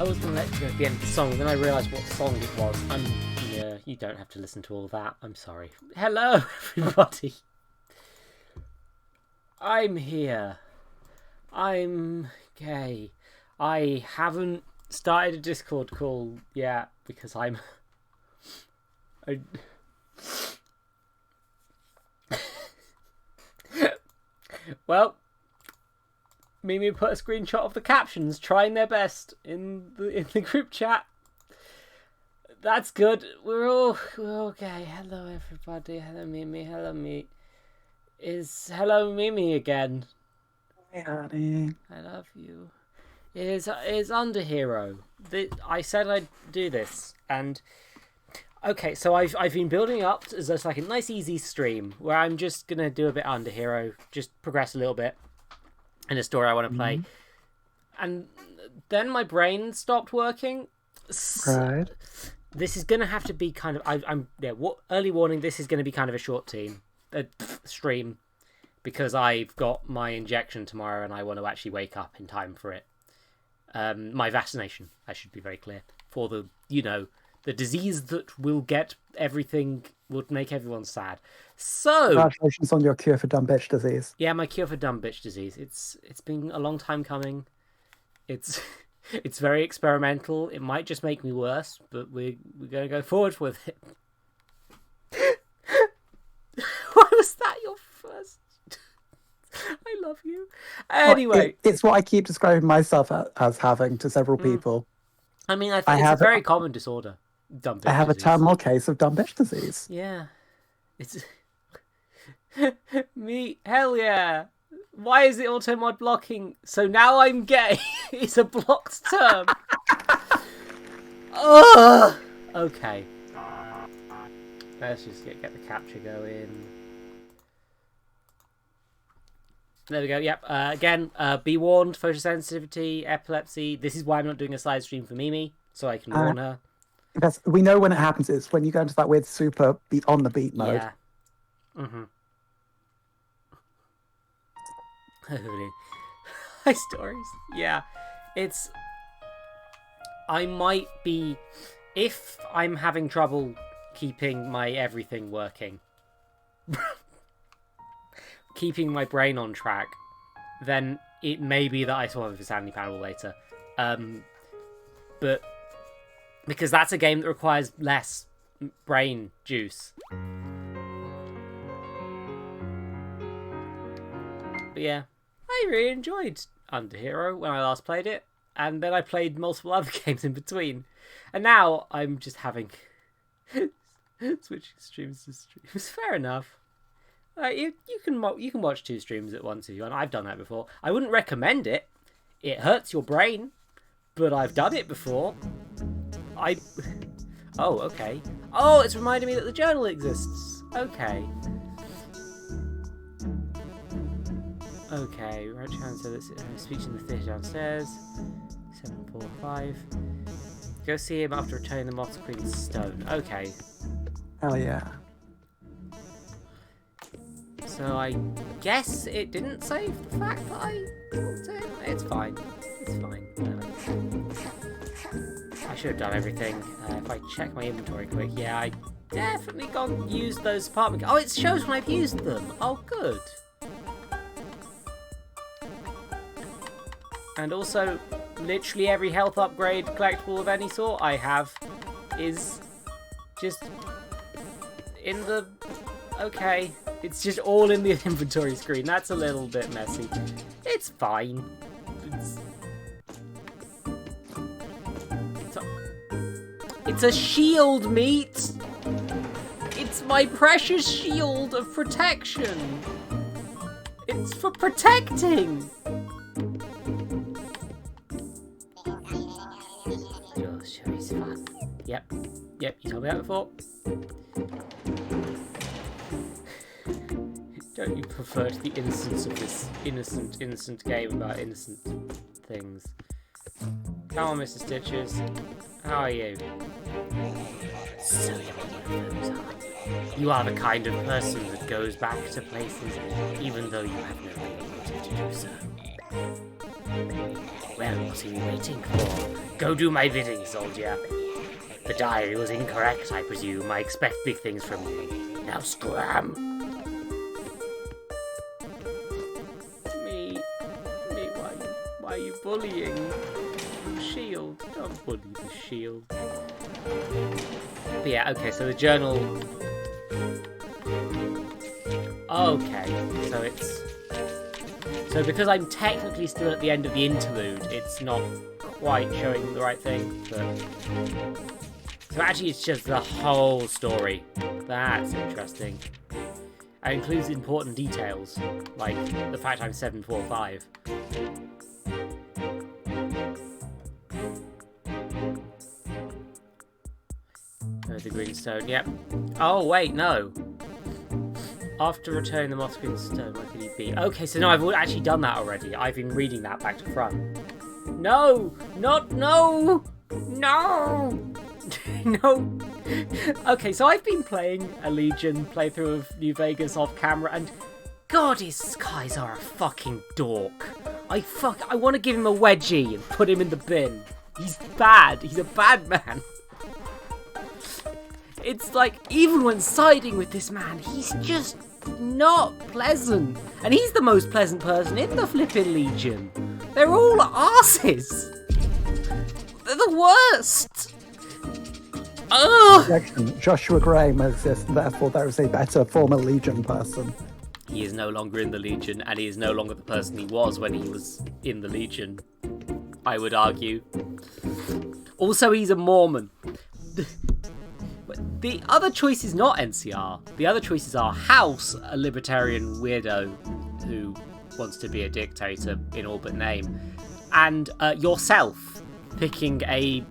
I was going to let you go at the end of the song, then I realised what song it was. Yeah, you don't have to listen to all that. I'm sorry. Hello, everybody. I'm here. I'm gay. I haven't started a Discord call yet because Well, Mimi put a screenshot of the captions trying their best in the group chat. That's good. We're okay. Hello everybody. Hello Mimi. Hello me. Hello Mimi again. Hey honey. I love you. Is Underhero. I said I'd do this, and okay, so I've been building up as just like a nice easy stream where I'm just gonna do a bit of Underhero, just progress a little bit in a story I want to play, and then my brain stopped working. Right. This is gonna have to be kind of early warning. This is gonna be kind of a short stream because I've got my injection tomorrow and I want to actually wake up in time for it. My vaccination, I should be very clear, for the disease that will make everyone sad. So congratulations on your cure for dumb bitch disease. Yeah, my cure for dumb bitch disease. It's been a long time coming. It's very experimental. It might just make me worse, but we're gonna go forward with it. Why was that your first? I love you. Anyway, it's what I keep describing myself as having to several people. I mean, I think it's a very common disorder. Dumb bitch I have disease. a terminal case of dumb bitch disease. Yeah, it's me. Hell yeah! Why is it auto mod blocking? So now I'm gay. It's a blocked term. Ugh. Okay. Let's just get the capture going. There we go. Yep. Again, be warned. Photosensitivity, epilepsy. This is why I'm not doing a side stream for Mimi, so I can warn her. We know when it happens. It's when you go into that weird super beat on the beat mode. Yeah. My stories. Yeah. I might be, if I'm having trouble keeping my everything working, keeping my brain on track, then it may be that I swap with Stanley Parables later. But because that's a game that requires less brain juice. But yeah, I really enjoyed Underhero when I last played it, and then I played multiple other games in between, and now I'm just having switching streams to streams. Fair enough. You can watch 2 streams at once if you want. I've done that before. I wouldn't recommend it. It hurts your brain, but I've done it before. Oh, okay. Oh, it's reminding me that the journal exists. Okay. Okay, right hand said this speech in the theatre downstairs. 745. Go see him after returning the Moth Queen's stone. Okay. Hell yeah. So I guess it didn't save the fact that I walked in. It's fine. It's fine. I should have done everything. If I check my inventory quick, yeah, I definitely used those apartment. Oh, it shows when I've used them. Oh, good. And also, literally every health upgrade collectible of any sort I have is just in the... Okay, it's just all in the inventory screen. That's a little bit messy. It's fine. It's a shield, meat! It's my precious shield of protection! It's for protecting! You're sure he's fun. Yep, you told me that before. Don't you prefer to the innocence of this innocent game about innocent things? Come on, Mr. Stitches. How are you? So you are the kind of person that goes back to places even though you have no motive to do so. Well, what are you waiting for? Go do my bidding, soldier. The diary was incorrect, I presume. I expect big things from you. Now scram! Me, why are you bullying? Shield, don't bully the shield. But yeah, okay, so the journal... Okay, so it's... So because I'm technically still at the end of the interlude, it's not quite showing the right thing, but... So actually it's just the whole story. That's interesting. It includes important details, like the fact I'm 745. The green stone, yep. Oh, wait, no. After returning the moss green stone, where could he be? Okay, so no, I've actually done that already. I've been reading that back to front. No! No! No! No! Okay, so I've been playing a Legion playthrough of New Vegas off camera, and God, his guys are a fucking dork. I want to give him a wedgie and put him in the bin. He's bad. He's a bad man. It's like, even when siding with this man, he's just not pleasant. And he's the most pleasant person in the flipping Legion. They're all arses. They're the worst. Ugh. Joshua Graham exists, therefore there is a better former Legion person. He is no longer in the Legion, and he is no longer the person he was when he was in the Legion, I would argue. Also, he's a Mormon. The other choice is not NCR. The other choices are House, a libertarian weirdo who wants to be a dictator in all but name, and yourself picking a...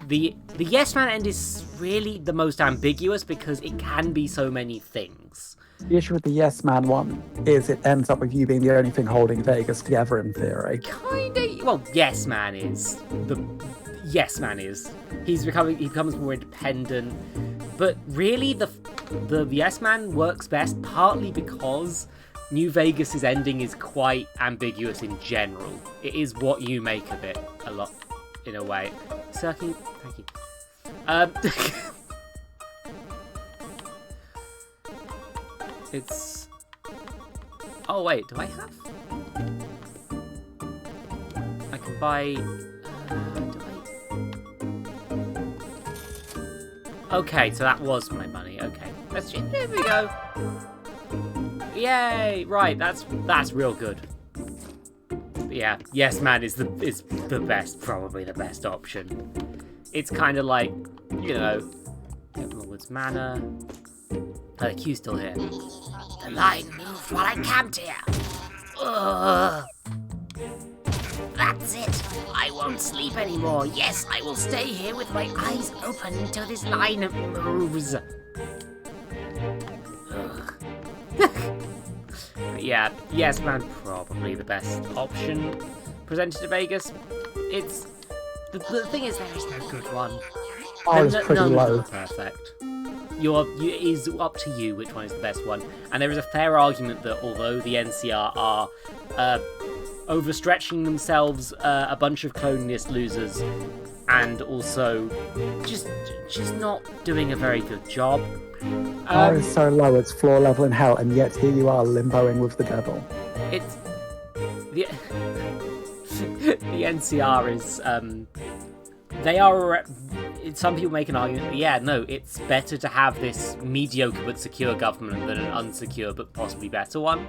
The Yes Man end is really the most ambiguous because it can be so many things. The issue with the Yes Man one is it ends up with you being the only thing holding Vegas together in theory. Kinda. Well, Yes Man is. Yes Man is. He becomes more independent. But really, the Yes Man works best partly because New Vegas' ending is quite ambiguous in general. It is what you make of it a lot, in a way. Thank you. It's... Oh wait, do I have? I can buy... Okay, so that was my money. Okay, there we go. Yay! Right, that's real good. But yeah, Yes Man is the best, probably the best option. It's kind of like, you know, Woods Manor. Oh, the queue's still here. The line moved while I camped here. Ugh. That's it. I won't sleep anymore. Yes, I will stay here with my eyes open until this line moves. Yeah, Yes Man, probably the best option presented to Vegas. It's the thing is, there is no good one. Oh, it's pretty low. Perfect. It is up to you which one is the best one. And there is a fair argument that although the NCR are overstretching themselves, a bunch of cloniness losers, and also just not doing a very good job. Bar is so low, it's floor level in hell, and yet here you are limboing with the devil. It's the NCR is they are. Some people make an argument that, yeah, no, it's better to have this mediocre but secure government than an unsecure but possibly better one.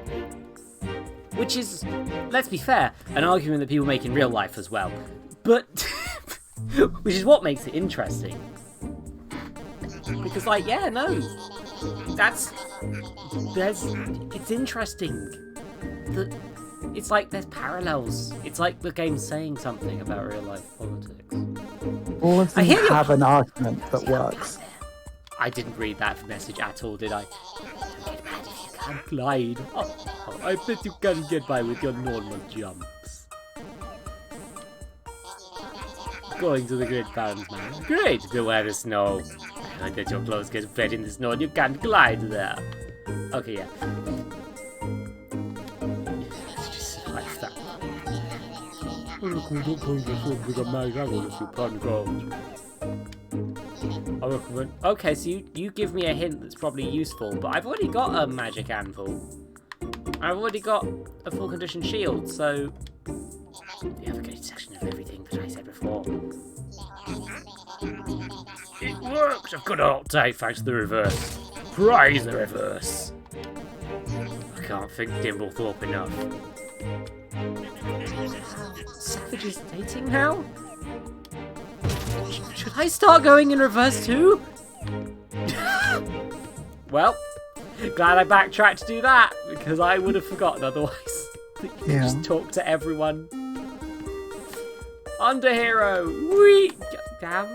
Which is, let's be fair, an argument that people make in real life as well. But, which is what makes it interesting. Because, like, yeah, no, it's interesting. It's like there's parallels. It's like the game's saying something about real life politics. All of them have an argument that works. I didn't read that message at all, did I? Don't get mad if you can't glide. Oh, I bet you can get by with your normal jumps. Going to the Great Barrens, man. Great, beware the snow. I bet your clothes get wet in the snow and you can't glide there. Okay, yeah. It's just like that. I recommend. Okay, so you give me a hint that's probably useful, but I've already got a magic anvil. I've already got a full condition shield, so we have a good section of everything that I said before. It works! I've got an update thanks to the reverse. Praise the reverse! I can't thank Dimblethorpe enough. Savage is dating now? Should I start going in reverse too? Well, glad I backtracked to do that, because I would have forgotten otherwise. Yeah. Just talk to everyone. Underhero! Wee! Damn.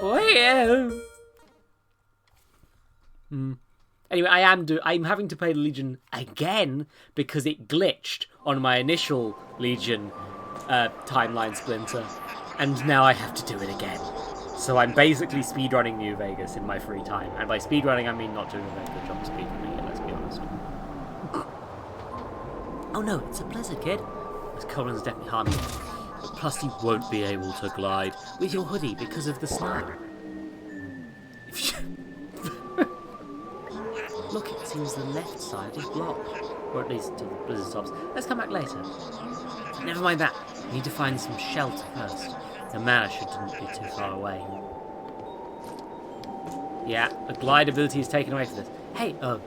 Wee! Anyway, I'm having to play the Legion again because it glitched on my initial Legion timeline splinter, and now I have to do it again. So I'm basically speedrunning New Vegas in my free time, and by speedrunning I mean not doing a very good job of speedrunning it, let's be honest. Oh no, it's a blizzard, kid. This Colin's definitely harming you. Plus you won't be able to glide with your hoodie because of the snow. Look, it seems the left side is blocked. Or at least until the blizzard stops. Let's come back later. Never mind that. We need to find some shelter first. The manor shouldn't be too far away. Yeah, the glide ability is taken away from this. Hey, the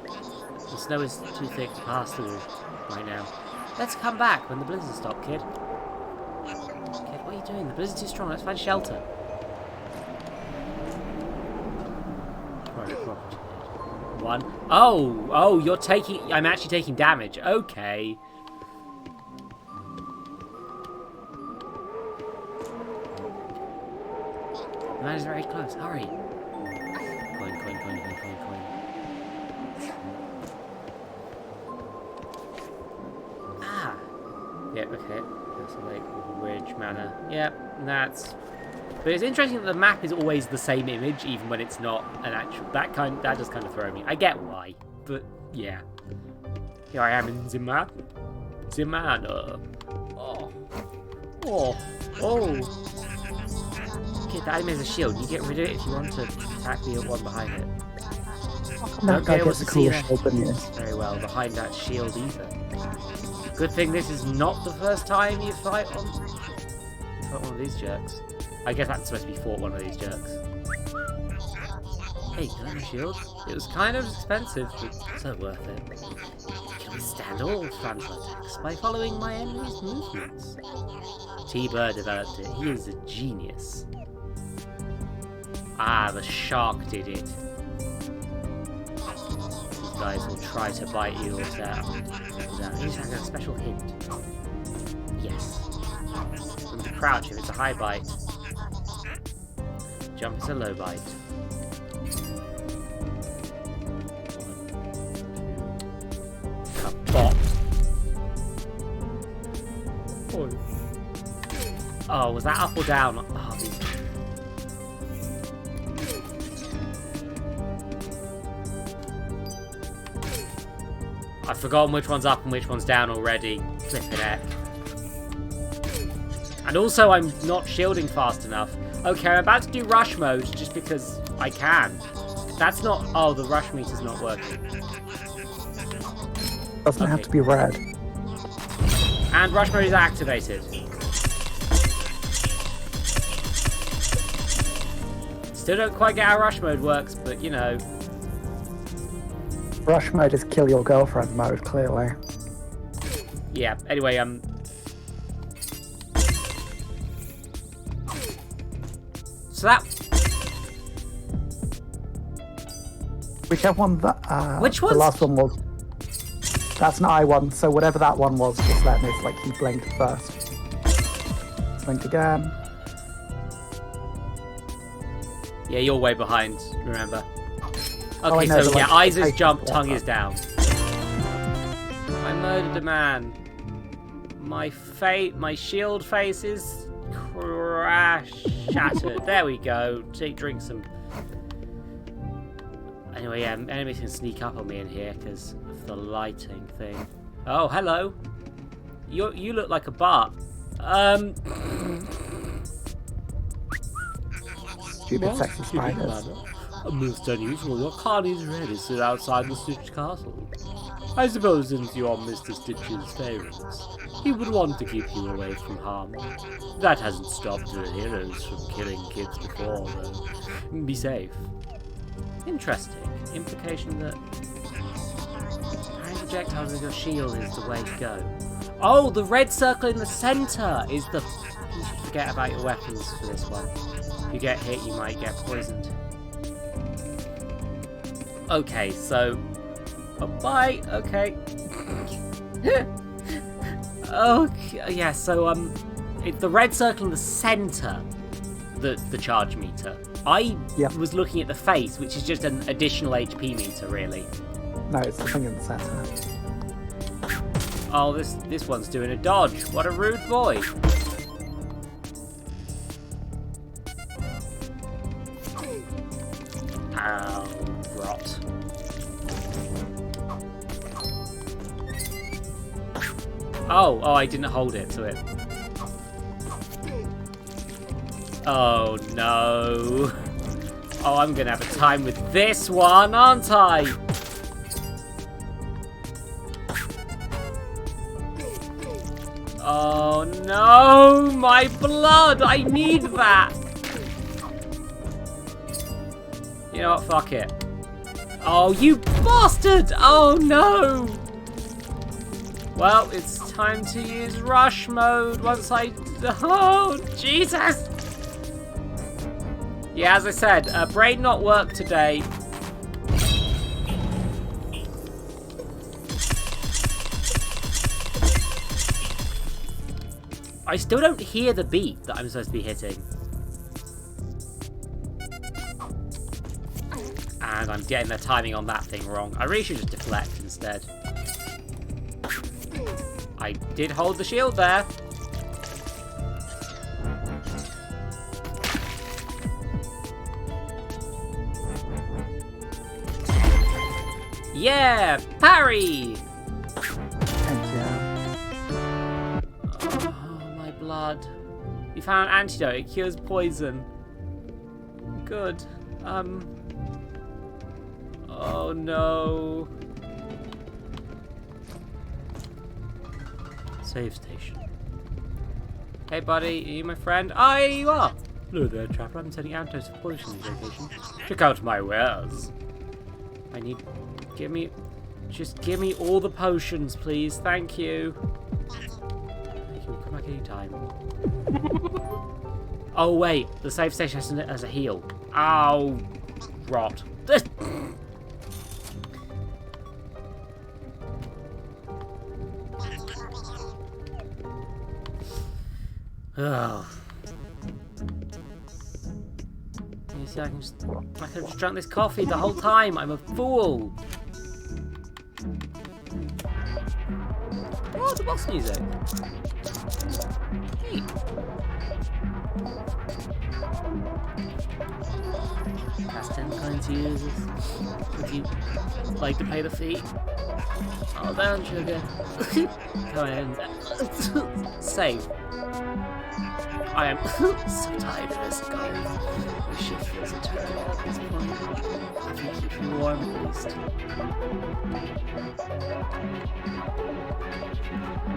snow is too thick to pass through right now. Let's come back when the blizzard stops, kid. Kid, what are you doing? The blizzard's too strong. Let's find shelter. One. Oh, you're taking... I'm actually taking damage. Okay. The man is very close. Hurry. Coin. Ah. Yep, okay. That's a Lake Ridge Manor. Yep, that's... But it's interesting that the map is always the same image, even when it's not an actual... That does kind of throw me. I get why, but yeah. Here I am in Zimana. Oh. Kid, that item is a shield. You get rid of it if you want to attack the one behind it. That guy gets a cool shield than you. Very well, behind that shield either. Good thing this is not the first time you fight one of these jerks. I guess that's supposed to be fought one of these jerks. Hey, can I have a shield? It was kind of expensive, but so worth it. I can withstand all frontal attacks by following my enemy's movements. T-Bird developed it. He is a genius. Ah, the shark did it. These guys will try to bite you or down. Here's a special hint. Yes. From to crouch if it's a high bite. Jump is a low bite. Kabop. Oh, was that up or down? Oh, these... I've forgotten which one's up and which one's down already. Flippin' heck. And also, I'm not shielding fast enough. Okay, I'm about to do rush mode just because I can. That's not... Oh, the rush meter's not working. Doesn't have to be red. And rush mode is activated. Still don't quite get how rush mode works, but you know. Rush mode is kill your girlfriend mode, clearly. Yeah, anyway, so that... Whichever one that... Which one? The last one was... That's an I one, so whatever that one was, just let me, it's like he blinked first. Blink again. Yeah, you're way behind, remember. Oh, Okay, know, so yeah, like, eyes is jump, tongue is down. I murdered a man. My shield face is shattered. There we go. Drink some. Anyway, yeah, enemies can sneak up on me in here because of the lighting thing. Oh, hello. You look like a Bart. Stupid sexy spiders. Most unusual. Your carny is ready to sit outside the Stitch Castle. I suppose since you are Mr. Stitch's favourites, he would want to keep you away from harm. That hasn't stopped the heroes from killing kids before, though. Be safe. Interesting. Implication that carrying projectiles with your shield is the way to go. Oh, the red circle in the centre is the... You should forget about your weapons for this one. If you get hit, you might get poisoned. Okay, so... Bye. Okay. Okay. Yeah. So it's the red circle in the centre, the charge meter. I was looking at the face, which is just an additional HP meter, really. No, it's the thing in the centre. Oh, this one's doing a dodge. What a rude boy. Ow, rot. Oh, I didn't hold it, so it... Oh, no. Oh, I'm gonna have a time with this one, aren't I? Oh, no! My blood! I need that! You know what? Fuck it. Oh, you bastard! Oh, no! Well, it's time to use rush mode once I... Oh, Jesus! Yeah, as I said, brain not work today. I still don't hear the beat that I'm supposed to be hitting. And I'm getting the timing on that thing wrong. I really should just deflect instead. I did hold the shield there. Yeah! Parry! Thank you. Oh, my blood. You found an antidote. It cures poison. Good. Oh, no. Save station. Hey, buddy. Are you my friend? Oh, here you are. Hello there, trapper. I'm sending antidotes for poison location. Check out my wares. I need... Just give me all the potions, please. Thank you. Thank you. Come back anytime. Oh, wait. The save station has a heal. Ow. Rot. Oh. You see, I could have just drunk this coffee the whole time. I'm a fool. Oh, the boss music. Hey. That's 10 coins to use. Would you like to pay the fee? Oh, down, sugar. Go ahead and save. I am so tired of this going. This shit feels eternal at this point. If you keep me warm at least.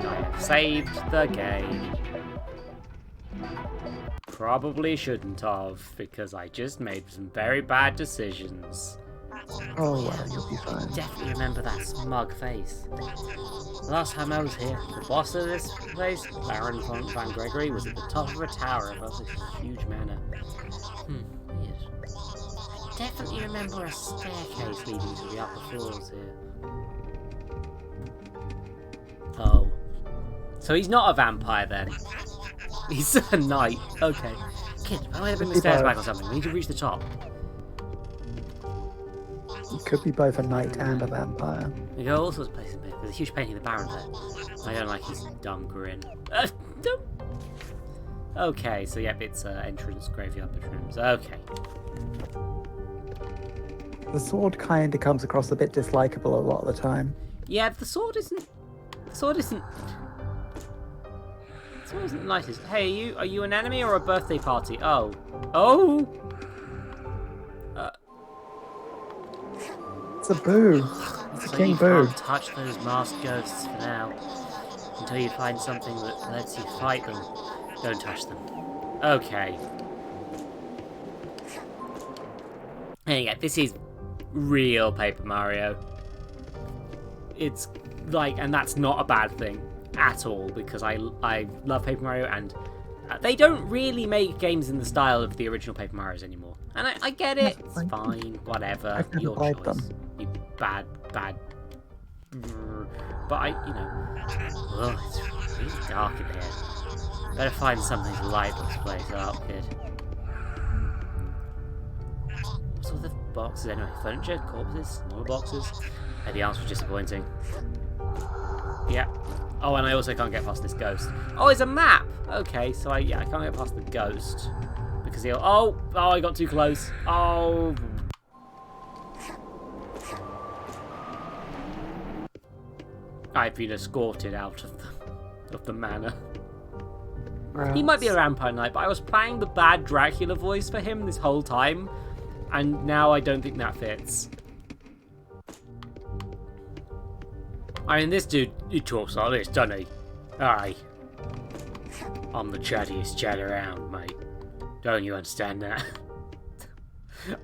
I have saved the game. Probably shouldn't have, because I just made some very bad decisions. Oh, well, you'll be fine. Definitely remember that smug face. The last time I was here, the boss of this place, Baron Van Gregory, was at the top of a tower above this huge manor. Weird. I definitely remember a staircase leading to the upper floors here. Oh. So he's not a vampire then. He's a knight. Okay. Kid, I might have been the stairs back or something. We need to reach the top. He could be both a knight and a vampire. We go all sorts of places. There's a huge painting of the Baron there. I don't like his dumb grin. Okay, so yep, it's entrance, graveyard, bedrooms. Okay. The sword kind of comes across a bit dislikable a lot of the time. Yeah, the sword isn't... It's always the nicest. Hey, are you an enemy or a birthday party? Oh. Oh! It's a boo. It's a So king you boo. can't touch those masked ghosts for now. Until you find something that lets you fight them. Don't touch them. Okay. And yeah, this is real Paper Mario. It's like, and that's not a bad thing at all, because I love Paper Mario, and they don't really make games in the style of the original Paper Marios anymore. And I get it, it's fine, whatever, I've never your played choice. them. You bad. But oh, it's really dark in here. Better find something to light this place up, kid. What's all the boxes anyway? Furniture, corpses, more boxes. Hey, the answer was disappointing. Yeah. Oh, and I also can't get past this ghost. Oh, it's a map! Okay, so I can't get past the ghost. Because he'll... Oh, I got too close. Oh... I've been escorted out of the manor. He might be a vampire knight, but I was playing the bad Dracula voice for him this whole time, and now I don't think that fits. I mean, this dude, he talks like this, doesn't he? Aye. I'm the chattiest chat around, mate. Don't you understand that?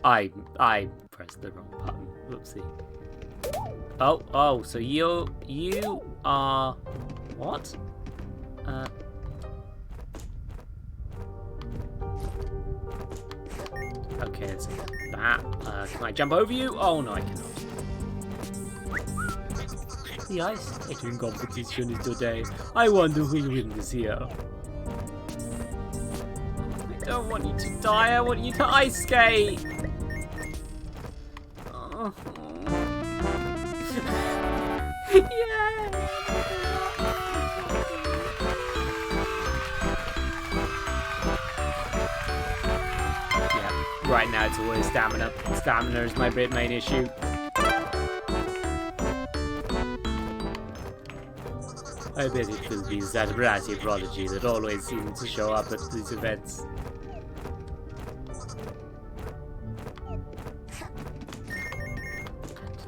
I pressed the wrong button. Whoopsie. Oh, so you are... What? Okay, let's see. That. Can I jump over you? Oh, no, I cannot. The ice skating competition is today. I wonder who will win this year. I don't want you to die, I want you to ice skate! Oh. Yeah! Right now it's always stamina. Stamina is my main issue. I bet it will be that brassy prodigy that always seems to show up at these events.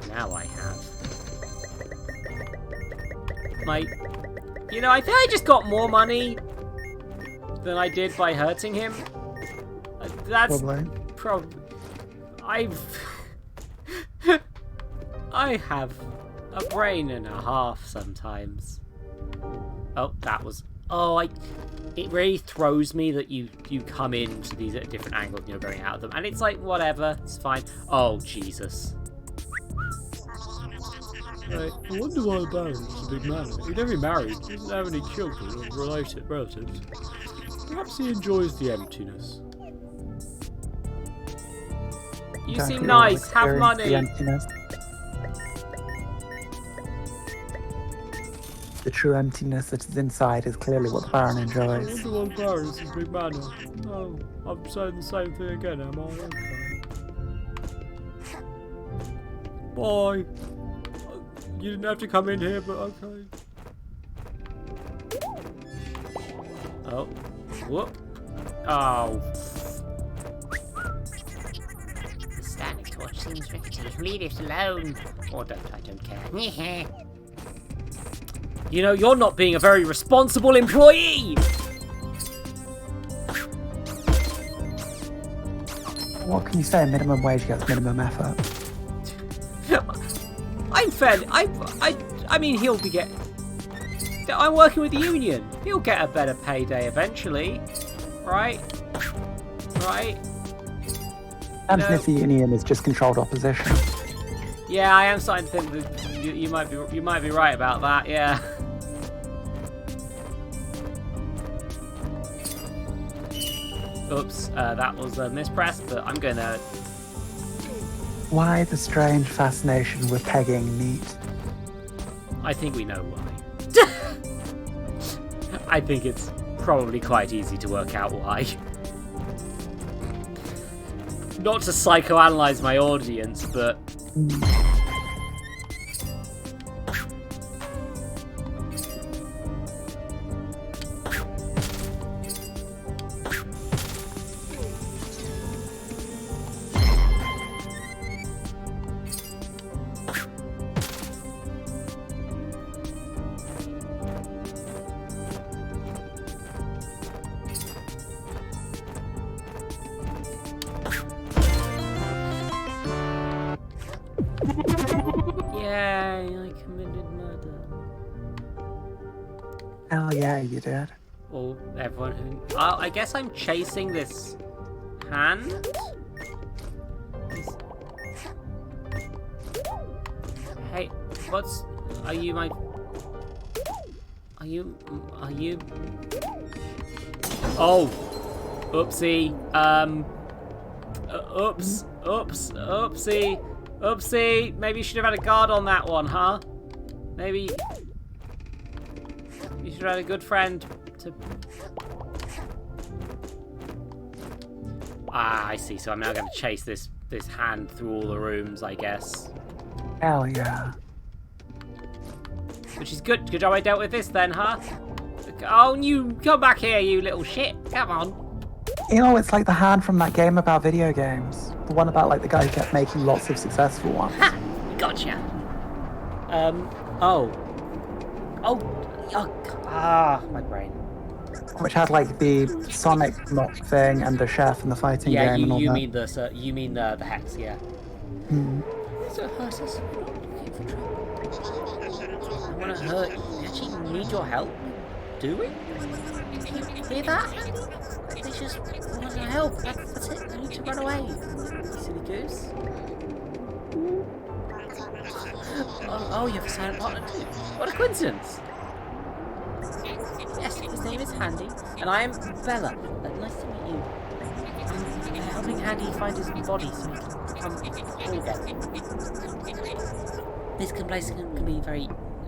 And now I have my... You know, I think I just got more money than I did by hurting him. That's probably... I have a brain and a half sometimes. Oh, that was... Oh, it really throws me that you come into these at a different angle and you're going out of them. And it's like, whatever, it's fine. Oh, Jesus. Right, I wonder why the Baron is a big man. He never married, he doesn't have any children or relatives. Perhaps he enjoys the emptiness. You seem nice, have money! The true emptiness that is inside is clearly what the Baron enjoys. I wonder why Baron is a big man. Oh, I'm saying the same thing again, am I? Okay. Bye! You didn't have to come in here, but okay. Oh. Whoop. Oh. The Stanley torch seems ready to leave it alone. Or don't, I don't care. You know, you're not being a very responsible employee! What can you say? Minimum wage gets minimum effort. I'm fairly... I mean, he'll be getting... I'm working with the union. He'll get a better payday eventually. Right? Right? And if the union is just controlled opposition. Yeah, I am starting to think that you might be right about that, yeah. Oops, that was a mispress, but I'm gonna... Why the strange fascination with pegging meat? I think we know why. I think it's probably quite easy to work out why. Not to psychoanalyze my audience, but... Yay, I committed murder. Hell yeah, you did. Or everyone who... I guess I'm chasing this hand? Hey, what's... Are you my... Are you... Oh! Oopsie. Oopsie. Maybe you should have had a guard on that one, huh? Maybe... You should have had a good friend to... Ah, I see. So I'm now going to chase this hand through all the rooms, I guess. Hell yeah. Which is good. Good job I dealt with this then, huh? Oh, you come back here, you little shit. Come on. You know, it's like the hand from that game about video games. The one about like the guy who kept making lots of successful ones. Ha! Gotcha. Oh. My brain. Which had like the Sonic knock thing and the chef and the fighting Yeah, game and all you that. mean the hex, yeah. Hmm. So Hursus, we're not looking for trouble. I want to hurt you. We actually need your help. Do we? Can you hear that? They just want to help. That's it. You need to run away. You silly goose. Oh, you have a silent partner too. What a coincidence. Yes, his name is Handy, and I am Bella. Nice to meet you. I'm helping Handy find his body so he can become whole again. This place can be very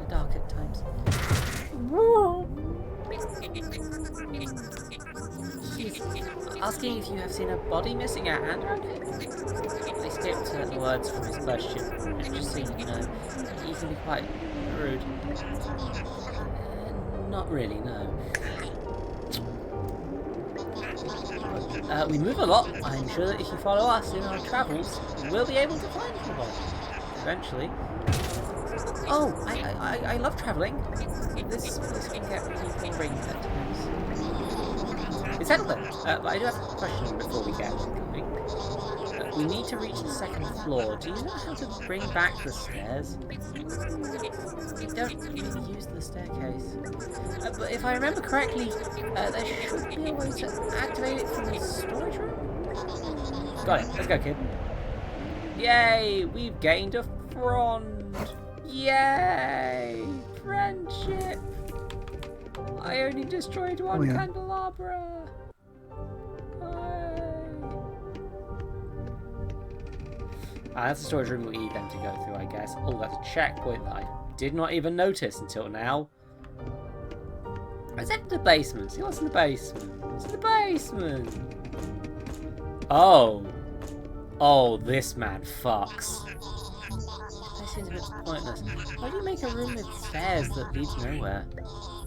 dark at times. He's asking if you have seen a body missing a hand around here. They skipped certain words from his question, and just so you know, he can be quite rude. Not really, no. We move a lot. I'm sure that if you follow us in our travels, we'll be able to find the body. Eventually. Oh, I love travelling. This can get really boring at times. It's settled then. But I do have a question before we get going. We need to reach the second floor. Do you know how to bring back the stairs? We don't really use the staircase. But if I remember correctly, there should be a way to activate it from the storage room? Got it. Let's go, kid. Yay! We've gained a frond. Yay! Friendship! I only destroyed one candelabra. That's the storage room we need them to go through, I guess. Oh, that's a checkpoint that I did not even notice until now. Is that the basement? See what's in the basement? What's in the basement? Oh. Oh, this man fucks. That seems a bit pointless. Why do you make a room with stairs that leads nowhere?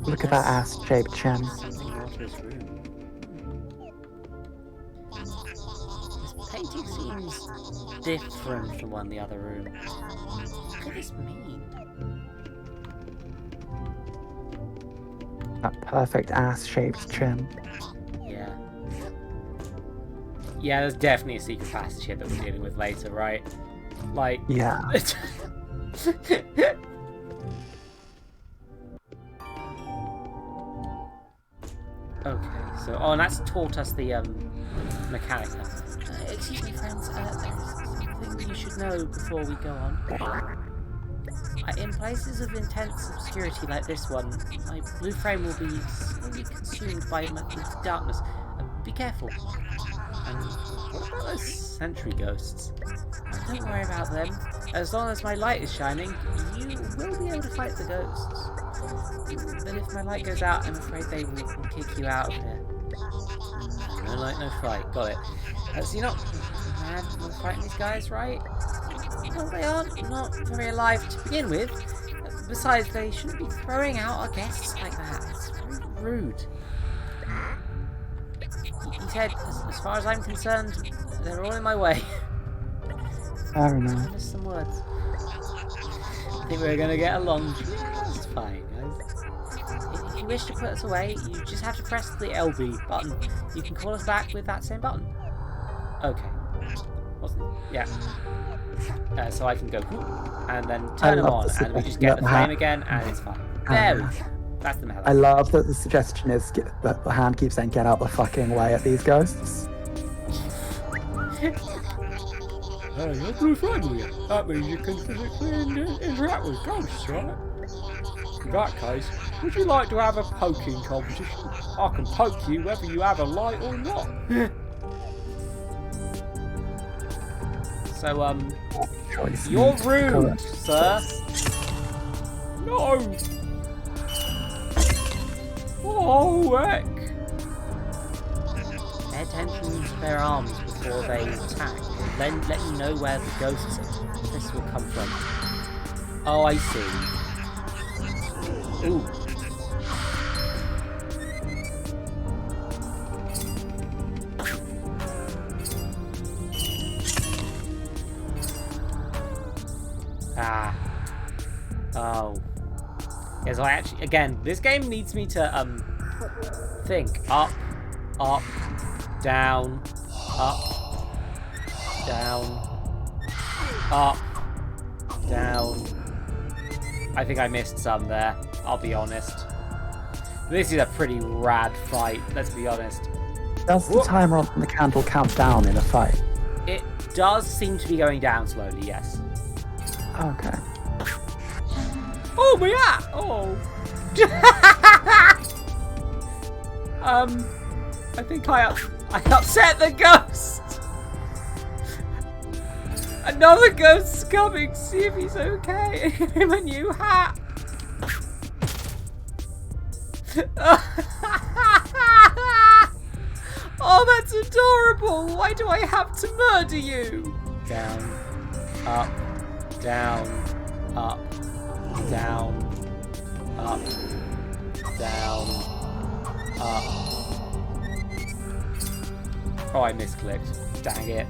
Look at that ass-shaped chin. Something more to this room. This painting seems different from one in the other room. What could this mean? That perfect ass-shaped chin. Yeah. Yeah, there's definitely a secret passage here that we're dealing with later, right? Like... Yeah. Okay, so... Oh, and that's taught us the, Mechanica. Excuse me, friends, there's something you should know before we go on. In places of intense obscurity like this one, my blue frame will be slowly consumed by much darkness. Be careful. And what about those sentry ghosts? Don't worry about them. As long as my light is shining, you will be able to fight the ghosts. But if my light goes out, I'm afraid they will kick you out of here. No light, no fight. Got it. So you're not mad for fighting these guys, right? Well, they are not very alive to begin with. Besides, they shouldn't be throwing out our guests like that. It's very rude. He said, as far as I'm concerned, they're all in my way. I don't know. Just some words. I think we're going to get along just fine, guys. If you wish to put us away, you just have to press the LB button. You can call us back with that same button. Okay. wasn't it? Yeah. So I can go and then turn them on, and we just get the flame again, and it's fine. There we go. That's the melee. I love that the suggestion is that the hand keeps saying, "Get out the fucking way" at these ghosts. Hey, you're blue friendly. That means you can physically interact with ghosts, right? In that case, would you like to have a poking competition? I can poke you whether you have a light or not. So, you're rude, sir. No. Oh, heck. Pay attention to their arms before they attack. Then let you know where the ghosts this will come from. Oh, I see. Ooh. Ah. Oh. Yeah, so I actually, again, this game needs me to, think. Up, down, up, down. I think I missed some there, I'll be honest. This is a pretty rad fight, let's be honest. Does the timer on the candle count down in a fight? It does seem to be going down slowly, yes. Okay. Oh, my hat! Oh. I think I upset the ghost! Another ghost's coming, see if he's okay. Give him a new hat. Oh, that's adorable! Why do I have to murder you? Down, up, down, up, down, up, down, up. Oh, I misclicked. Dang it.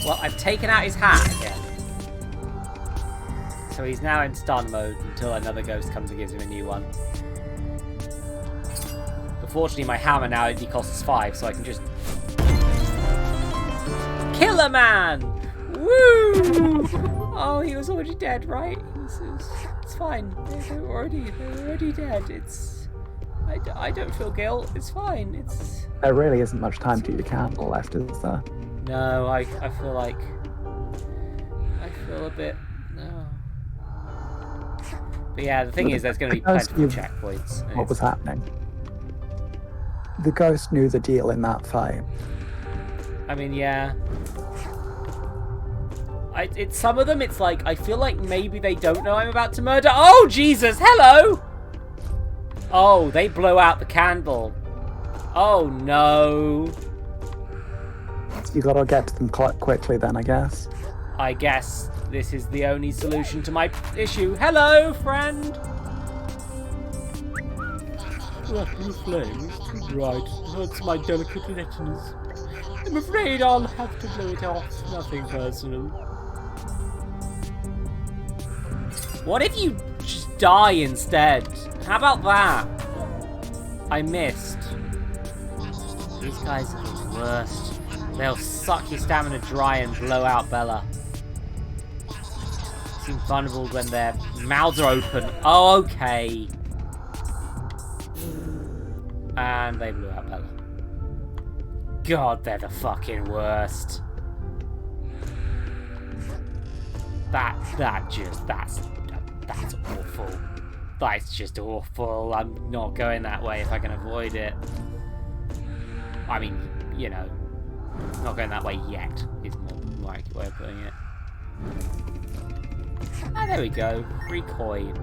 Well, I've taken out his hat again. So he's now in stun mode until another ghost comes and gives him a new one. But fortunately, my hammer now only costs 5, so I can just... Kill a man! Woo! Oh, he was already dead, right? It's fine. They're already dead. I don't feel guilt. It's fine. There really isn't much time to do the candle left, is there? No, I feel like... I feel a bit... No. But yeah, the thing is, there's going to be plenty of checkpoints. What was happening? The ghost knew the deal in that fight. I mean, yeah. Some of them, it's like, I feel like maybe they don't know I'm about to murder. Oh, Jesus, hello! Oh, they blow out the candle. Oh, no. You gotta get to them quickly then, I guess. I guess this is the only solution to my issue. Hello, friend! The flames. Right, hurts my delicate retinas. I'm afraid I'll have to blow it off. Nothing personal. What if you just die instead? How about that? I missed. These guys are the worst. They'll suck your stamina dry and blow out Bella. Seem vulnerable when their mouths are open. Oh, okay. And they blew out Bella. God, they're the fucking worst. That's awful. That's just awful. I'm not going that way if I can avoid it. I mean, you know, not going that way yet is more accurate way of putting it. Ah, there we go. Free coin.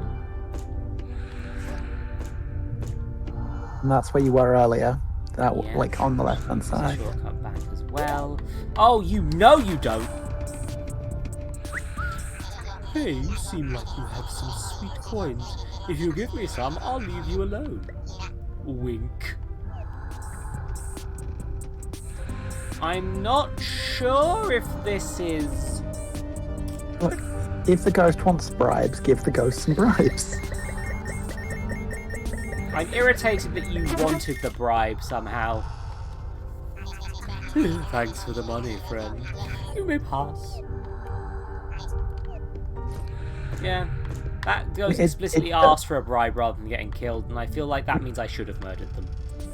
And that's where you were earlier. That like on the left-hand side. Shortcut back as well. Oh, you know you don't. Hey, you seem like you have some sweet coins. If you give me some, I'll leave you alone. Wink. I'm not sure if this is... Look, if the ghost wants bribes, give the ghost some bribes. I'm irritated that you wanted the bribe somehow. Thanks for the money, friend. You may pass. Yeah, that ghost explicitly asked for a bribe rather than getting killed, and I feel like that means I should have murdered them.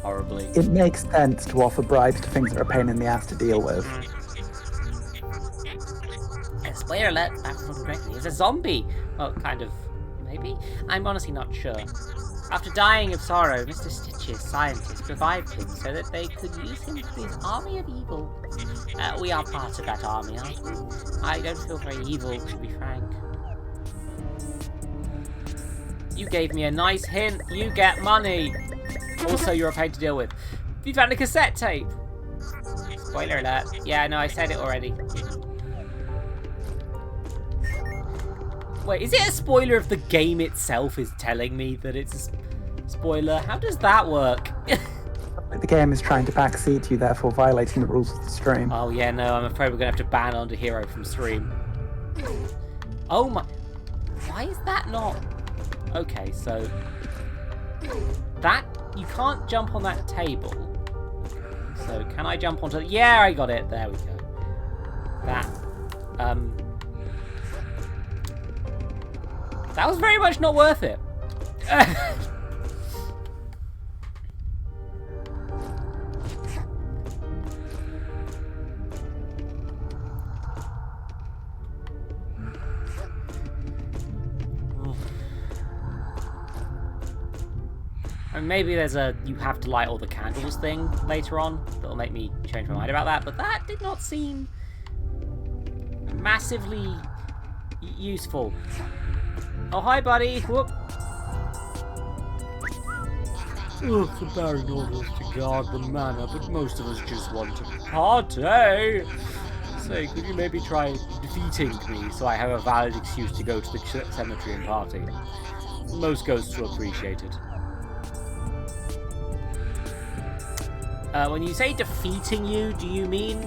Horribly. It makes sense to offer bribes to things that are a pain in the ass to deal with. Spoiler alert, I'm correctly. It's a zombie! Well, kind of. Maybe? I'm honestly not sure. After dying of sorrow, Mr. Stitch's scientists revived him so that they could use him for his army of evil. We are part of that army, aren't we? I don't feel very evil, to be frank. You gave me a nice hint. You get money. Also, you're a pain to deal with. You found a cassette tape. Spoiler alert. Yeah, no, I said it already. Wait, is it a spoiler if the game itself is telling me that it's a spoiler? How does that work? The game is trying to backseat you, therefore violating the rules of the stream. Oh yeah, no, I'm afraid we're going to have to ban Underhero from stream. Oh my... Why is that not... Okay, so... That... You can't jump on that table. So, can I jump onto... Yeah, I got it. There we go. That... That was very much not worth it. And maybe there's a you have to light all the candles thing later on that'll make me change my mind about that, but that did not seem massively useful. Oh, hi, buddy. Whoop. Ugh, the Baron orders to guard the manor, but most of us just want to party. Say, could you maybe try defeating me so I have a valid excuse to go to the cemetery and party? Most ghosts will appreciate it. When you say defeating you, do you mean...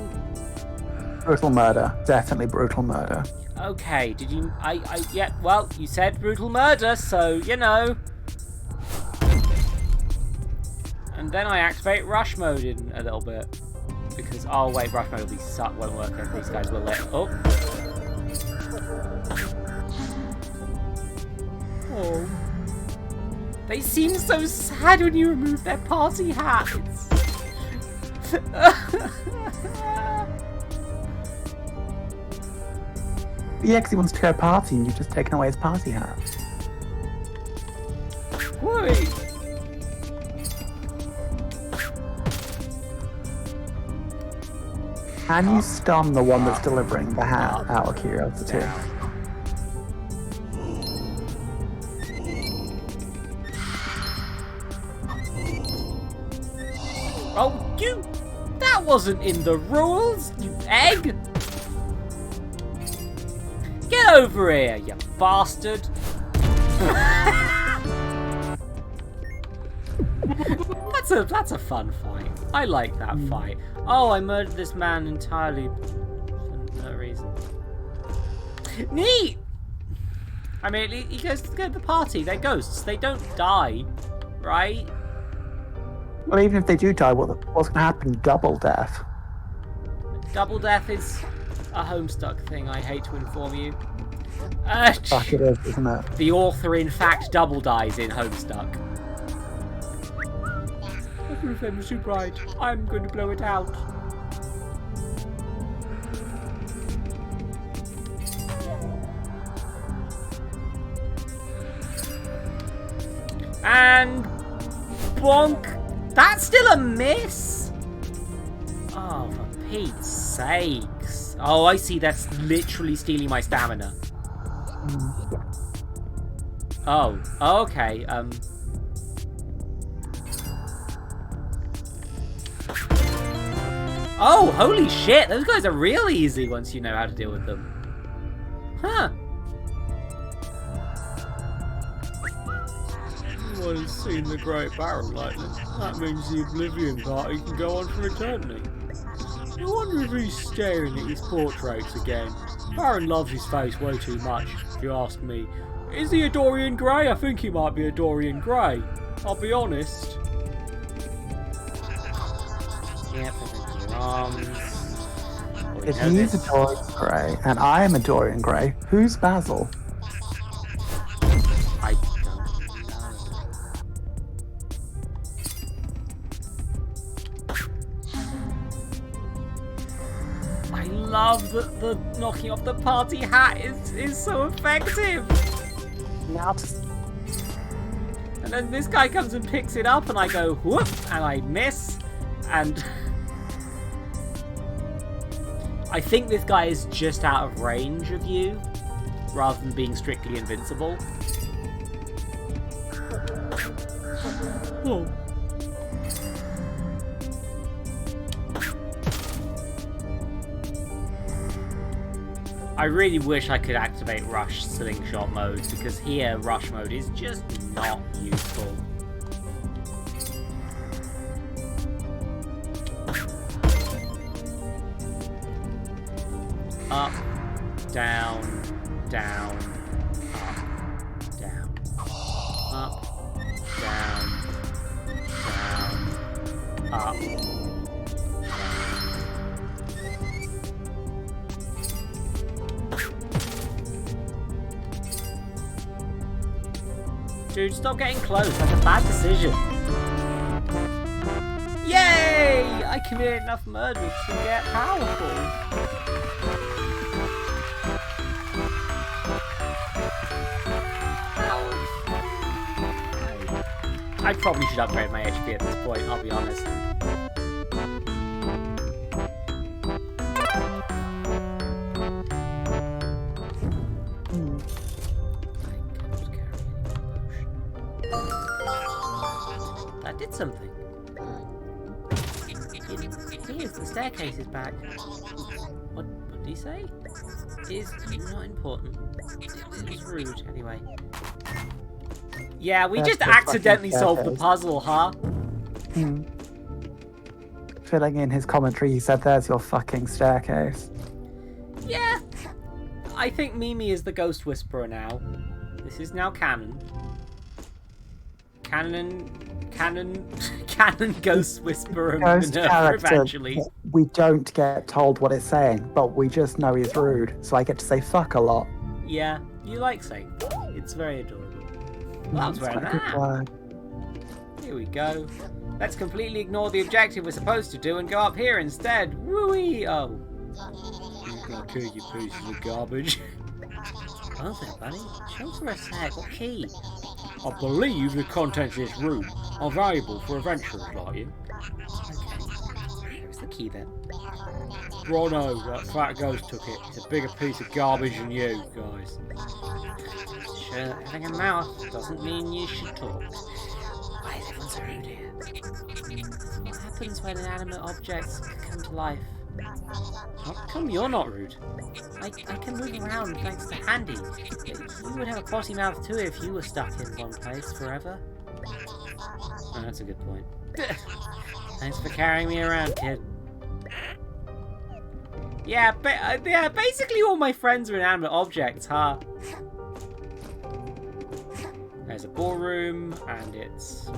Brutal murder. Definitely brutal murder. Okay, did you... yeah, well, you said brutal murder, so, you know. And then I activate rush mode in a little bit. Because, oh wait, rush mode will be won't work if these guys will let... Oh. Oh. They seem so sad when you remove their party hats. Yeah, because he wants to go party and you've just taken away his party hat. Wait. Can you stun the one that's delivering the hat, out of curiosity? Oh, you... That wasn't in the rules, you egg! Get over here, you bastard! That's a fun fight. I like that fight. Oh, I murdered this man entirely for no reason. Neat! I mean, he goes to go to the party. They're ghosts. They don't die, right? Well, even if they do die, what's going to happen? Double death. Double death is a Homestuck thing, I hate to inform you. Fuck it is, isn't it? The author, in fact, double dies in Homestuck. I'm too bright. I'm going to blow it out. And... bonk! That's still a miss? Oh, for Pete's sakes. Oh, I see. That's literally stealing my stamina. Oh, okay. Oh, holy shit. Those guys are real easy once you know how to deal with them. Huh. Anyone who's seen the Great Barrel Lightning, that means the Oblivion Party can go on for eternity. I wonder if he's staring at his portraits again. Baron loves his face way too much, if you ask me. Is he a Dorian Gray? I think he might be a Dorian Gray. I'll be honest. Yep, arms. We If know he's this. a Dorian Gray and I'm a Dorian Gray, who's Basil? I don't know. I love that the knocking off the party hat is so effective. Now to... And then this guy comes and picks it up and I go whoop and I miss and I think this guy is just out of range of you rather than being strictly invincible. Oh. I really wish I could activate Rush Slingshot mode, because here Rush mode is just not useful. Up, down, down, up, down, up, down, down, up. Dude, stop getting close. That's a bad decision. Yay! I committed enough murders to get powerful. I probably should upgrade my HP at this point, I'll be honest. That did something. Here's the staircase is back. What did he say? Is not important. It was rude, anyway. Yeah, we just accidentally solved the puzzle, huh? Filling in his commentary, he said, "There's your fucking staircase." Yeah. I think Mimi is the Ghost Whisperer now. This is now canon. Canon Ghost Whisperer Ghost Minerva character, eventually. we don't get told what it's saying, but we just know he's rude, so I get to say fuck a lot. Yeah, you like saying fuck. It's very adorable. Well, that was It's wearing quite a good that. word. Here we go. Let's completely ignore the objective we're supposed to do and go up here instead. Wooey! Oh. You're gonna kill you pieces of garbage. Oh there, buddy. Chill for a sec. What key? I believe the contents of this room are valuable for adventurers like you. Okay. Here's the key then. Rono, that fat ghost took it. It's a bigger piece of garbage than you, guys. Sure, having a mouth doesn't mean you should talk. Why is everyone so rude here? What happens when inanimate objects come to life? How come you're not rude? I can move around thanks to Handy. You would have a potty mouth too if you were stuck in one place forever. Oh, that's a good point. Thanks for carrying me around, kid. Yeah, basically all my friends are inanimate objects, huh? There's a ballroom, and it's...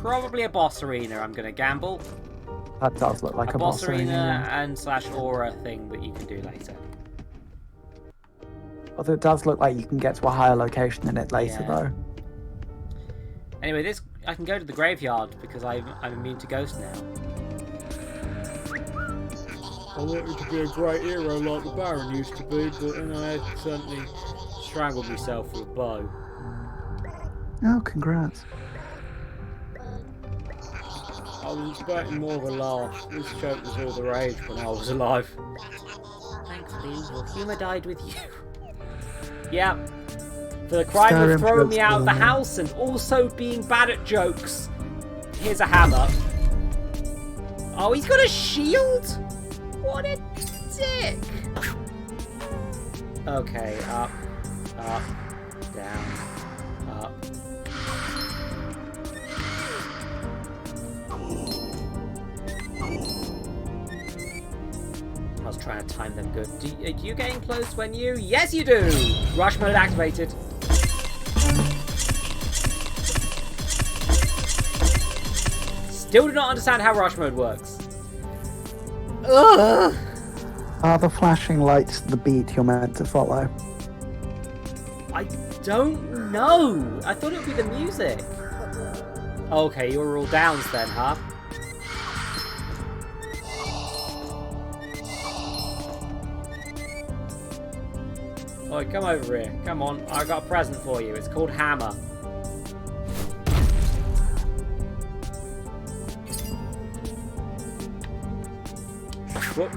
probably a boss arena, I'm gonna gamble. That does look like a boss arena yeah. and slash aura thing that you can do later. Although it does look like you can get to a higher location in it later, Yeah. though. Anyway, I can go to the graveyard because I'm immune to ghost now. I wanted to be a great hero like the Baron used to be, but then I accidentally strangled myself with a bow. Oh, congrats. I was expecting more of a laugh. This joke was all the rage when I was alive. Thankfully, your humour died with you. Yeah. For the crime of throwing me out of the house and also being bad at jokes. Here's a hammer. Oh, he's got a shield? What a dick. Okay, up, down, up. I was trying to time them good. Do you getting close when you... Yes, you do! Rush mode activated. still do not understand how rush mode works. Ugh. Are the flashing lights the beat you're meant to follow? I don't know. I thought it would be the music. Okay, you're all downs then, huh? Oi, come over here. Come on, I got a present for you. It's called Hammer. Whoop.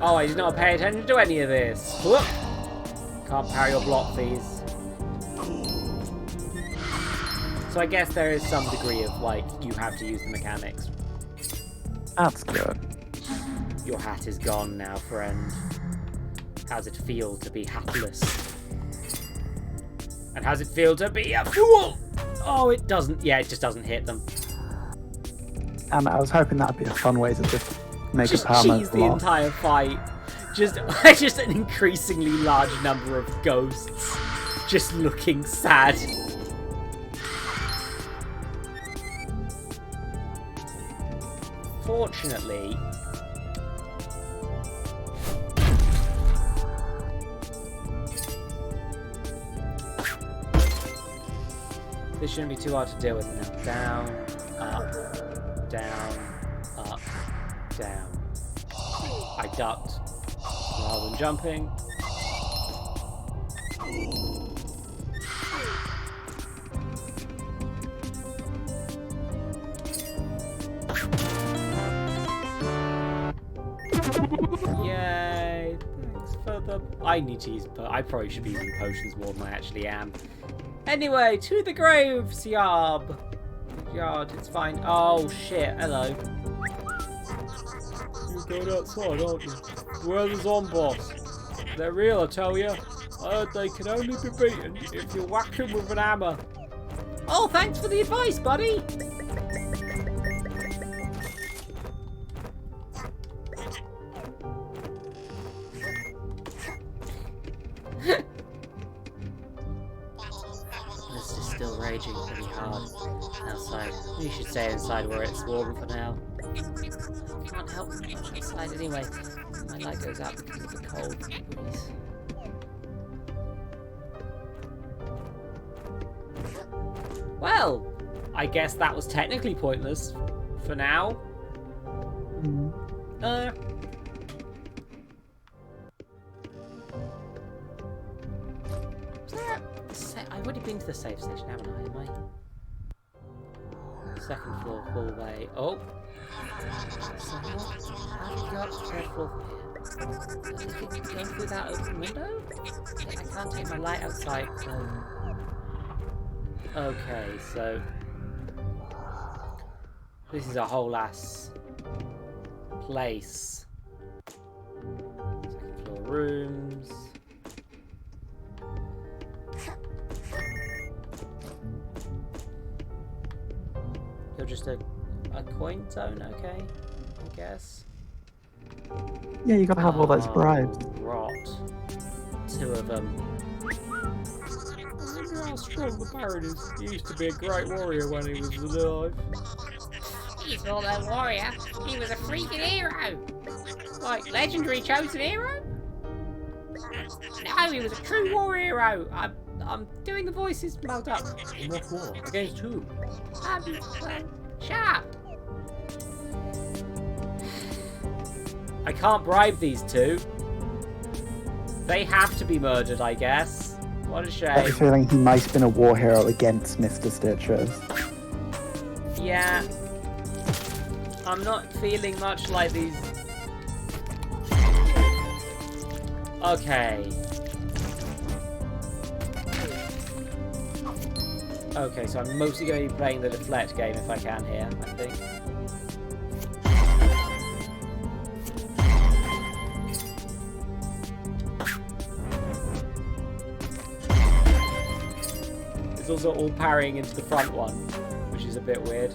Oh, I did not pay attention to any of this. Whoop. Can't parry or block these. So I guess there is some degree of, like, you have to use the mechanics. That's good. Your hat is gone now, friend. How's it feel to be hatless? And how's it feel to be a fool? Oh, it doesn't. Yeah, it just doesn't hit them. And I was hoping that'd be a fun way to just make Just a power move cheese the entire fight. Just an increasingly large number of ghosts just looking sad. Fortunately, this shouldn't be too hard to deal with now. Down, up, down, up, down. I ducked rather than jumping. Yay! Thanks for the... I need to use... But I probably should be using potions more than I actually am. Anyway, to the graves, Yarb. Yard, it's fine. Oh shit! Hello. You're going outside, aren't you? Where's the zombies? They're real, I tell you. I heard they can only be beaten if you whack them with an hammer. Oh, thanks for the advice, buddy. This is still raging pretty hard outside. You should stay inside where it's warm for now. Can't help much outside anyway. My light goes out because of the cold breeze. Well, I guess that was technically pointless for now. I've already been to the safe station, haven't I? Am I? Second floor hallway. Oh. So how do you go up to the third floor from here? Does it go through that open window? I can't take my light outside. Okay, so this is a whole ass place. Second floor rooms. You're just a coin zone, okay? I guess. Yeah, you gotta have all those bribes. Rot. Two of them. I wonder how strong the Baron is. He used to be a great warrior when he was alive. He's not a warrior. He was a freaking hero. Like, legendary chosen hero? No, he was a true war hero. I'm doing the voices meld up. In what war? Against who? Shut up. I can't bribe these two. They have to be murdered, I guess. What a I shame. have a feeling he might have been a war hero against Mr. Stitches. Yeah. I'm not feeling much like these. Okay. Okay, so I'm mostly going to be playing the deflect game if I can here, I think. It's also all parrying into the front one, which is a bit weird.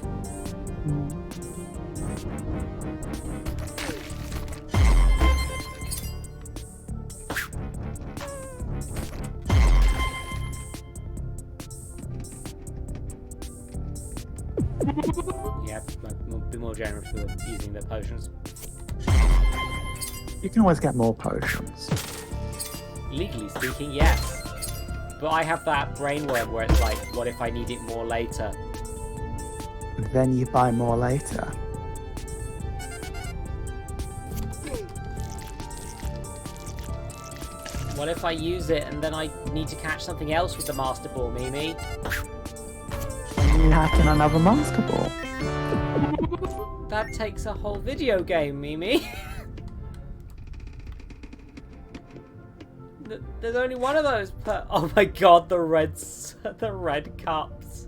more generous with using their potions. You can always get more potions. Legally speaking, yes. But I have that brainworm where it's like, what if I need it more later? Then you buy more later. What if I use it and then I need to catch something else with the Master Ball, Mimi? And you hack in another Master Ball. That takes a whole video game, Mimi. There's only one of those per... Oh my god, the red cups.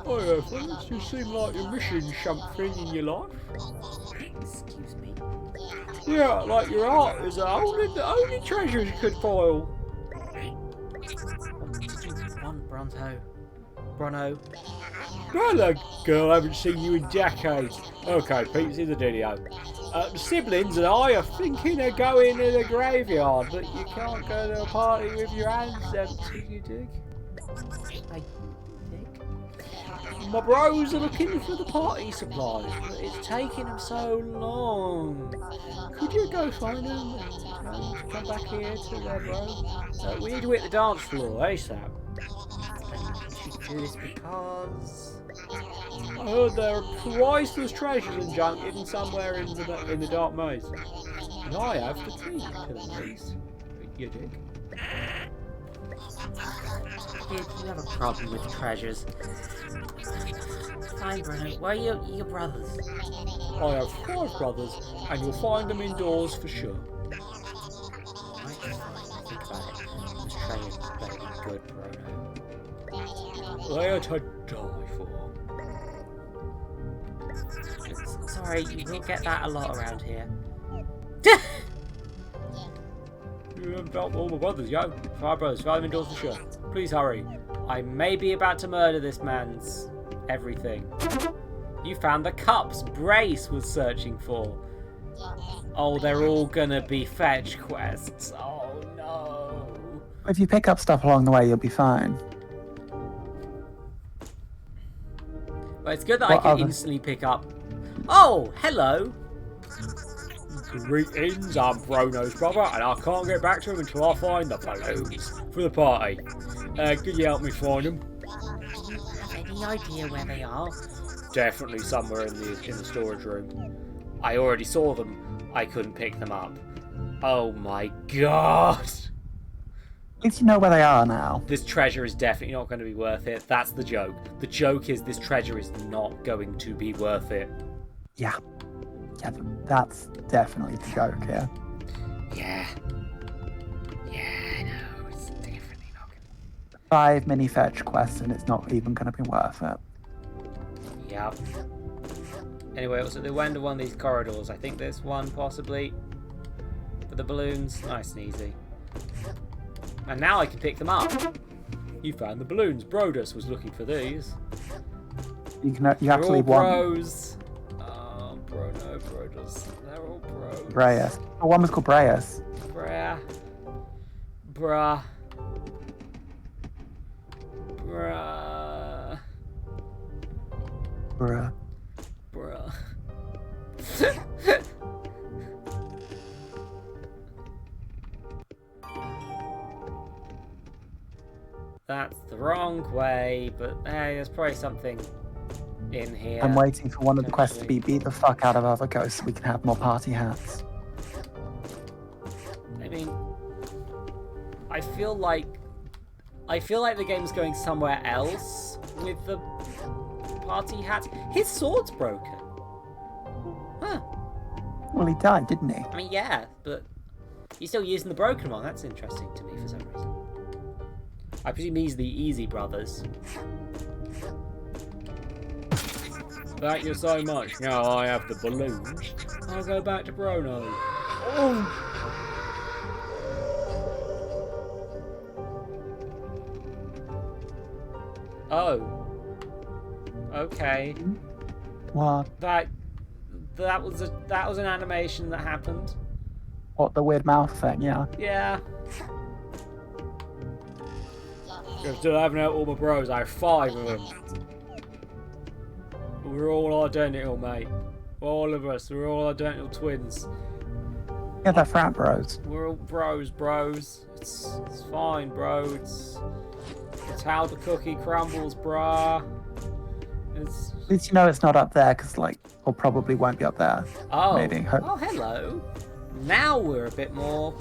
Oh yeah, fellas, you seem like you're missing something in your life. Excuse me? Yeah, like your art is the only treasures you could foil. What did you want, Bronto? Hello, girl, I haven't seen you in decades. Okay, Pete's in the video. The siblings and I are thinking of going to the graveyard, but you can't go to a party with your hands empty, you dig? I dig? My bros are looking for the party supplies, but it's taking them so long. Could you go find them and come back here to their bros? We need to hit the dance floor ASAP. Do this because I heard there are priceless treasures and junk hidden somewhere in the dark maze, and I have the key to the maze. You dig? Kid, you have a problem with treasures. Fine, Bruno. Where are your brothers? I have 5 brothers, and you'll find them indoors for sure. Think about it. This treasure's better be good, Bruno. They are to die for. Sorry, you will get that a lot around here. You haven't felt all my brothers, yo. 5 brothers, 5 indoors for sure. Please hurry. I may be about to murder this man's everything. You found the cups Brace was searching for. Oh, they're all gonna be fetch quests. Oh no. If you pick up stuff along the way, you'll be fine. Well, it's good that I can instantly pick up. Oh, hello. Greetings, I'm Bruno's brother, and I can't get back to him until I find the balloons for the party. Could you help me find them? Do you have any idea where they are? Definitely somewhere in the storage room. I already saw them. I couldn't pick them up. Oh my god. At least you know where they are now. This treasure is definitely not going to be worth it. That's the joke. The joke is this treasure is not going to be worth it. Yeah. Yeah, that's definitely the joke here. Yeah. Yeah, I know. It's definitely not going to... 5 mini fetch quests and it's not even going to be worth it. Yep. Anyway, so they went to one of these corridors. I think there's one possibly. For the balloons. Nice and easy. And now I can pick them up. You found the balloons. Brodus was looking for these. You actually want bros. Oh, bro, no, Brodus. They're all bros. Breas. Oh, one was called Breas. Bruh. That's the wrong way, but hey, there's probably something in here. I'm waiting for one of the quests to be beat the fuck out of other ghosts so we can have more party hats. I mean, I feel like the game's going somewhere else with the party hats. His sword's broken. Huh. Well, he died, didn't he? I mean, yeah, but he's still using the broken one. That's interesting to me for some reason. I presume he's the Easy Brothers. Thank you so much. Now I have the balloons. I'll go back to Bruno. Oh! Oh. Okay. What? That was an animation that happened. What, the weird mouth thing? Yeah. Yeah. I still haven't out all my bros. I have 5 of them. We're all identical, mate. All of us. We're all identical twins. Yeah, they're frat bros. We're all bros. It's fine, bro. It's how the cookie crumbles, brah. It's... At least you know it's not up there, because, like, or probably won't be up there. Oh. Maybe. Oh, hello. Now we're a bit more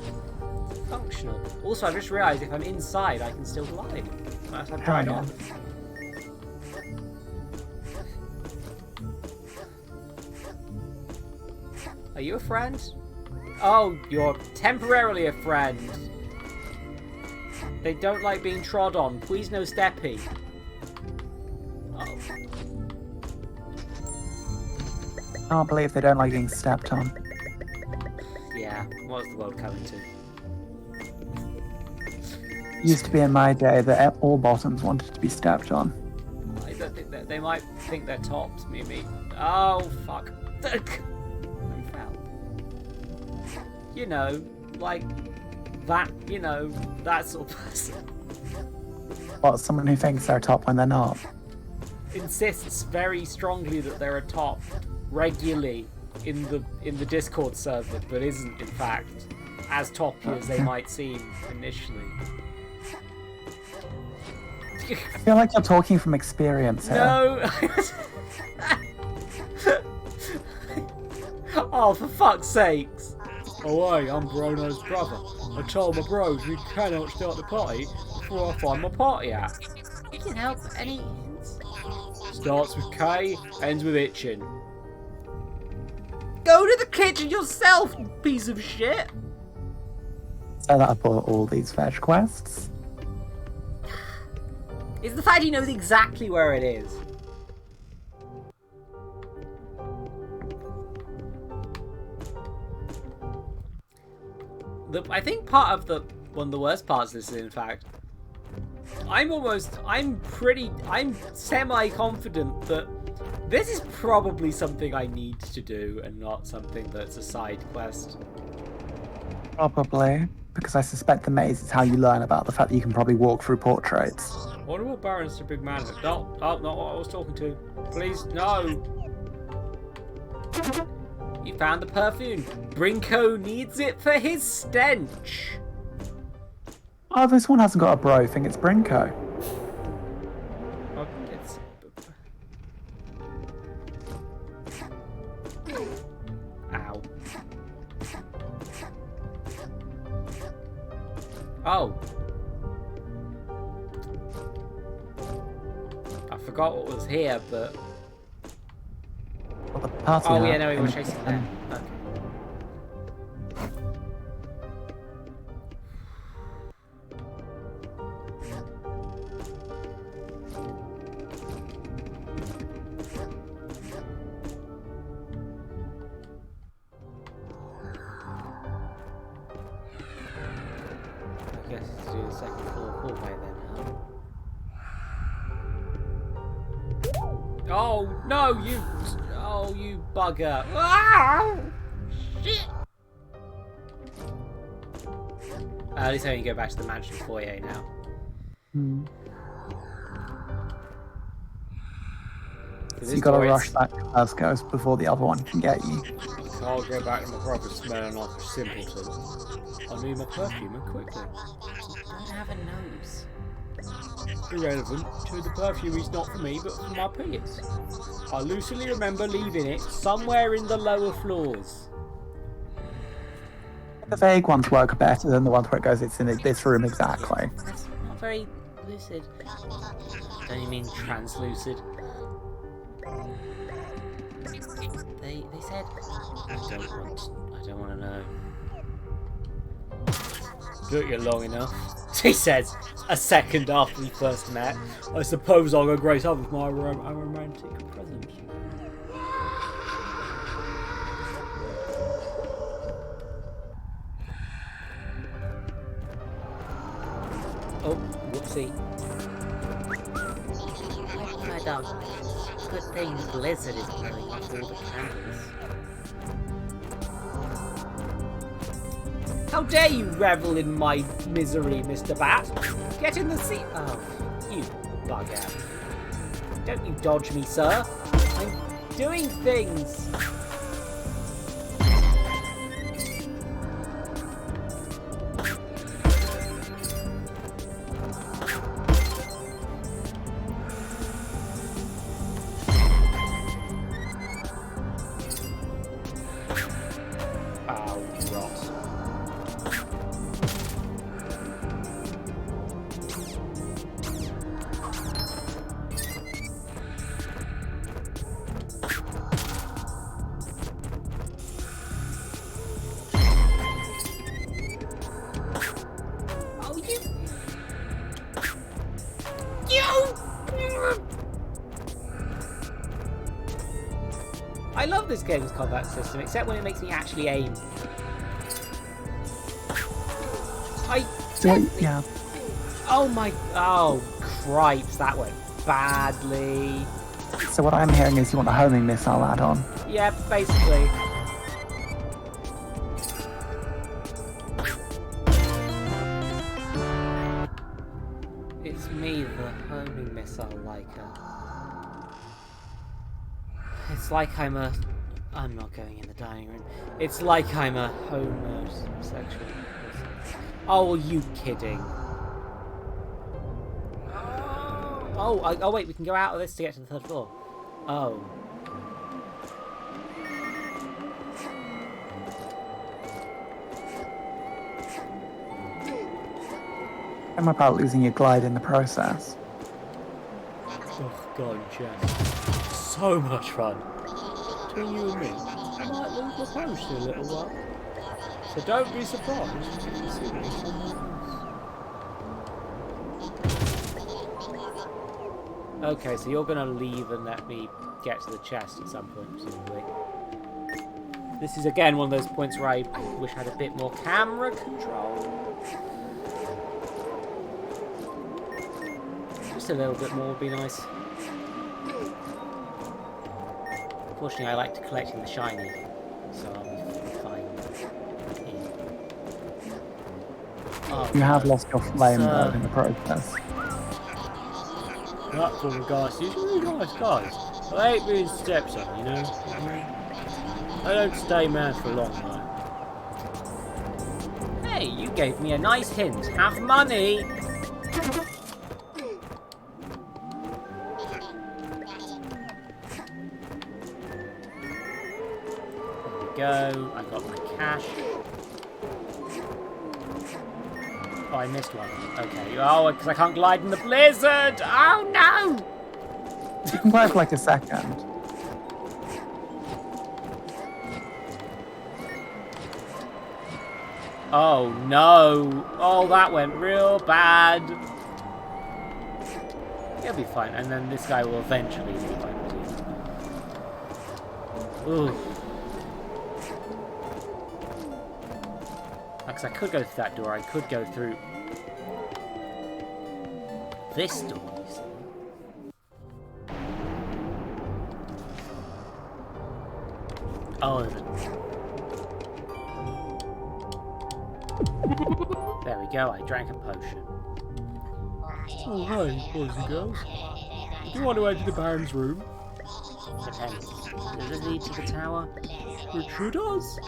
functional. Also, I've just realised if I'm inside, I can still glide. Unless I've dried off. Are you a friend? Oh, you're temporarily a friend. They don't like being trod on. Please no steppy. Oh. Can't believe they don't like being stepped on. Yeah, what's the world coming to? Used to be in my day that all bottoms wanted to be stepped on. I don't think that they might think they're tops, maybe. Oh, fuck. I fell. You know, like that, you know, that sort of person. What, someone who thinks they're top when they're not? Insists very strongly that they're a top regularly in the Discord server, but isn't in fact as toppy as they might seem initially. I feel like you're talking from experience here. No. Oh, for fuck's sakes! Oh, hey, I'm Bruno's brother. I told my bros we cannot start the party before I find my party hat. You can help any hints? Starts with K, ends with itching. Go to the kitchen yourself, you piece of shit! So that I bought all these fetch quests. It's the fact he knows exactly where it is. I think part of one of the worst parts of this is, in fact, I'm semi-confident that this is probably something I need to do and not something that's a side quest. Probably. Because I suspect the maze is how you learn about the fact that you can probably walk through portraits. I wonder what Baron's a big man. No, not what I was talking to. Please, no. You found the perfume. Brinko needs it for his stench. Oh, this one hasn't got a bro thing, it's Brinko. Oh, it's... Ow. Oh. I forgot what was here, but... Well, the party Oh, hat yeah, no, we were and- chasing them. Okay. I guess it's do the second floor hallway then, huh? Oh, no, you... Oh, you bugger. Ah! Shit! At least I can go back to the mansion foyer now. Hmm. So So you gotta rush back to Glasgow before the other one can get you. So I'll go back to my proper smelling like a simpleton. I need my perfume and quickly. You don't have a nose. Irrelevant. To the perfume is not for me, but for my peers. I lucidly remember leaving it somewhere in the lower floors. The vague ones work better than the ones where it goes, it's in this room exactly. That's not very lucid. Don't you mean translucid? They said... I don't want to know. Took you long enough. He says, a second after we first met. I suppose I'll go grace up with my romantic present. Oh, whoopsie. What have I done? Good thing Blizzard is blowing off all the candles. How dare you revel in my misery, Mr. Bat? Get in the seat. Oh, you bugger. Don't you dodge me, sir. I'm doing things! I love this game's combat system, except when it makes me actually aim. Yeah. Oh my... Oh, cripes, that went badly. So what I'm hearing is you want a homing missile add-on. Yeah, basically. It's me, the homing missile liker. It's like I'm not going in the dining room. It's like I'm a homosexual person. Oh, are you kidding? Oh, wait, we can go out of this to get to the third floor. Oh. I'm about losing your glide in the process. Oh, God, Jess. So much fun. Between you and me, I might lose my post in a little while. So don't be surprised if you see me somewhere else. Okay, so you're gonna leave and let me get to the chest at some point, presumably. This is again one of those points where I wish I had a bit more camera control. Just a little bit more would be nice. Unfortunately, I like to collecting the shiny, so I'll be fine. Oh, You have lost your flame though in the process. That sort of guys, he's really nice guys. I ain't being stepson, you know. I don't stay man for long though. Hey, you gave me a nice hint. Have money. Go. I got my cash. Oh, I missed one. Okay. Oh, because I can't glide in the blizzard. Oh no! You can glide for like a second. Oh no! Oh, that went real bad. He'll be fine, and then this guy will eventually be fine. Ooh. Because I could go through that door, I could go through this door, you see. Oh, there we go, I drank a potion. Oh, hi, boys and girls. Do you want to enter the Baron's room? Depends. Does it lead to the tower? It sure does.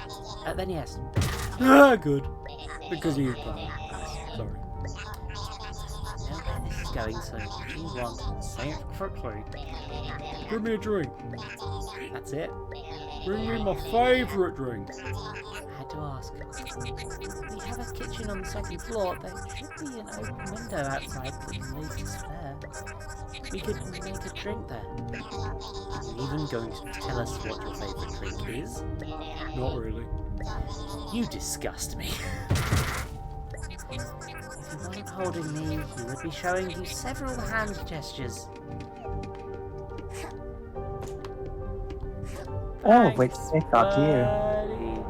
Then yes. Ah, good. Because you sorry. No, this is going so. Do you want? Say it quickly. Bring me a drink. That's it. Bring me my favourite drink. I had to ask. We have a kitchen on the second floor. There should be an open window outside that can lead to spare. We could make a drink there. Are you even going to tell us what your favourite drink is? Not really. You disgust me. If you weren't holding me, he would be showing you several hand gestures. Oh, which pick are you?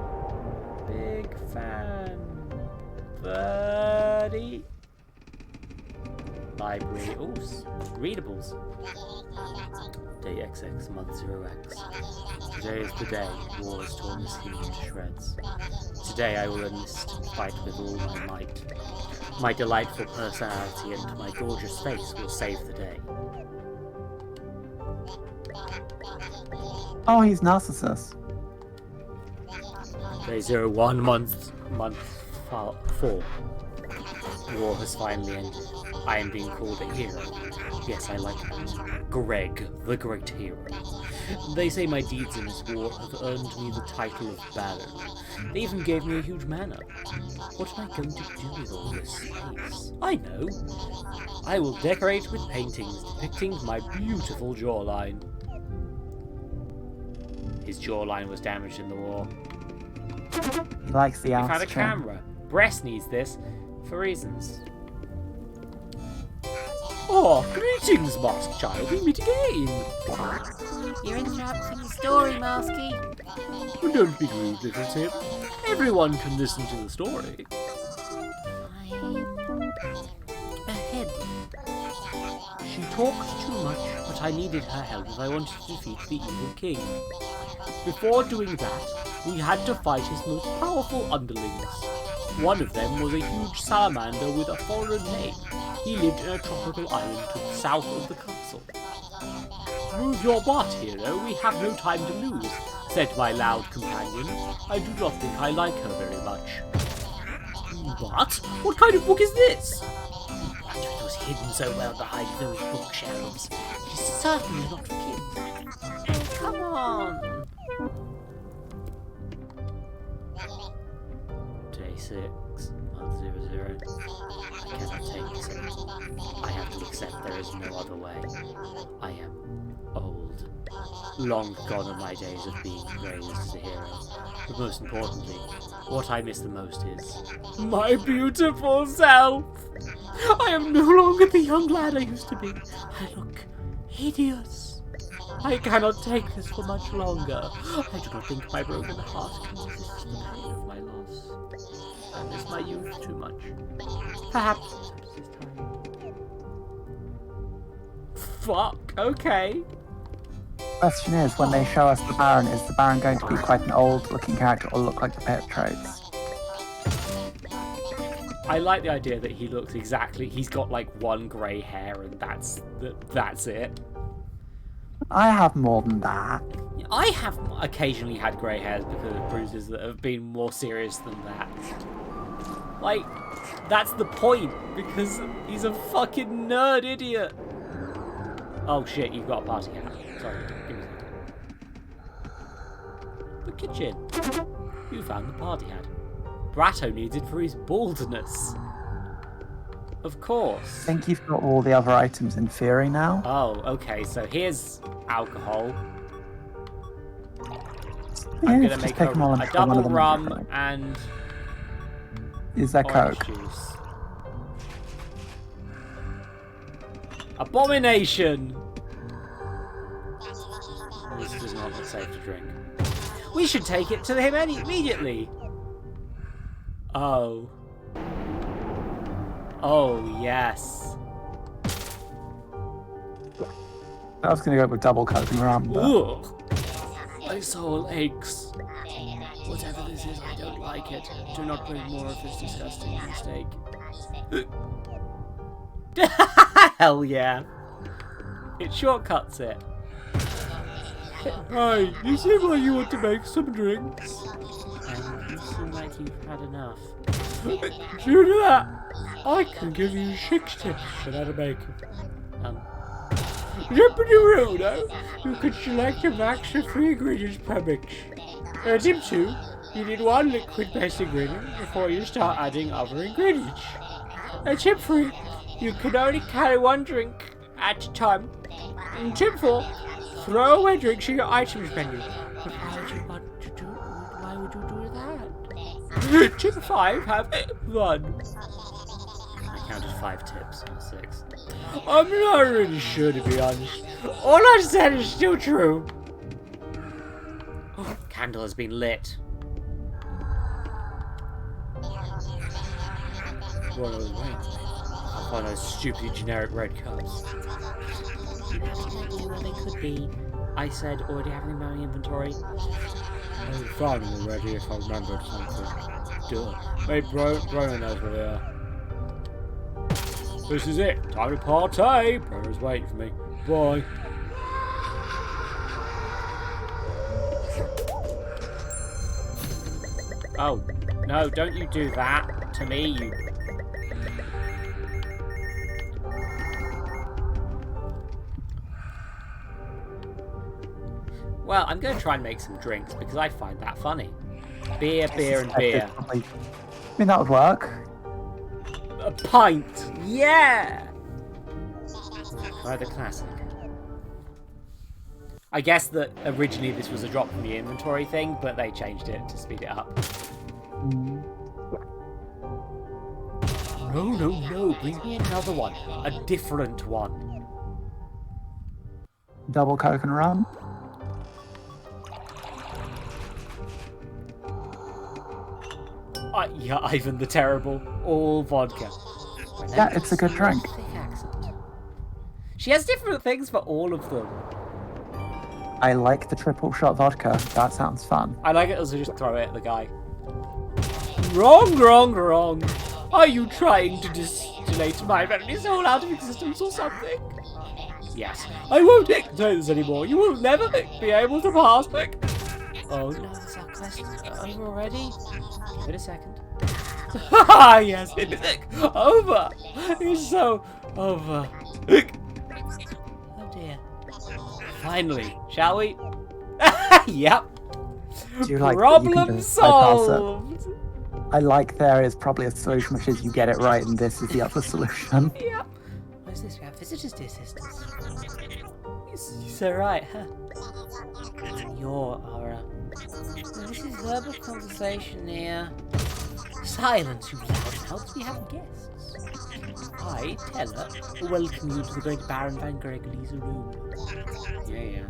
Big fan. Buddy. Library. Oh, readables. Day XX, month 0x. Today is the day war is torn this human to shreds. Today I will enlist and fight with all my might. My delightful personality and my gorgeous face will save the day. Oh, he's Narcissus. Day 01, month 4. War has finally ended. I am being called a hero. Yes, I like that. Greg, the great hero. They say my deeds in this war have earned me the title of Baron. They even gave me a huge manor. What am I going to do with all this space? I know. I will decorate with paintings depicting my beautiful jawline. His jawline was damaged in the war. He likes the He ass found a trim. camera. Breast needs this for reasons. Oh, greetings, Mask Child. We meet again. You're interrupting the story, Masky. Well, don't be rude, little Tip. Everyone can listen to the story. I'm ahead. She talked too much, but I needed her help as I wanted to defeat the evil king. Before doing that, we had to fight his most powerful underlings. One of them was a huge salamander with a foreign name. He lived in a tropical island to the south of the castle. Move your butt, hero. We have no time to lose, said my loud companion. I do not think I like her very much. But? What kind of book is this? It was hidden so well behind those bookshelves. It is certainly not for kids. Oh, come on. Day 6, month 00. I cannot take this anymore. I have to accept there is no other way. I am old. Long gone are my days of being praised as a hero. But most importantly, what I miss the most is my beautiful self! I am no longer the young lad I used to be. I look hideous. I cannot take this for much longer. I do not think my broken heart can resist the pain of my loss. I miss my youth too much. Perhaps this time. Fuck, okay. Question is, when they show us the Baron, is the Baron going to be quite an old-looking character or look like the pet traits? I like the idea that he looks exactly... He's got like one grey hair and that's it. I have more than that. I have occasionally had grey hairs because of bruises that have been more serious than that. Like, that's the point, because he's a fucking nerd idiot. Oh shit, you've got a party hat. Sorry, give me a second. The kitchen. You found the party hat. Bratto needs it for his baldness. Of course. I think you've got all the other items in theory now. Oh, okay, so here's alcohol. Yeah, I'm gonna just make take them all and a put one of double them in rum differently. and Is there orange Coke? juice. Abomination! This does not look safe to drink. We should take it to him immediately! Oh. Oh, yes. I was going to go with double Coke and rum, but... Ugh. My soul aches. Whatever this is, I don't like it. Do not bring more of this disgusting mistake. Hell yeah. It shortcuts it. Hey, you seem like you want to make some drinks. And you seem like you've had enough. Do that. I can give you 6 tips on how to make them. Rude, you can select a max of 3 ingredients per mix. Tip 2, you need 1 liquid-based ingredient before you start adding other ingredients. Tip 3, you can only carry 1 drink at a time. And tip 4, throw away drinks in your items menu. But why would you want to do? Why would you do that? Tip 5, have fun. I counted 5 tips, not 6. I'm not really sure, to be honest. All I said is still true. Oh, candle has been lit. What are those rings? I'll find those stupid generic red cups. Do you have any idea where they could be? I said already having them in my inventory. I found them already if I remembered something. Duh. Maybe Bruno knows where they are. This is it. Time to party. Bruno's waiting for me. Bye. Oh, no, don't you do that to me, you... Well, I'm going to try and make some drinks because I find that funny. Beer, beer, and beer. I mean, that would work. A pint! Yeah! Try the classic. I guess that originally this was a drop from the inventory thing, but they changed it to speed it up. No, no, no, bring me another one. A different one. Double Coke and rum. Yeah, Ivan the Terrible. All vodka. Yeah, it's a good drink. She has different things for all of them. I like the triple shot vodka. That sounds fun. I like it also just throw it at the guy. Wrong, wrong, wrong. Are you trying to distillate my very soul out of existence or something? Yes. I won't entertain this anymore. You will never be able to pass me. Oh no, is our quest over already? Give it a second. Ah, yes, it is over. It's so over. Oh dear. Finally, shall we? Yep. Do you like Problem solved. I like there is probably a solution, which is you get it right, and this is the other solution. Yeah. What's this? We have visitors to assistance. You're so right, huh? Your aura. This is verbal conversation here. Silence, you loud helps me have guests. I, Teller, welcome you to the great Baron Van Gregory's room. Yeah.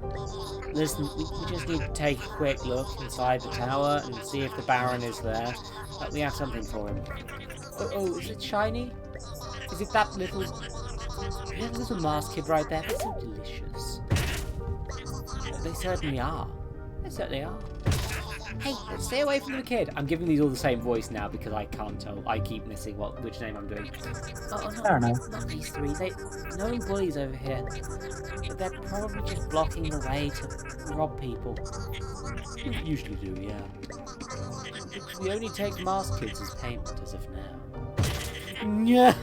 Listen, we just need to take a quick look inside the tower and see if the Baron is there. We have something for him. Oh, is it shiny? Is it that little masked kid right there? That's so delicious. They certainly are. They certainly are. Hey, stay away from the kid. I'm giving these all the same voice now because I can't tell. I keep missing which name I'm doing. Oh, no, not these three. No bullies over here. But they're probably just blocking the way to rob people. We usually do, yeah. We only take masked kids as payment as of now. Give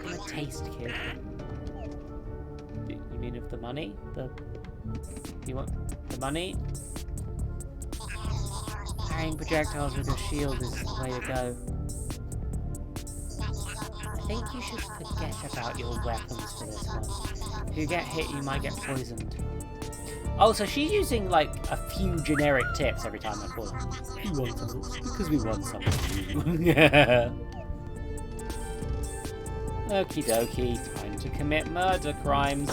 them a taste, kid. You mean of the money? You want the money? Carrying projectiles with a shield is the way to go. I think you should forget about your weapons for this one. If you get hit, you might get poisoned. Oh, so she's using like a few generic tips every time I call her. We want some because we want something. Yeah. Okie dokie, time to commit murder crimes.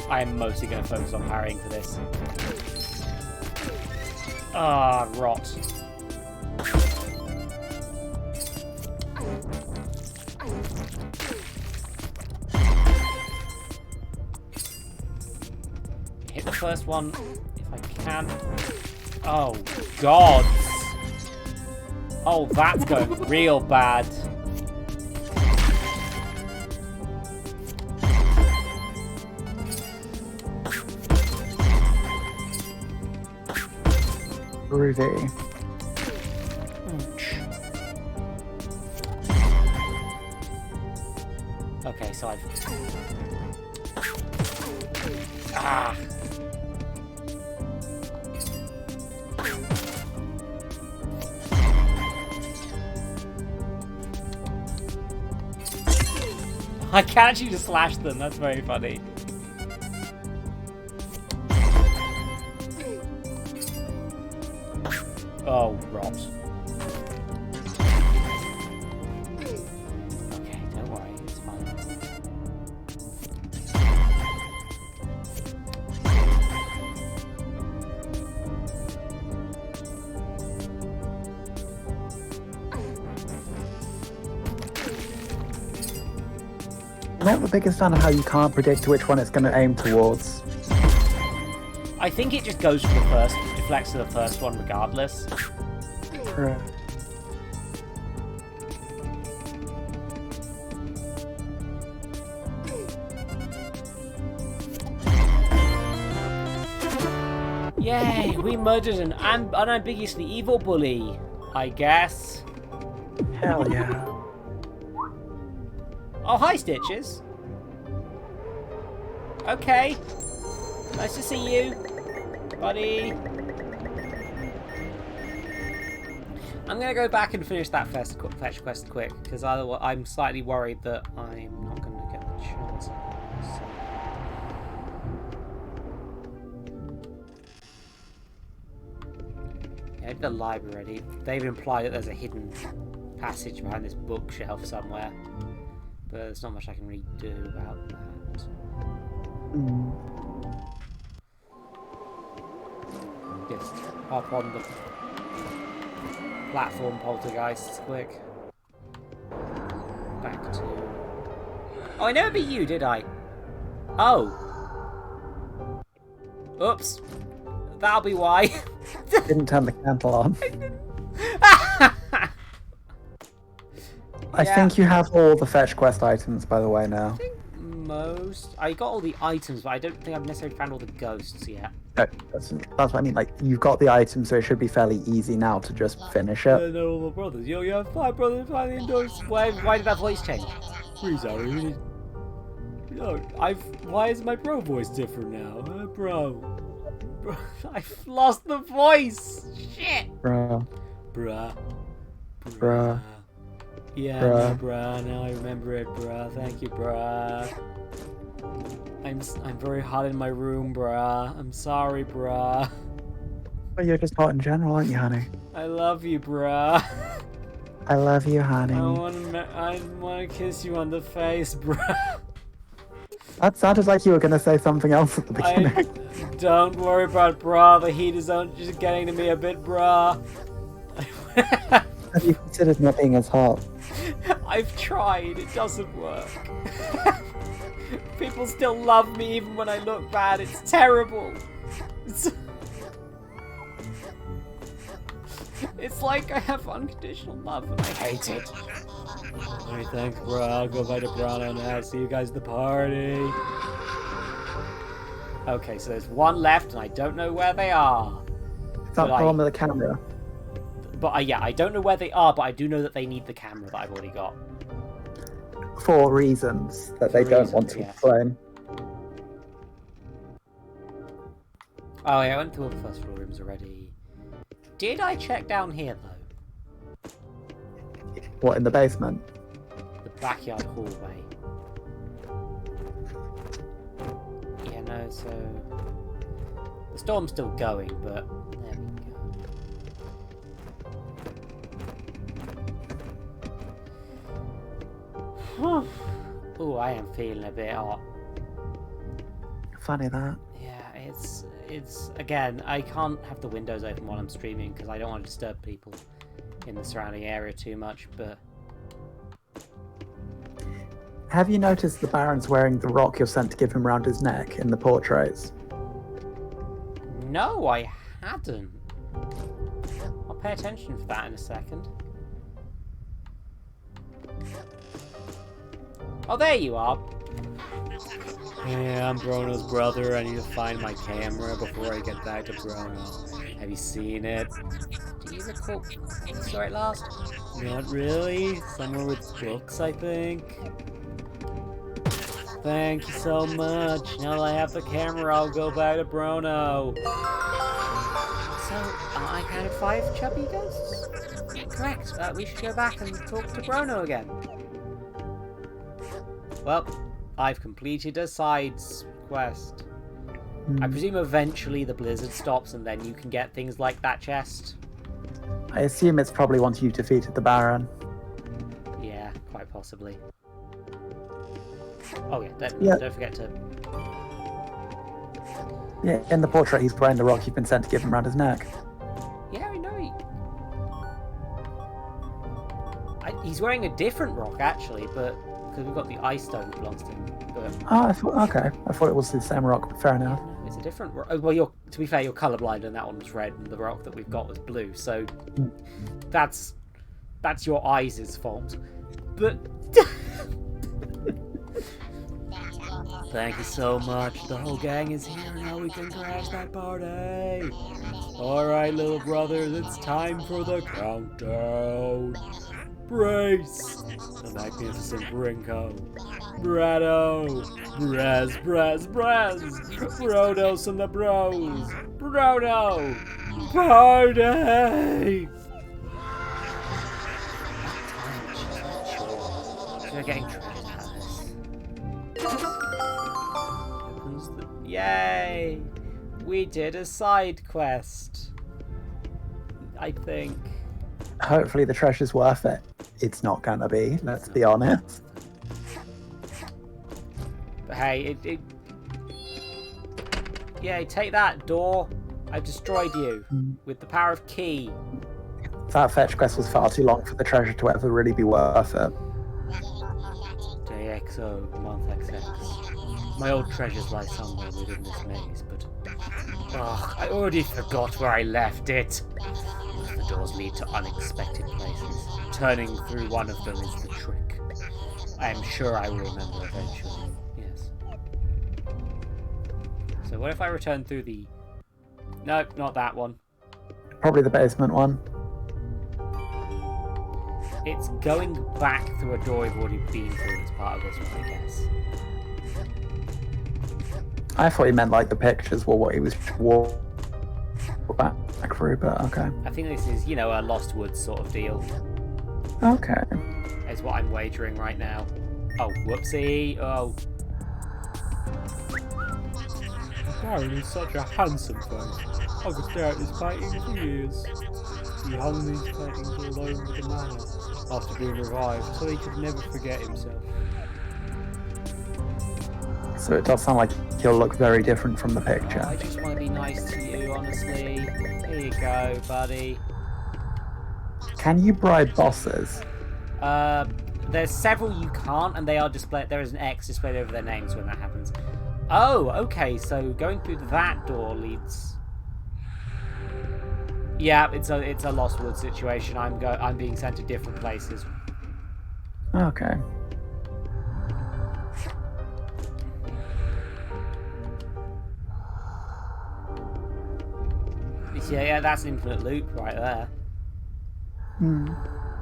I am mostly going to focus on parrying for this. Ah, rot. Hit the first one if I can. Oh, God. Oh, that's going real bad. Groovy. Okay, so I've... Ah! I can actually just slash them, that's very funny. Oh, rot. Okay, don't worry, it's fine. I'm not the biggest fan of how you can't predict which one it's going to aim towards. I think it just goes for the first, deflects to the first one regardless. Right. Yay, we murdered an unambiguously evil bully, I guess. Hell yeah. Oh, hi, Stitches. Okay. Nice to see you, buddy. I'm going to go back and finish that fetch quest quick, because I'm slightly worried that I'm not going to get the chance. So. Yeah, the library. They've implied that there's a hidden passage behind this bookshelf somewhere, but there's not much I can really do about that. Just hop on the platform poltergeists quick. Back to... Oh, I never beat you, did I? Oh. Oops. That'll be why. Didn't turn the candle on. I think you have all the fetch quest items, by the way, now. I think most... I got all the items, but I don't think I've necessarily found all the ghosts yet. No, that's what I mean. Like, you've got the items, so it should be fairly easy now to just finish it. No, all the brothers. You have 5 brothers, 5 indoors. Why did that voice change? Please, Harry. No, why is my bro voice different now? Bro, I've lost the voice. Shit. Bruh. Yeah, bruh. no, bruh. Now I remember it, bruh. Thank you, bruh. I'm very hot in my room, bruh. I'm sorry, bruh. But you're just hot in general, aren't you, honey? I love you, bruh. I love you, honey. I wanna kiss you on the face, bruh. That sounded like you were going to say something else at the beginning. Don't worry about bruh. The heat is just getting to me a bit, bruh. Have you considered not being as hot? I've tried. It doesn't work. People still love me even when I look bad. It's terrible. It's like I have unconditional love and I hate it. Alright, thanks, bro. I'll go by to Brano now. See you guys at the party. Okay, so there's one left and I don't know where they are. Is that the one with the camera? But yeah, I don't know where they are, but I do know that they need the camera that I've already got. For reasons that they don't want to explain. Oh yeah, I went through all the first floor rooms already. Did I check down here though? What, in the basement? The backyard hallway. Yeah, no, so... The storm's still going, but... There we go. Oh, I am feeling a bit hot. Funny that. Yeah, it's again, I can't have the windows open while I'm streaming because I don't want to disturb people in the surrounding area too much, but... Have you noticed the Baron's wearing the rock you're sent to give him round his neck in the portraits? No, I hadn't. I'll pay attention for that in a second. Oh, there you are. Yeah, I'm Bruno's brother. I need to find my camera before I get back to Bruno. Have you seen it? Do you recall when you saw it last? Not really. Somewhere with books, I think. Thank you so much. Now that I have the camera, I'll go back to Bruno. So, I counted 5 chubby ghosts? Correct. We should go back and talk to Bruno again. Well, I've completed a side quest. I presume eventually the blizzard stops and then you can get things like that chest. I assume it's probably once you've defeated the Baron. Yeah, quite possibly. Oh yeah, don't forget to... Yeah, in the portrait he's wearing the rock you've been sent to give him round his neck. Yeah, I know. He's wearing a different rock actually, but... Because we've got the ice stone that belongs to him. But... Oh, okay. I thought it was the same rock, but fair enough. No, it's a different rock. Well, to be fair, you're colourblind and that one was red and the rock that we've got was blue. So that's your eyes' fault. But... Thank you so much. The whole gang is here now. We can crash that party. Alright, little brothers, it's time for the countdown. Brace! The magnificent Brinko. Brado! Brez! Brodos and the bros! Brodo! Party! We're getting treasure out of this. Opens the... Yay! We did a side quest. I think. Hopefully the treasure's worth it. It's not gonna be, let's be honest. But hey, Yay, take that, door. I've destroyed you with the power of key. That fetch quest was far too long for the treasure to ever really be worth it. JXO, month XX. My old treasures lie somewhere within this maze, but... Oh, I already forgot where I left it. The doors lead to unexpected places. Turning through one of them is the trick. I am sure I will remember eventually. Yes. So what if I return through the... Nope, not that one. Probably the basement one. It's going back through a door we've already been through as part of this one, I guess. I thought he meant like the pictures were what he was back through, but okay. I think this is, you know, a Lost Woods sort of deal. Okay. Is what I'm wagering right now. Oh, whoopsie. Oh. Baron is such a handsome face. I could stare at his paintings for years. He hung these paintings all over the manor after being revived, so he could never forget himself. So it does sound like he'll look very different from the picture. I just want to be nice to you, honestly. Here you go, buddy. Can you bribe bosses? There's several you can't, and they are displayed. There is an X displayed over their names when that happens. Oh, okay. So going through that door leads. Yeah, it's a Lost Woods situation. I'm being sent to different places. Okay. Yeah, that's an infinite loop right there. Hmm.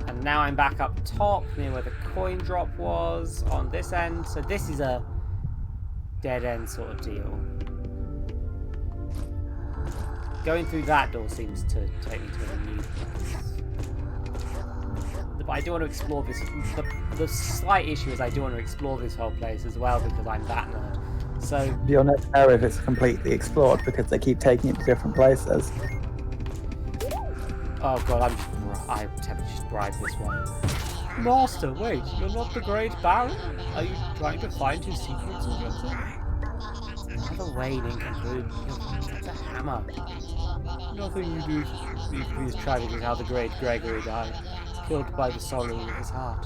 And now I'm back up top near where the coin drop was on this end. So this is a dead end sort of deal. Going through that door seems to take me to a new place. But I do want to explore this. The slight issue is I do want to explore this whole place as well because I'm that nerd. So you'll never know if it's completely explored because they keep taking it to different places. Oh god, I'm tempted to just bribe this one. Master, wait, you're not the Great Baron? Are you trying to find his secrets or something? Another waiting conclude. It's a hammer. Nothing you do equally as tragic as how the great Gregory died, killed by the sorrow of his heart.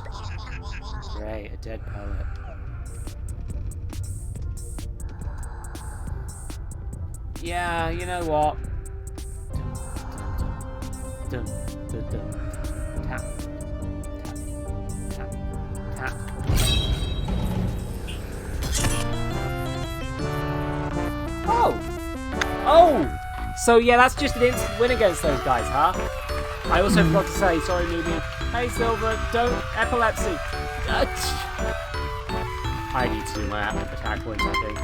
Great, a dead poet. Yeah, you know what? Dun, dun, dun. Tap, tap, tap, tap. Oh! Oh! So yeah, that's just an instant win against those guys, huh? I also forgot to say, sorry, newbie. Hey, Silver, don't epilepsy. I need to do my attack points, I think.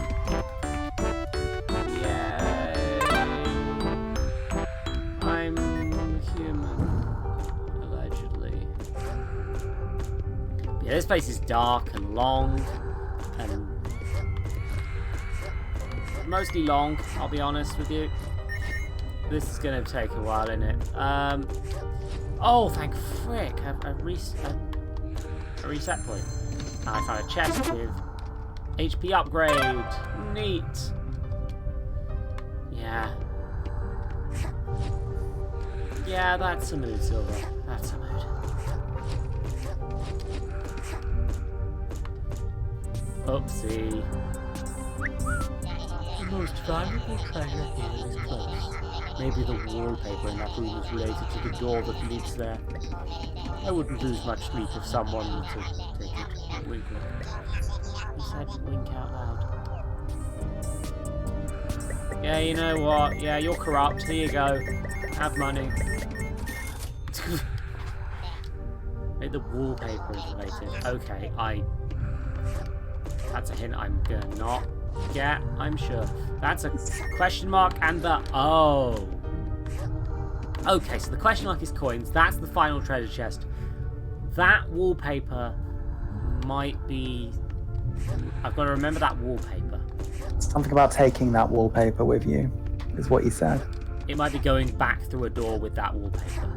I'm human, allegedly. Yeah, this place is dark and long, and mostly long, I'll be honest with you. This is going to take a while, isn't it? Oh, thank frick, a reset point. I found a chest with HP upgrade. Neat. Yeah. Yeah, that's a mood, Silver. That's a mood. Oopsie. The most valuable treasure here is closed. Maybe the wallpaper in that room is related to the door that leads there. I wouldn't lose much sleep if someone were to take it. Wink, wink. He said wink out loud. Yeah, you know what? Yeah, you're corrupt. Here you go. Have money. Maybe the wallpaper is related. Okay, that's a hint I'm gonna not get, I'm sure. That's a question mark and the... Oh. Okay, so the question mark is coins. That's the final treasure chest. That wallpaper might be... I've got to remember that wallpaper. Something about taking that wallpaper with you, is what you said. It might be going back through a door with that wallpaper.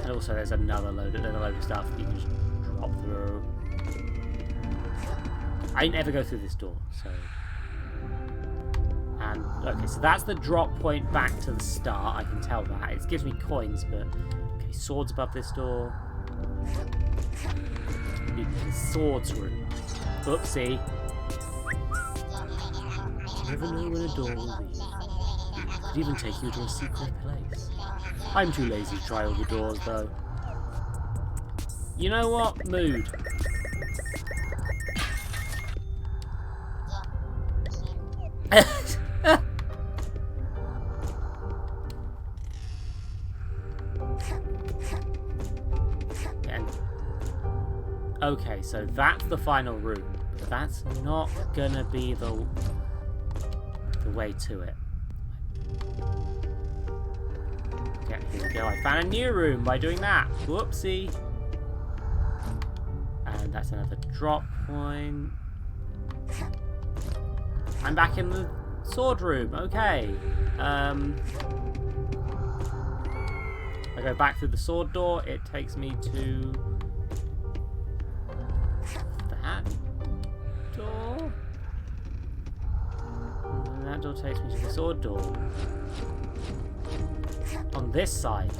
And also there's another load of stuff you can just drop through. I never go through this door, so... And, okay, so that's the drop point back to the start, I can tell that. It gives me coins, but... Okay, swords above this door. Need the swords room. Oopsie. You never know when a door will lead. It could even take you to a secret place. I'm too lazy to try all the doors, though. You know what? Mood. Okay, so that's the final route. But that's not gonna be the way to it. Okay, here we go. I found a new room by doing that. Whoopsie. And that's another drop point. I'm back in the sword room. Okay. I go back through the sword door. It takes me to that door. And that door takes me to the sword door. On this side.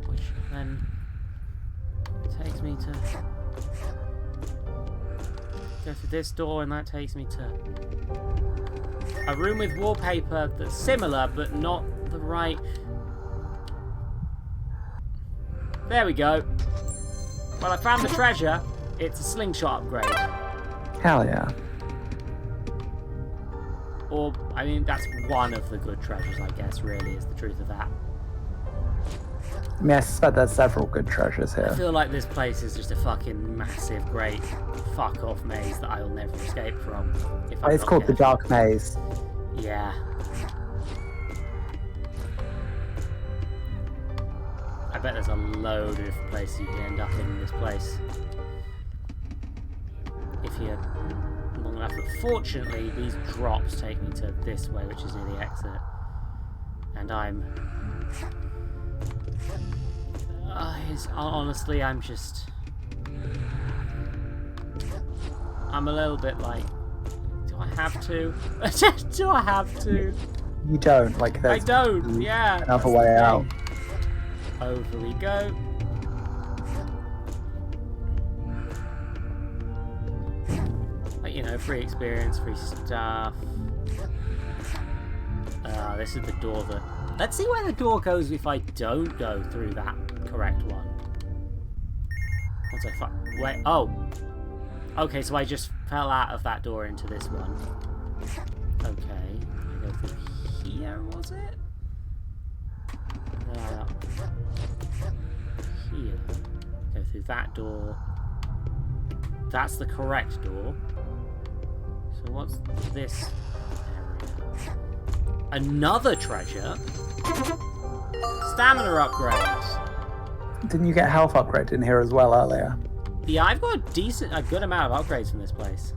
Which then takes me to go through this door, and that takes me to a room with wallpaper that's similar but not the right. There we go. Well, I found the treasure. It's a slingshot upgrade. Hell yeah. Or, I mean, that's one of the good treasures, I guess, really, is the truth of that. I mean, I suspect there's several good treasures I here. feel like this place is just a fucking massive, great fuck-off maze that I will never escape from. If I'm It's not called the careful. Dark Maze. Yeah. I bet there's a load of places you can end up in this place. If you're long enough. But fortunately, these drops take me to this way, which is near the exit. And honestly, I'm a little bit like, do I have to? Do I have to? You don't, like, I there's don't, yeah. another way out. Over we go. But, you know, free experience, free stuff. This is the door that... Let's see where the door goes if I don't go through that correct one. Once I wait, oh. Okay, so I just fell out of that door into this one. Okay. I go through here, was it? Here. Go through that door. That's the correct door. So what's this area? Another treasure? Stamina upgrades. Didn't you get health upgrade in here as well earlier? Yeah, I've got a good amount of upgrades from this place.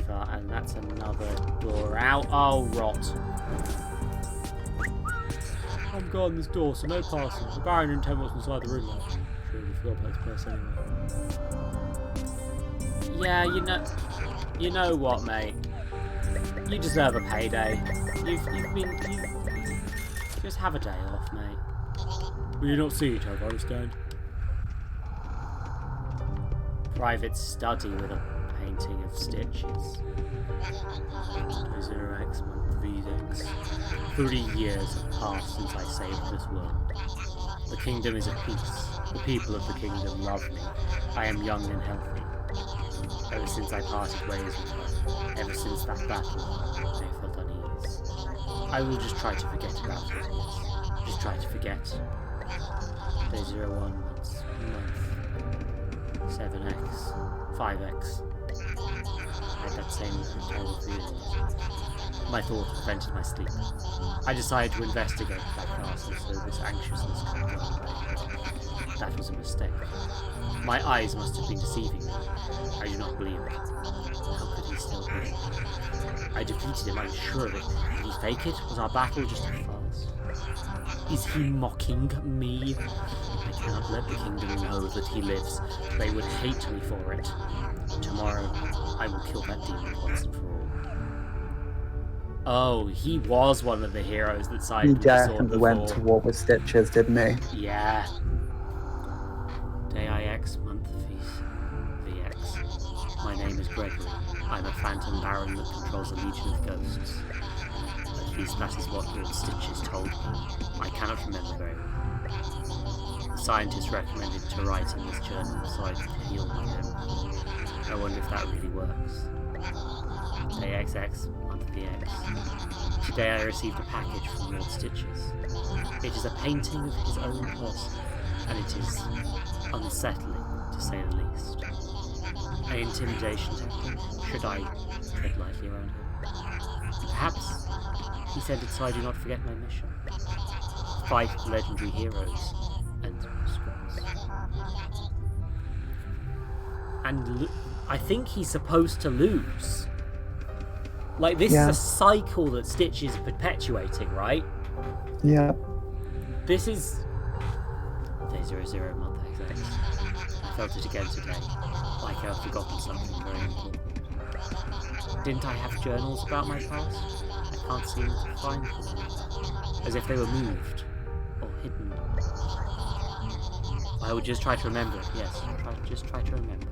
And that's another door out. Oh, rot. I'm guarding this door, so no passing. The Baron didn't tell me what's inside the room. Sure, we forgot about this place anyway. Yeah, you know what, mate? You deserve a payday. You just have a day off, mate. Will you not see each other, understand? Private study with a painting of Stitches. 0x month VX. 3 years have passed since I saved this world. The kingdom is at peace. The people of the kingdom love me. I am young and healthy. Ever since I parted ways with her, ever since that battle, I have felt unease. I will just try to forget about it. Just try to forget. Day 01 months, month, 7x, 5x. I had that same terrible feeling. My thought prevented my sleep. I decided to investigate that castle so this anxiousness could go away. That was a mistake. My eyes must have been deceiving me. I do not believe it. How could he still be? I defeated him, I'm sure of it. Did he fake it? Was our battle just a farce? Is he mocking me? I cannot let the kingdom know that he lives. They would hate me for it. Tomorrow, I will kill that demon once and for all. Oh, he was one of the heroes that sided with the sword before. He definitely went to war with Stitches, didn't he? Yeah. Day IX, month VX. My name is Gregory. I'm a phantom baron that controls a legion of ghosts. At least that is what Lord Stitches told me. I cannot remember very well. The scientist recommended to write in this journal so I could heal my memory. I wonder if that really works. Day XX, month VX. Today I received a package from Lord Stitches. It is a painting of his own person, and it is unsettling, to say the least. An intimidation technique. Should I tread lightly around him? Perhaps he sent it so I do not forget my mission. Fight legendary heroes and squads. And I think he's supposed to lose. Like, this is a cycle that Stitch is perpetuating, right? Yeah. This is... Day 00 month XX. I felt it again today. Like I've forgotten something very important. Didn't I have journals about my past? I can't seem to find them. As if they were moved. Or hidden. I would just try to remember it, yes. Just try to remember.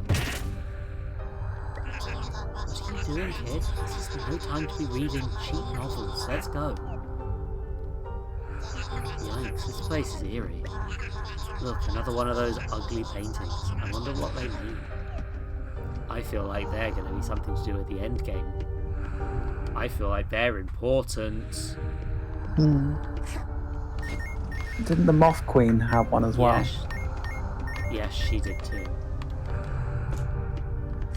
What are you doing, kid? This is no time to be reading cheap novels. Let's go. Yikes, this place is eerie. Look, another one of those ugly paintings. I wonder what they mean. I feel like they're going to be something to do with the end game. I feel like they're important. Didn't the Moth Queen have one as well? Yes, she did too.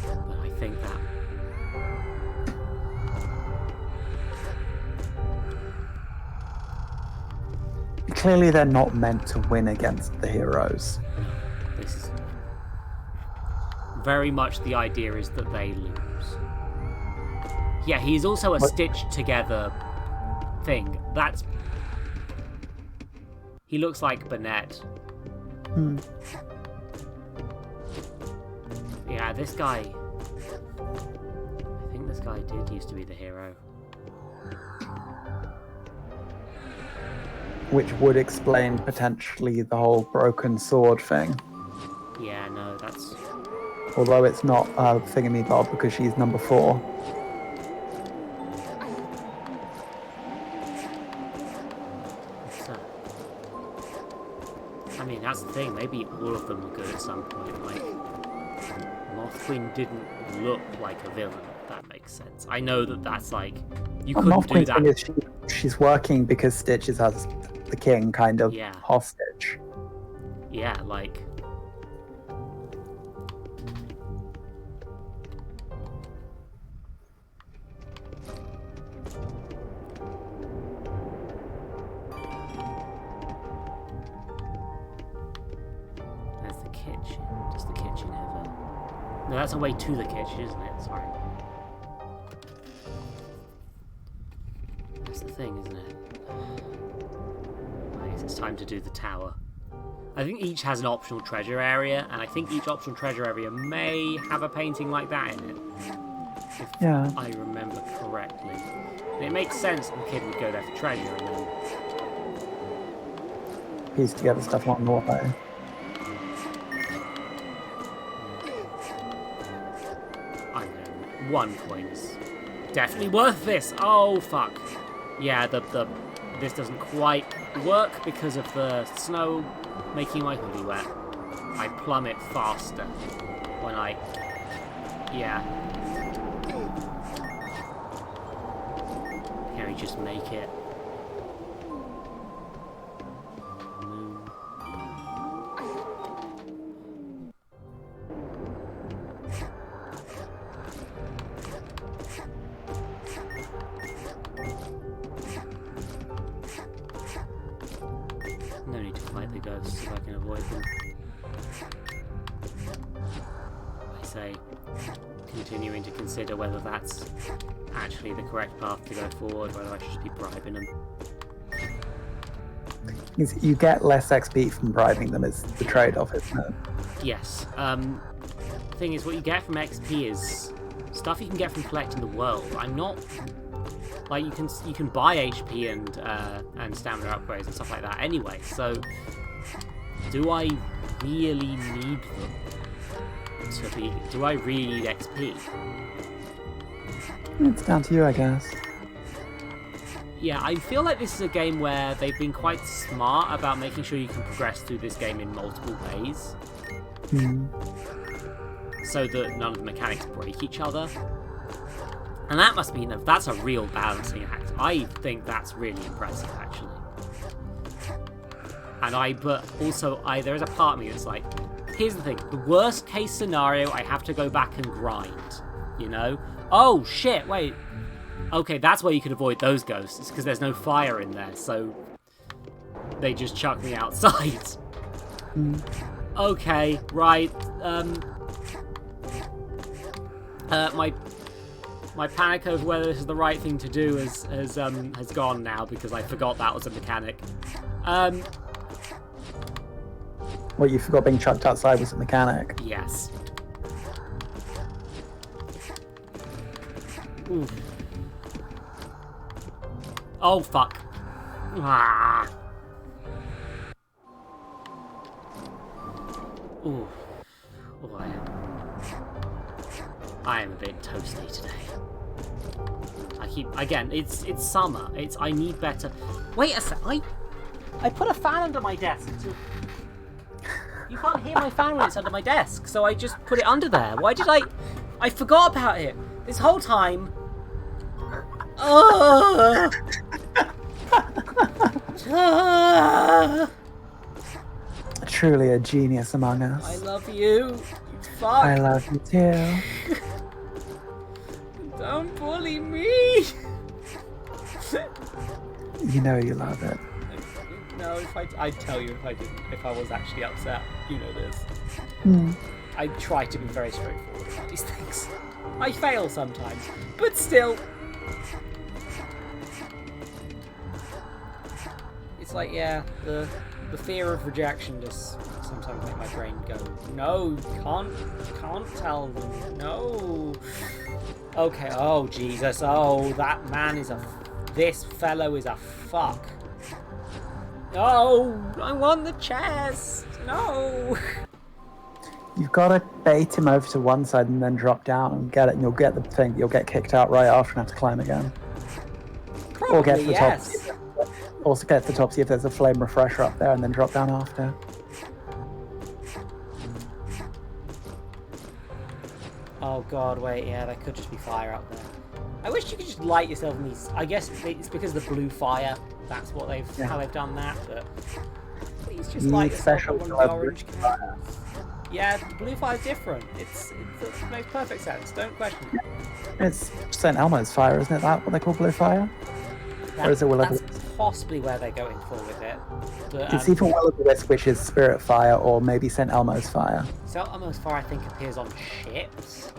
But I think that... Clearly they're not meant to win against the heroes. No, this is... Very much the idea is that they lose. Yeah, he's also a stitched together thing. That's... He looks like Burnett. Yeah, this guy... I think this guy did used to be the hero. Which would explain potentially the whole broken sword thing. Yeah, no, that's... Although it's not Thingamy-Bob because she's number 4. What's that? I mean, that's the thing. Maybe all of them were good at some point. Like, Moth Queen didn't look like a villain. If that makes sense. I know that that's like... You couldn't Moth do Queen's that. thing is she's working because Stitches has the king kind of hostage. Yeah, like... There's the kitchen. Does the kitchen have a... No, that's a way to the kitchen, isn't it? Sorry. That's the thing, isn't it? I guess it's time to do the tower. I think each has an optional treasure area, and I think each optional treasure area may have a painting like that in it. If I remember correctly. And it makes sense that the kid would go there for treasure and then... Piece together stuff along the way. I'm 1 coin is definitely worth this. Oh, fuck. Yeah, this doesn't quite work because of the snow making my hoodie wet. I plummet faster when I... Yeah. Can we just make it? Moon. No need to fight the ghosts if I can avoid them. I say, continuing to consider whether that's actually the correct path to go forward, whether I should just be bribing them. You get less XP from bribing them is the trade-off, isn't it? Yes. The thing is, what you get from XP is stuff you can get from collecting the world. I'm not... Like, you can buy HP and stamina upgrades and stuff like that anyway, so do I really need them to be... Do I really need XP? It's down to you, I guess. Yeah, I feel like this is a game where they've been quite smart about making sure you can progress through this game in multiple ways. So that none of the mechanics break each other. And that must mean that's a real balancing act. I think that's really impressive, actually. But also, there is a part of me that's like, here's the thing, the worst case scenario, I have to go back and grind, you know? Oh, shit, wait. Okay, that's where you can avoid those ghosts, because there's no fire in there, so they just chuck me outside. Okay, right, my panic over whether this is the right thing to do has gone now because I forgot that was a mechanic. What, you forgot being chucked outside was a mechanic? Yes. Ooh. Oh, fuck. Ah. Ooh. Oh, I am a bit toasty today. Again, it's summer. I need better. Wait a sec. I put a fan under my desk. You can't hear my fan when it's under my desk, so I just put it under there. Why did I forgot about it this whole time. Truly a genius among us. I love you. You fuck. I love you too. Don't bully me. You know you love it. No, I'd tell you if I was actually upset. You know this. I try to be very straightforward about these things. I fail sometimes, but still. It's like, yeah, the fear of rejection just sometimes make my brain go, no, can't tell them, no. Okay, oh Jesus, oh, that man is this fellow is a fuck. No, I want the chest, no. You've got to bait him over to one side and then drop down and get it, and you'll get the thing. You'll get kicked out right after and have to climb again. Probably, or get to the yes. top. Also get to the top, see if there's a flame refresher up there, and then drop down after. Oh god, wait, yeah, there could just be fire up there. I wish you could just light yourself in these. I guess it's because of the blue fire. That's what how they've done that. But please just light yourself up on the orange fire. Yeah, the blue fire's different. It makes perfect sense. Don't question it. It's St. Elmo's fire, isn't it? That what they call blue fire? Or is it That's possibly where they're going for with it. But, it's either Will-O-the-Wisp, which is Spirit Fire, or maybe St. Elmo's fire. St. Elmo's fire, I think, appears on ships,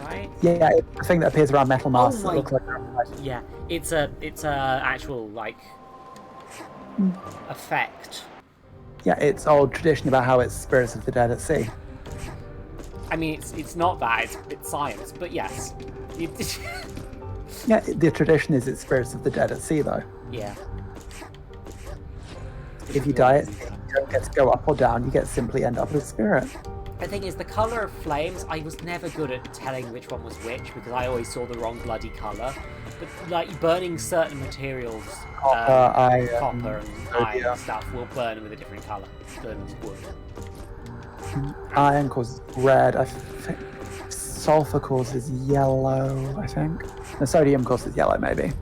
right? Yeah, it's the thing that appears around metal masks that looks like. Yeah, it's a actual like effect. Yeah, it's old tradition about how it's spirits of the dead at sea. I mean, it's not that, it's science, but yes. Yeah, the tradition is it's spirits of the dead at sea, though. Yeah. If you die at sea, you don't get to go up or down, you get to simply end up as a spirit. The thing is, the colour of flames, I was never good at telling which one was which because I always saw the wrong bloody colour. But like burning certain materials, copper and iron and stuff will burn with a different colour than wood. Iron causes red. I think sulfur causes yellow. I think the sodium causes yellow, maybe.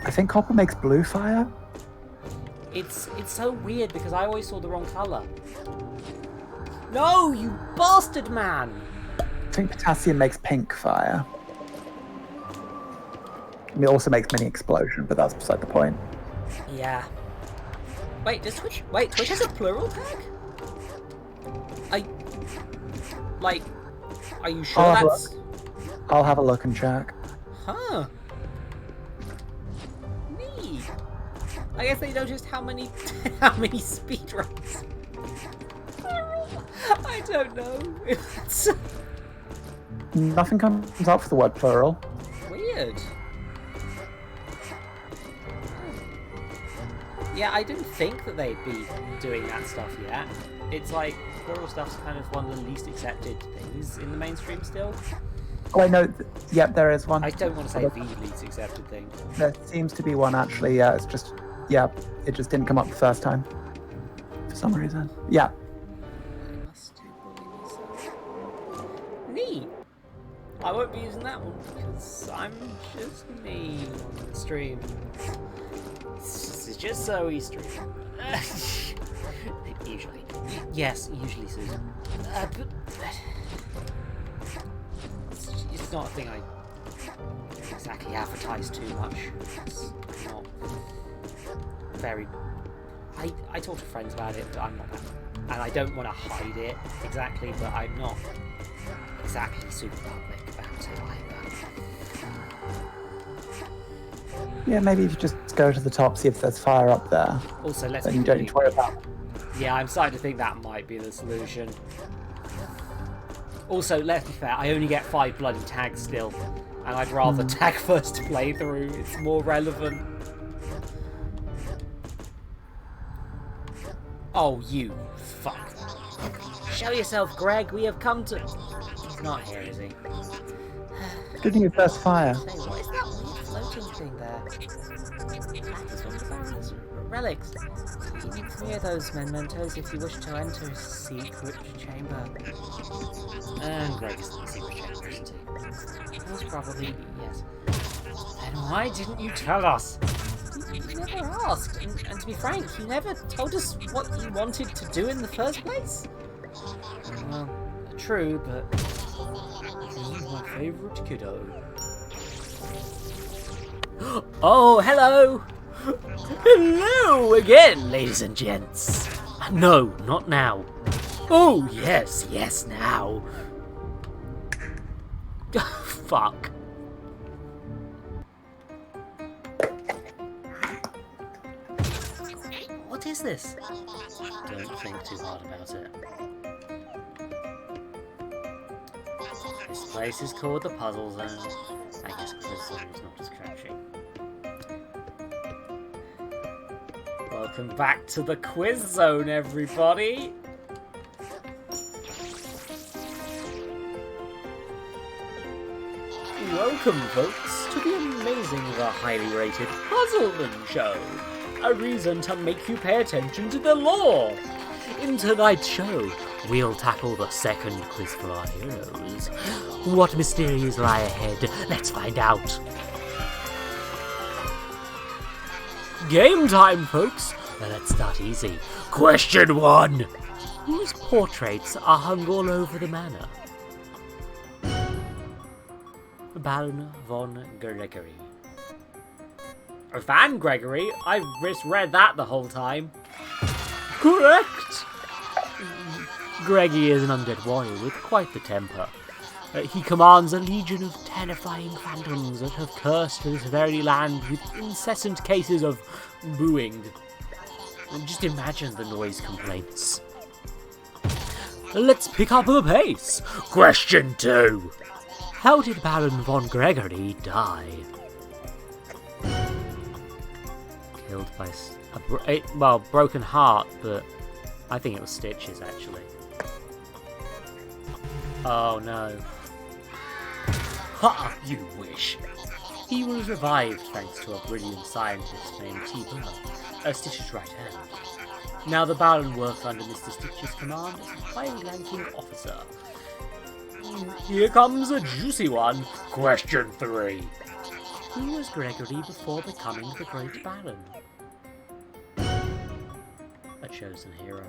I think copper makes blue fire. It's so weird because I always saw the wrong colour. No, you bastard man! I think potassium makes pink fire. It also makes mini explosion, but that's beside the point. Yeah. Wait, Twitch has a plural tag? Are you sure that's... I'll have a look and check. Huh. Neat. I guess they noticed how many speedruns. I don't know. Nothing comes up for the word plural. Weird. Yeah, I didn't think that they'd be doing that stuff yet. It's like, plural stuff's kind of one of the least accepted things in the mainstream still. Oh, I know. Yep, there is one. I don't want to say the least accepted thing. There seems to be one, actually. Yeah, it's just... Yeah, it just didn't come up the first time. For some reason. Yeah. I must bully myself. Neat. I won't be using that one because I'm just me on the stream. This is just so we stream. Usually. Yes, usually, Susan. But it's not a thing I exactly advertise too much. It's not very... I talk to friends about it, but I'm not that... And I don't want to hide it exactly, but I'm not exactly super public about it either. Yeah, maybe if you just go to the top, see if there's fire up there. Also, let's then you don't need to worry about it. Yeah, I'm starting to think that might be the solution. Also, let's be fair, I only get 5 bloody tags still. And I'd rather tag first playthrough, it's more relevant. Oh, you fuck. Show yourself, Greg, we have come to... He's not here, is he? Good news, there's fire. What is that weird floating thing there? That is one of the Baron's relics. You need to clear those mementos if you wish to enter a secret chamber. And Greg's in the secret chamber, isn't he? Most probably, yes. Then why didn't you tell us? You never asked, and to be frank, you never told us what you wanted to do in the first place. Well, true, but he's my favourite kiddo. Oh, hello! Hello again, ladies and gents. No, not now. Oh, yes, now. Fuck. What is this? Don't think too hard about it. This place is called the Puzzle Zone. I guess Quiz Zone is not as catchy. Welcome back to the Quiz Zone, everybody! Welcome, folks, to the amazing, the highly rated Puzzleman Show. A reason to make you pay attention to the lore. In tonight's show, we'll tackle the second quiz for our heroes. What mysteries lie ahead? Let's find out. Game time, folks. Let's start easy. Question 1. Whose portraits are hung all over the manor? Baron von Gregory. Oh, Van Gregory? I just read that the whole time. Correct! Greggy is an undead warrior with quite the temper. He commands a legion of terrifying phantoms that have cursed this very land with incessant cases of booing. Just imagine the noise complaints. Let's pick up the pace. Question 2. How did Baron von Gregory die? Killed by a broken heart, but I think it was Stitches, actually. Oh no. Ha! You wish. He was revived thanks to a brilliant scientist named T-Bird, Stitch's right hand. Now the Baron works under Mr. Stitch's command as a high-ranking officer. Here comes a juicy one. Question 3. Who was Gregory before becoming the Great Baron? A chosen hero.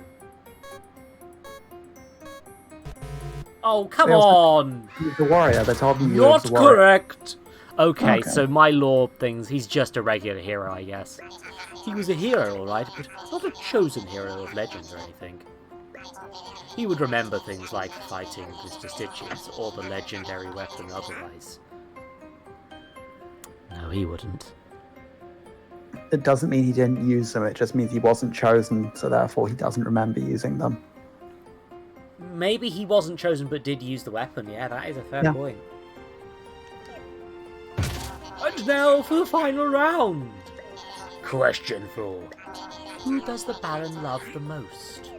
Oh, come on! He's the warrior. They told me he Not was the warrior. correct! Okay, so my lore things, he's just a regular hero, I guess. He was a hero, alright, but not a chosen hero of legend or anything. He would remember things like fighting Mr. Stitches, or the legendary weapon otherwise. No, he wouldn't. It doesn't mean he didn't use them, it just means he wasn't chosen, so therefore he doesn't remember using them. Maybe he wasn't chosen but did use the weapon, yeah, that is a fair point. And now for the final round! Question 4. Who does the Baron love the most?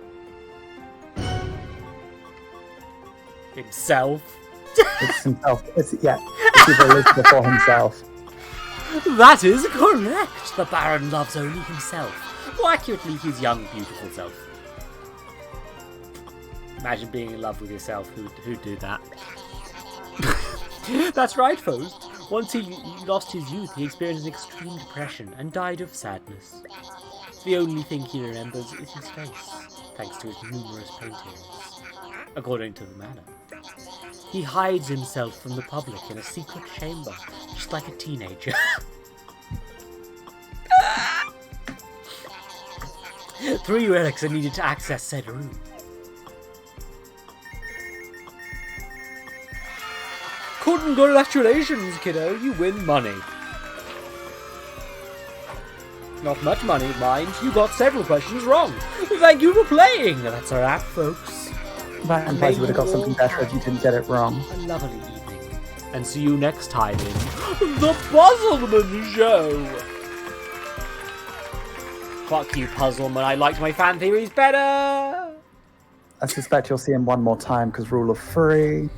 Himself? It's himself. It's either Elizabeth or himself. That is correct! The Baron loves only himself. Or accurately, his young, beautiful self. Imagine being in love with yourself. Who'd do that? That's right, folks. Once he lost his youth, he experienced an extreme depression and died of sadness. The only thing he remembers is his face, thanks to his numerous paintings. According to the manor, he hides himself from the public in a secret chamber, just like a teenager. 3 relics are needed to access said room. Congratulations, kiddo, you win money. Not much money, mind. You got several questions wrong. Thank you for playing. That's a wrap, folks. That implies you would have got something better if you didn't get it wrong. A lovely evening. And see you next time in The Puzzleman Show. Fuck you, Puzzleman. I liked my fan theories better. I suspect you'll see him one more time because rule of 3.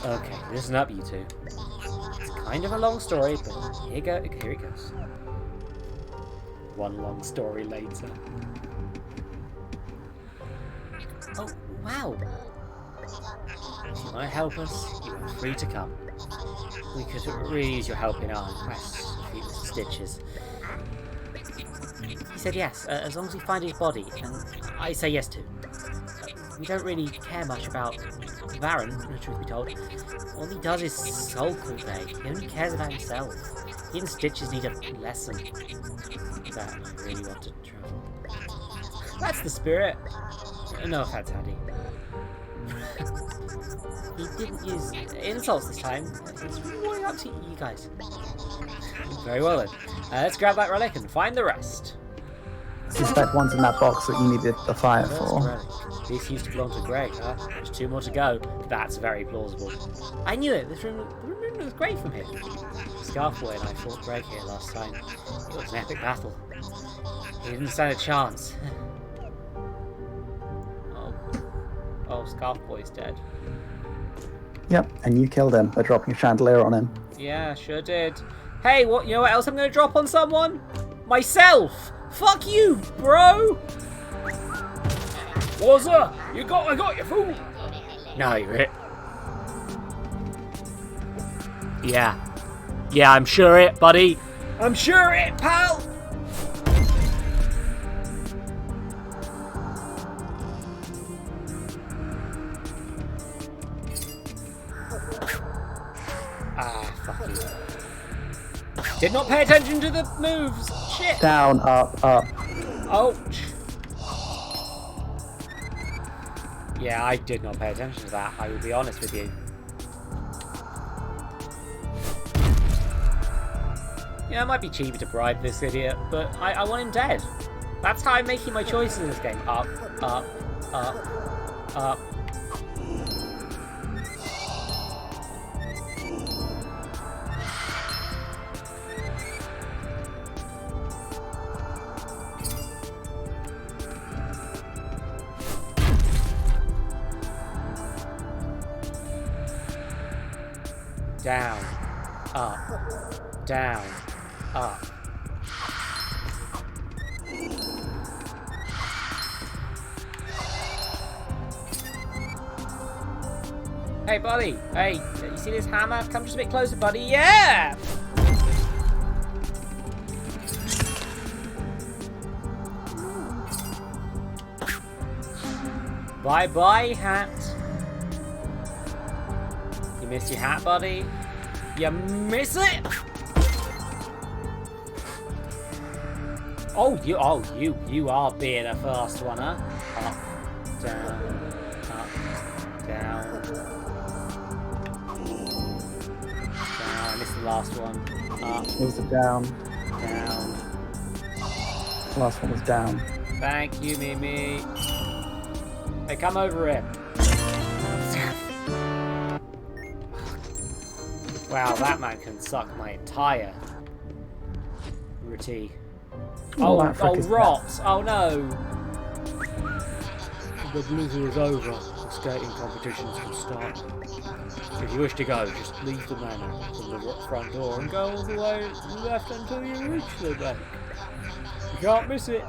Okay, listen up, you two. It's kind of a long story, but here it goes. One long story later. Oh, wow. If you want to help us, you are free to come. We could really use your help in our quest to defeat Mr. Stitches. He said yes, as long as we find his body, and I say yes too. We don't really care much about the Baron, the truth be told. All he does is sulk all day. He only cares about himself. He and Stitches need a lesson. That I really want to travel. That's the spirit. No offense, Andy. He didn't use insults this time. It's really up to you guys. Very well then. Let's grab that relic and find the rest. I suspect one's in that box that you needed the fire for. This used to belong to Greg, huh? There's 2 more to go. That's very plausible. I knew it. The room was great from here. Scarf Boy and I fought Greg here last time. It was an epic battle. He didn't stand a chance. Oh, Scarf Boy's dead. Yep, and you killed him by dropping a chandelier on him. Yeah, sure did. Hey, you know what else I'm going to drop on someone? Myself! Fuck you, bro! What's up? I got your food! No, you're it. Yeah. Yeah, I'm sure it, buddy. I'm sure it, pal! Fuck you. Did not pay attention to the moves. Shit. Down, up, up. Ouch. Yeah, I did not pay attention to that, I will be honest with you. Yeah, it might be cheaper to bribe this idiot, but I want him dead. That's how I'm making my choices in this game. Up, up, up, up. Down. Up. Down. Up. Hey, buddy. Hey, you see this hammer? Come just a bit closer, buddy. Yeah! Bye-bye, hat. You missed your hat, buddy. You miss it? Oh, you are being a fast one, huh? Up, down, down. I missed the last one. Up. It was a down. Down. The last one was down. Thank you, Mimi. Hey, come over here. Wow, that man can suck my entire routine. Oh, rot! Oh no! The blizzard is over. The skating competitions can start. If you wish to go, just leave the manor from the front door and go all the way left until you reach the bank. You can't miss it.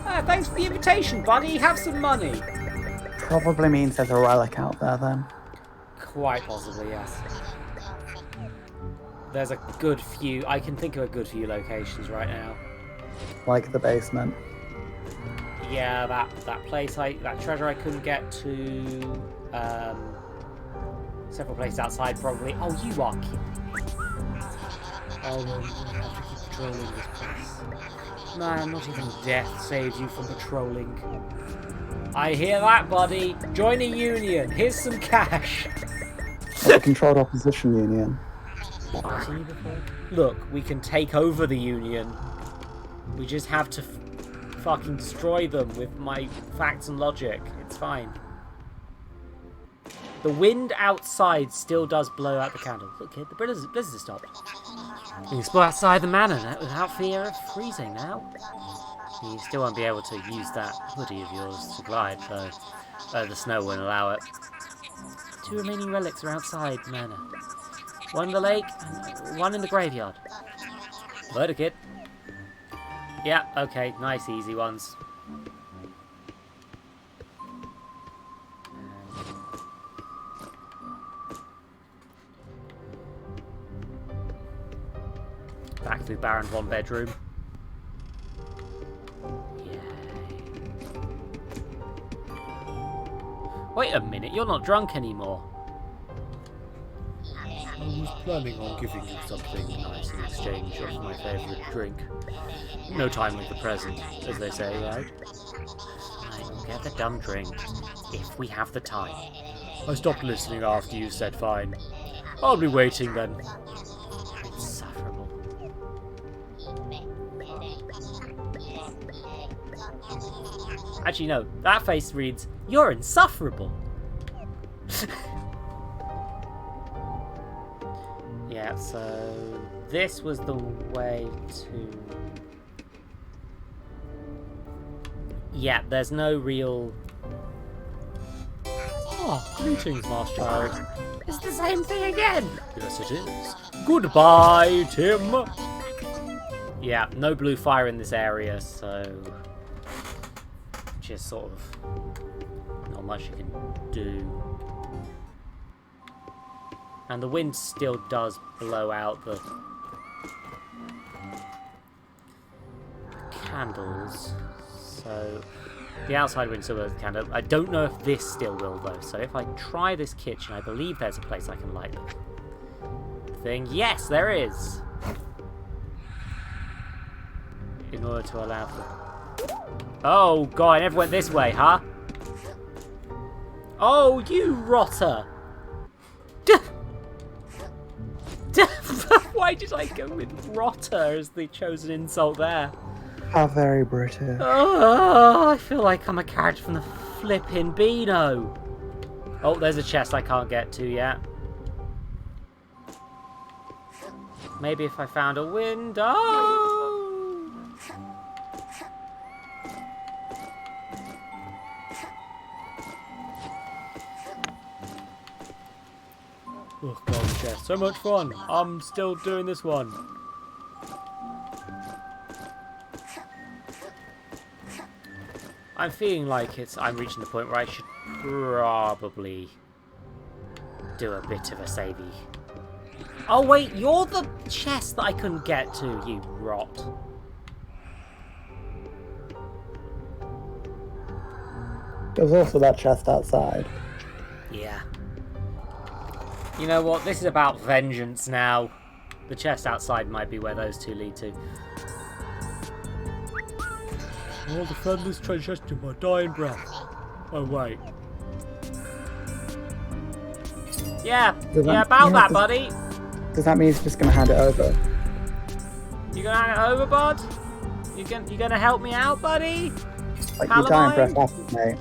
Ah, thanks for the invitation, buddy. Have some money. Probably means there's a relic out there then. Quite possibly, yes. There's a good few. I can think of a good few locations right now. Like the basement. Yeah, that place, that treasure I couldn't get to. Several places outside, probably. Oh, you are kidding me. Oh, no, you have to keep patrolling this place. Man, not even death saves you from patrolling. I hear that, buddy. Join a union. Here's some cash. The Controlled Opposition Union. I've seen you before. Look, we can take over the union. We just have to fucking destroy them with my facts and logic. It's fine. The wind outside still does blow out the candle. Look, kid, the blizzard has stopped. You can explore outside the manor without fear of freezing now. You still won't be able to use that hoodie of yours to glide, though. The snow won't allow it. 2 remaining relics are outside the manor. One in the lake, and one in the graveyard. Murder kid. Yeah, okay, nice easy ones. Back through Baron Von bedroom. Yay. Wait a minute, you're not drunk anymore. I was planning on giving you something nice in exchange of my favourite drink. No time like the present, as they say, right? I will get the dumb drink if we have the time. I stopped listening after you said fine. I'll be waiting then. Insufferable. Actually, no. That face reads, "You're insufferable." Yeah, so this was the way to... Yeah, there's no real... Oh, greetings, Master Child. It's the same thing again. Yes, it is. Goodbye, Tim. Yeah, no blue fire in this area, so... Just sort of... Not much you can do. And the wind still does blow out the candles. So the outside wind still blows the candle. I don't know if this still will though. So if I try this kitchen, I believe there's a place I can light the thing. Yes, there is. In order to allow for... Oh god, I never went this way, huh? Oh, you rotter! Why did I go with rotter as the chosen insult there? How very British. Oh, I feel like I'm a character from the flippin' Beano. Oh, there's a chest I can't get to yet. Maybe if I found a window. Oh, golden chest. So much fun. I'm still doing this one. I'm feeling like I'm reaching the point where I should probably do a bit of a savey. Oh wait, you're the chest that I couldn't get to, you rot. There's also that chest outside. Yeah. You know what? This is about vengeance now. The chest outside might be where those two lead to. I'll defend this treasure to my dying breath. Oh wait. Yeah, about that, buddy. Does that mean he's just gonna hand it over? You gonna hand it over, bud? You gonna help me out, buddy? Like your dying breath happens, mate.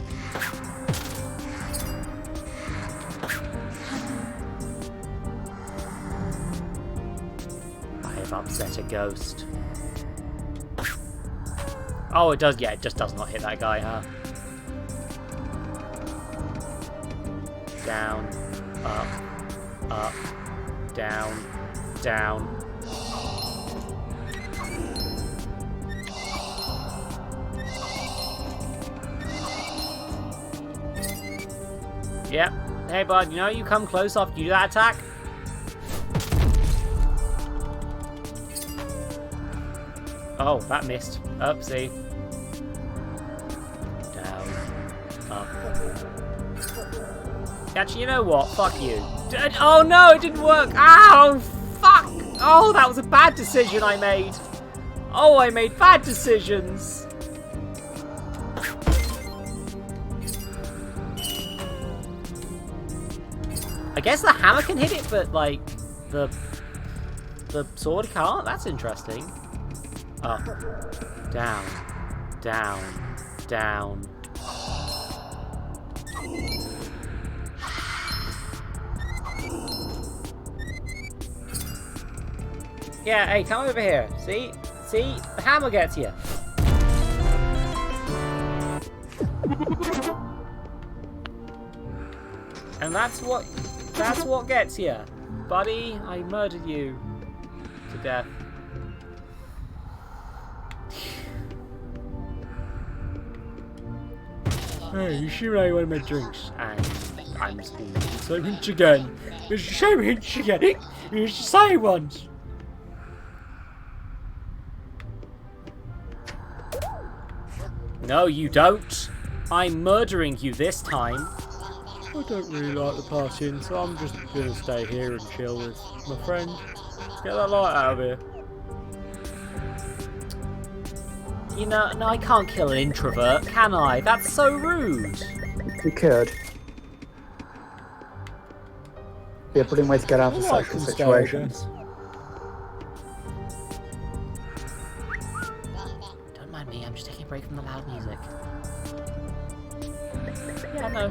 I have upset a ghost. Oh, it does. Yeah, it just does not hit that guy, huh? Down, up, down, down. Yep. Hey, bud, you know you come close after you do that attack? Oh, that missed. Oopsie. Down. Up. Actually, you know what? Fuck you. Oh no, it didn't work! Ow! Fuck! Oh, that was a bad decision I made. Oh, I made bad decisions. I guess the hammer can hit it, but like the sword can't. That's interesting. Up, down, down, down. Yeah, hey, come over here. See, the hammer gets you. And that's what gets you, buddy. I murdered you to death. Hey, you sure I want my drinks? And I'm speaking so much again. There's so much again. There's the same ones. No, you don't. I'm murdering you this time. I don't really like the partying, so I'm just gonna stay here and chill with my friend. Let's get that light out of here. You know, no, I can't kill an introvert, can I? That's so rude. You could. Be a brilliant way to get out of social situations. Don't mind me, I'm just taking a break from the loud music. Yeah, no.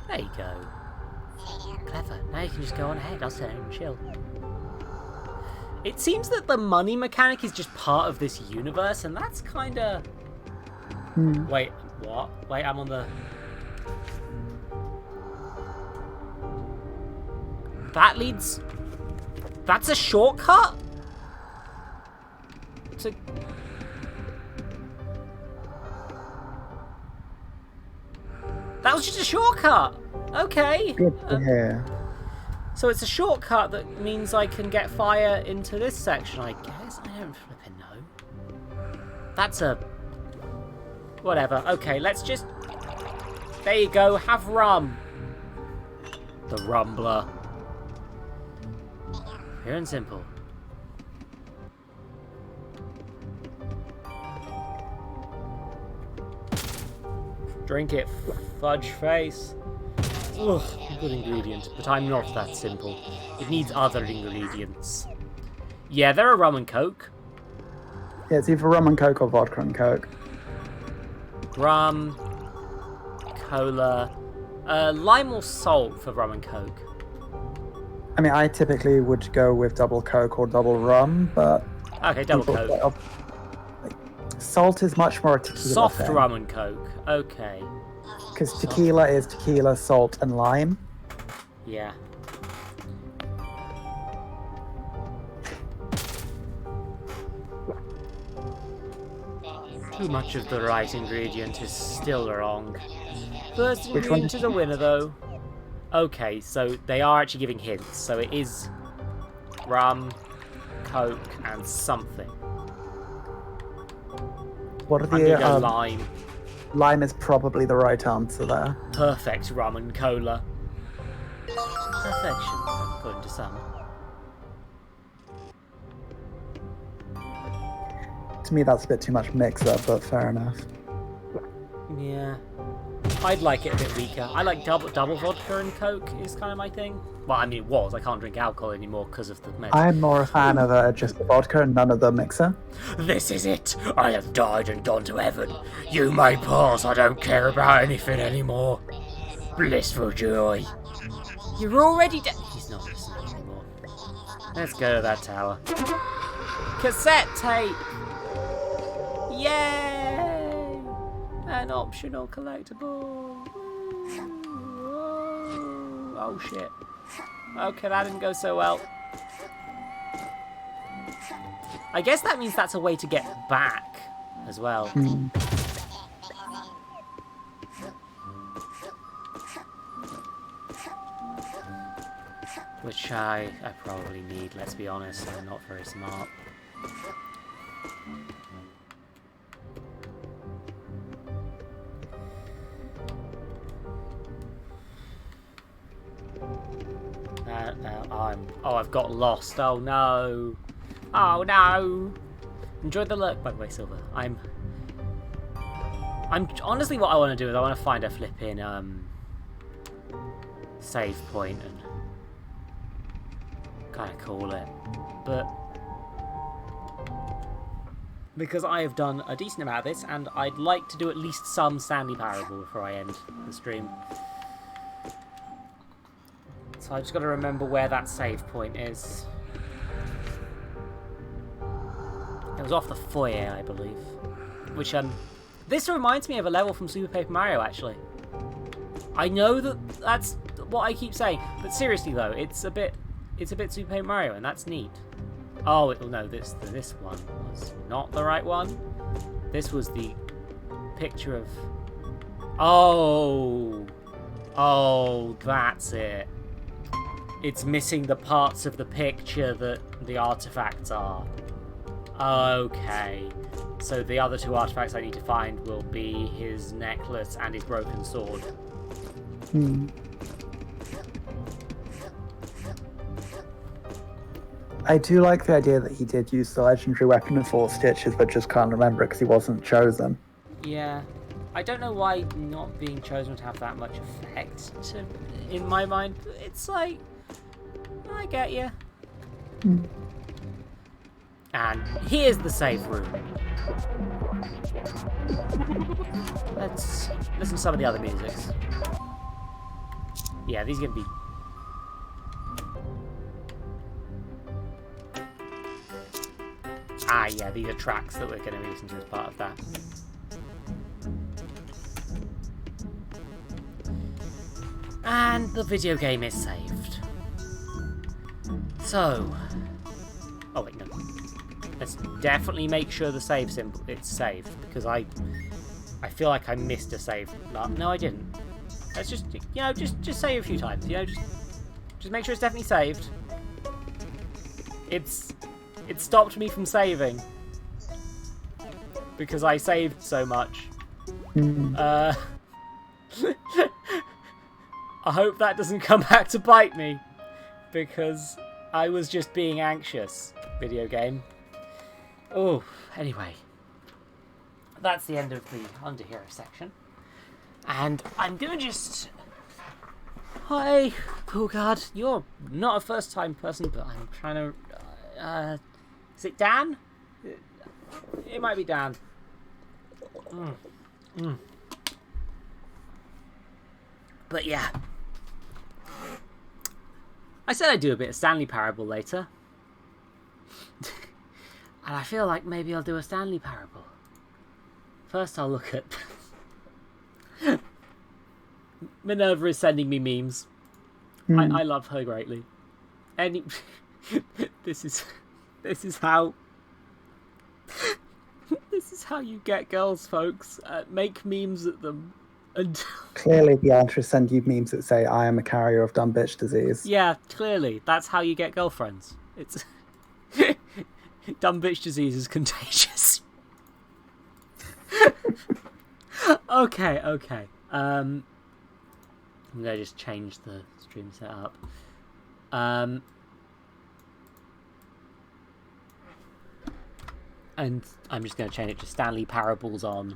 There you go. Clever. Now you can just go on ahead. I'll sit here and chill. It seems that the money mechanic is just part of this universe, and that's kind of... Wait, what? Wait, I'm on the... That leads... That's a shortcut? To... That was just a shortcut! Okay. Good to hear. So it's a shortcut that means I can get fire into this section, I guess. I don't flipping know. That's a... Whatever. Okay, let's just... There you go. Have rum. The Rumbler. Pure and simple. Drink it, fudge face. Ugh, good ingredient, but I'm not that simple. It needs other ingredients. Yeah, there are rum and coke. Yeah, it's either rum and coke or vodka and coke. Rum, cola, lime or salt for rum and coke. I mean, I typically would go with double coke or double rum, but... Okay, double coke. Salt is much more a tequila Soft thing. rum and coke. Okay. Because tequila is tequila, salt, and lime. Yeah. Too much of the right ingredient is still wrong. First Which one? ingredient is a winner, though. Okay, so they are actually giving hints. So it is rum, Coke, and something. What are I'm gonna go the lime. lime is probably the right answer there. Perfect rum and cola. Perfection, according to some. To me, that's a bit too much mixer, but fair enough. Yeah. I'd like it a bit weaker. I like double vodka and Coke is kind of my thing. Well, I mean, it was. I can't drink alcohol anymore because of the meds. I'm more a fan of just the vodka and none of the mixer. This is it. I have died and gone to heaven. You may pass. I don't care about anything anymore. Blissful joy. You're already dead. He's not listening anymore. Let's go to that tower. Cassette tape. Yay! An optional collectible. Oh shit. Okay, that didn't go so well. I guess that means that's a way to get back as well. Which I probably need, let's be honest. I'm not very smart. I've got lost. Oh no. Oh no. Enjoy the lurk, by the way, Silver. I'm honestly, what I want to do is I want to find a flipping save point and kind of call it. But because I have done a decent amount of this, and I'd like to do at least some Stanley Parable before I end the stream. So I just got to remember where that save point is. It was off the foyer, I believe. Which this reminds me of a level from Super Paper Mario, actually. I know that's what I keep saying, but seriously though, it's a bit Super Paper Mario, and that's neat. Oh no, this one was not the right one. This was the picture of. Oh, that's it. It's missing the parts of the picture that the artifacts are. Okay. So the other two artifacts I need to find will be his necklace and his broken sword. I do like the idea that he did use the legendary weapon in 4 Stitches, but just can't remember it because he wasn't chosen. Yeah. I don't know why not being chosen would have that much effect in my mind. It's like, I get you. And here's the save room. Let's listen to some of the other musics. Yeah, these are going to be... yeah, these are tracks that we're going to be listening to as part of that. And the video game is saved. So... Oh wait, no. Let's definitely make sure the save symbol it's saved, because I feel like I missed a save. No, I didn't. Let's just just save a few times. Just make sure it's definitely saved. It stopped me from saving because I saved so much. I hope that doesn't come back to bite me, because I was just being anxious. Video game. Oh, anyway. That's the end of the Underhero section. And I'm gonna just... Hi, oh god, you're not a first time person, but I'm trying to... is it Dan? It might be Dan. But yeah. I said I'd do a bit of Stanley Parable later. And I feel like maybe I'll do a Stanley Parable. First I'll look at Minerva is sending me memes. I love her greatly. This is how you get girls, folks. Make memes at them. And Clearly, the answer is send you memes that say, "I am a carrier of dumb bitch disease." yeah, clearly, that's how you get girlfriends. It's dumb bitch disease is contagious. Okay. I'm gonna just change the stream setup. And I'm just gonna change it to Stanley Parables on.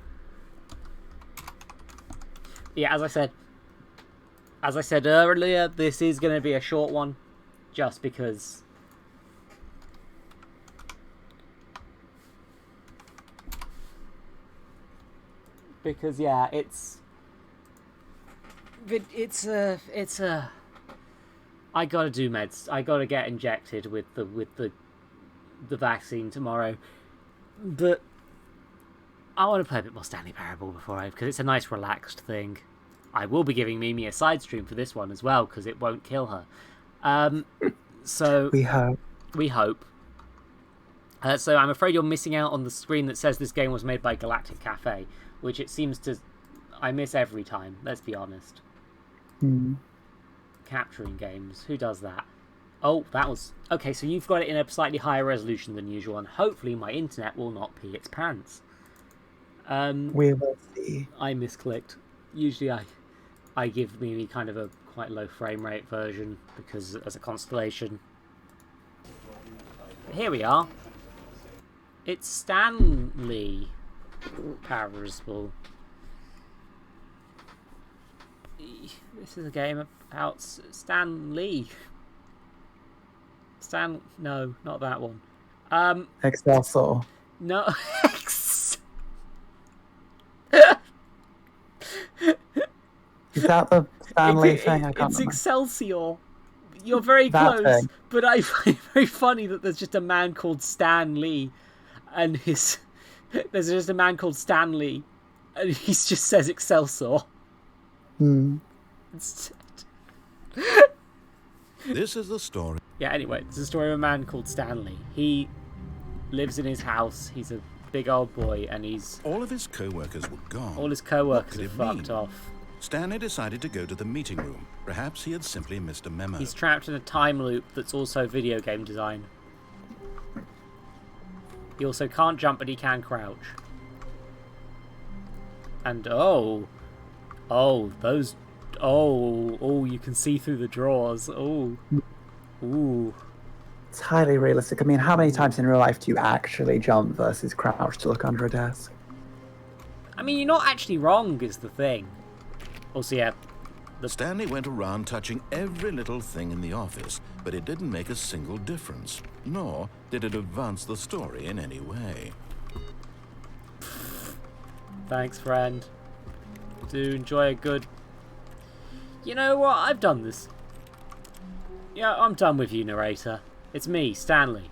Yeah, as I said earlier, this is gonna be a short one, just because. Because yeah, it's I gotta do meds. I gotta get injected with the vaccine tomorrow, but I want to play a bit more Stanley Parable because it's a nice relaxed thing. I will be giving Mimi a side stream for this one as well because it won't kill her. So We hope. We hope. So I'm afraid you're missing out on the screen that says this game was made by Galactic Cafe, which it seems to. I miss every time. Let's be honest. Capturing games. Who does that? Oh, that was... Okay, so you've got it in a slightly higher resolution than usual, and hopefully my internet will not pee its pants. We will see. I misclicked. Usually I give Mimi kind of a quite low frame rate version, because as a constellation. But here we are. It's Stanley Parables. This is a game about Stan Lee. No, not that one. Excelsior. No. Is that the Stanley thing? I can't It's remember. Excelsior. You're very That close, thing. but I find it very funny that there's just a man called Stan Lee, and there's just a man called Stanley, and he just says Excelsior. Instead. This is the story. Yeah, anyway, it's a story of a man called Stanley. He lives in his house. He's a big old boy, and All of his co-workers were gone. all his co-workers What are could it fucked mean? off. Stanley decided to go to the meeting room. Perhaps he had simply missed a memo. He's trapped in a time loop that's also video game design. He also can't jump, but he can crouch. And you can see through the drawers. Ooh. It's highly realistic. I mean, how many times in real life do you actually jump versus crouch to look under a desk? I mean, you're not actually wrong, is the thing. Also, yeah, Stanley went around touching every little thing in the office, but it didn't make a single difference, nor did it advance the story in any way. thanks, friend. Do enjoy a good... You know what? I've done this. Yeah, I'm done with you, narrator. It's me, Stanley.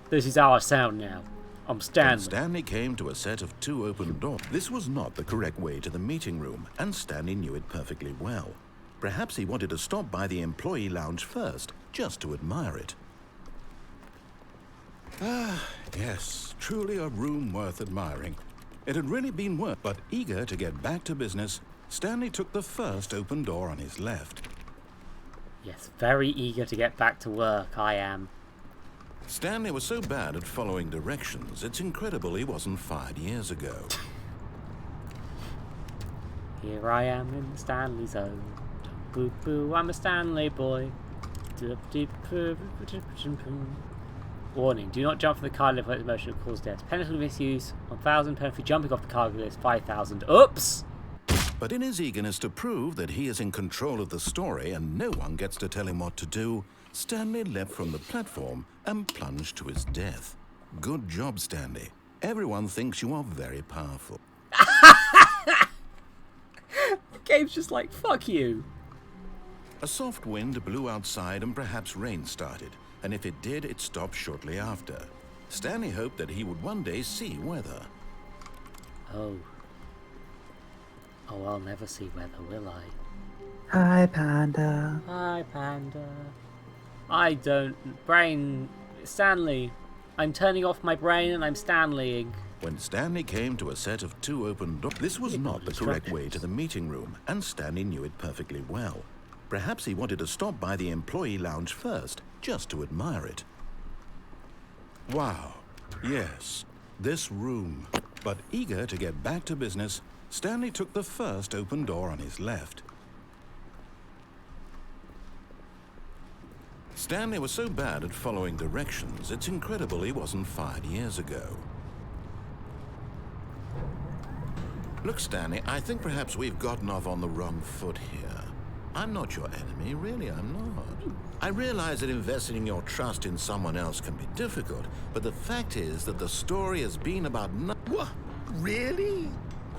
This is how I sound now. I'm When Stanley. Stanley came to a set of 2 open doors. This was not the correct way to the meeting room, and Stanley knew it perfectly well. Perhaps he wanted to stop by the employee lounge first, just to admire it. Yes, truly a room worth admiring. It had really been worth, but eager to get back to business, Stanley took the first open door on his left. Yes, very eager to get back to work, I am. Stanley was so bad at following directions, it's incredible he wasn't fired years ago. Here I am in the Stanley zone. Boo boo, I'm a Stanley boy. Warning, do not jump from the car lift without motion will cause death. Penalty for misuse, 1,000. Penalty for jumping off the cargo list, 5,000. Oops! But in his eagerness to prove that he is in control of the story and no one gets to tell him what to do, Stanley leapt from the platform and plunged to his death. Good job, Stanley. Everyone thinks you are very powerful. The game's just like, fuck you. A soft wind blew outside and perhaps rain started, and if it did, it stopped shortly after. Stanley hoped that he would one day see weather. Oh, I'll never see weather, will I? Hi, Panda. Hi, Panda. I don't... Brain... Stanley. I'm turning off my brain and I'm Stanleying. When Stanley came to a set of 2 open doors, this was not the correct way to the meeting room, and Stanley knew it perfectly well. Perhaps he wanted to stop by the employee lounge first, just to admire it. Wow, yes, this room. But eager to get back to business, Stanley took the first open door on his left. Stanley was so bad at following directions, it's incredible he wasn't fired years ago. Look, Stanley, I think perhaps we've gotten off on the wrong foot here. I'm not your enemy, really, I'm not. I realize that investing your trust in someone else can be difficult, but the fact is that the story has been about What? Really?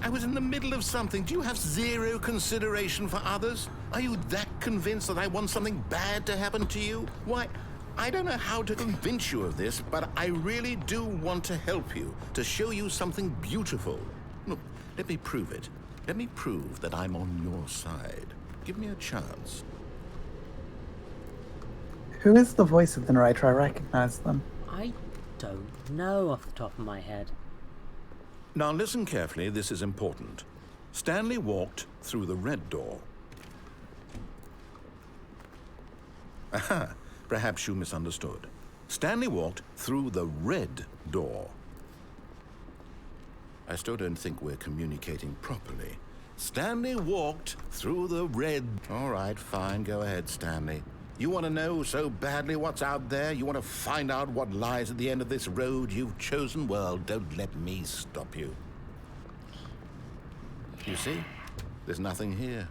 I was in the middle of something. Do you have zero consideration for others? Are you that convinced that I want something bad to happen to you? Why, I don't know how to convince you of this, but I really do want to help you, to show you something beautiful. Look, let me prove it. Let me prove that I'm on your side. Give me a chance. Who is the voice of the narrator? I recognize them. I don't know off the top of my head. Now listen carefully, this is important. Stanley walked through the red door. Aha, perhaps you misunderstood. Stanley walked through the red door. I still don't think we're communicating properly. Stanley walked through the red... All right, fine, go ahead, Stanley. You want to know so badly what's out there? You want to find out what lies at the end of this road you've chosen? Well, don't let me stop you. You see? There's nothing here.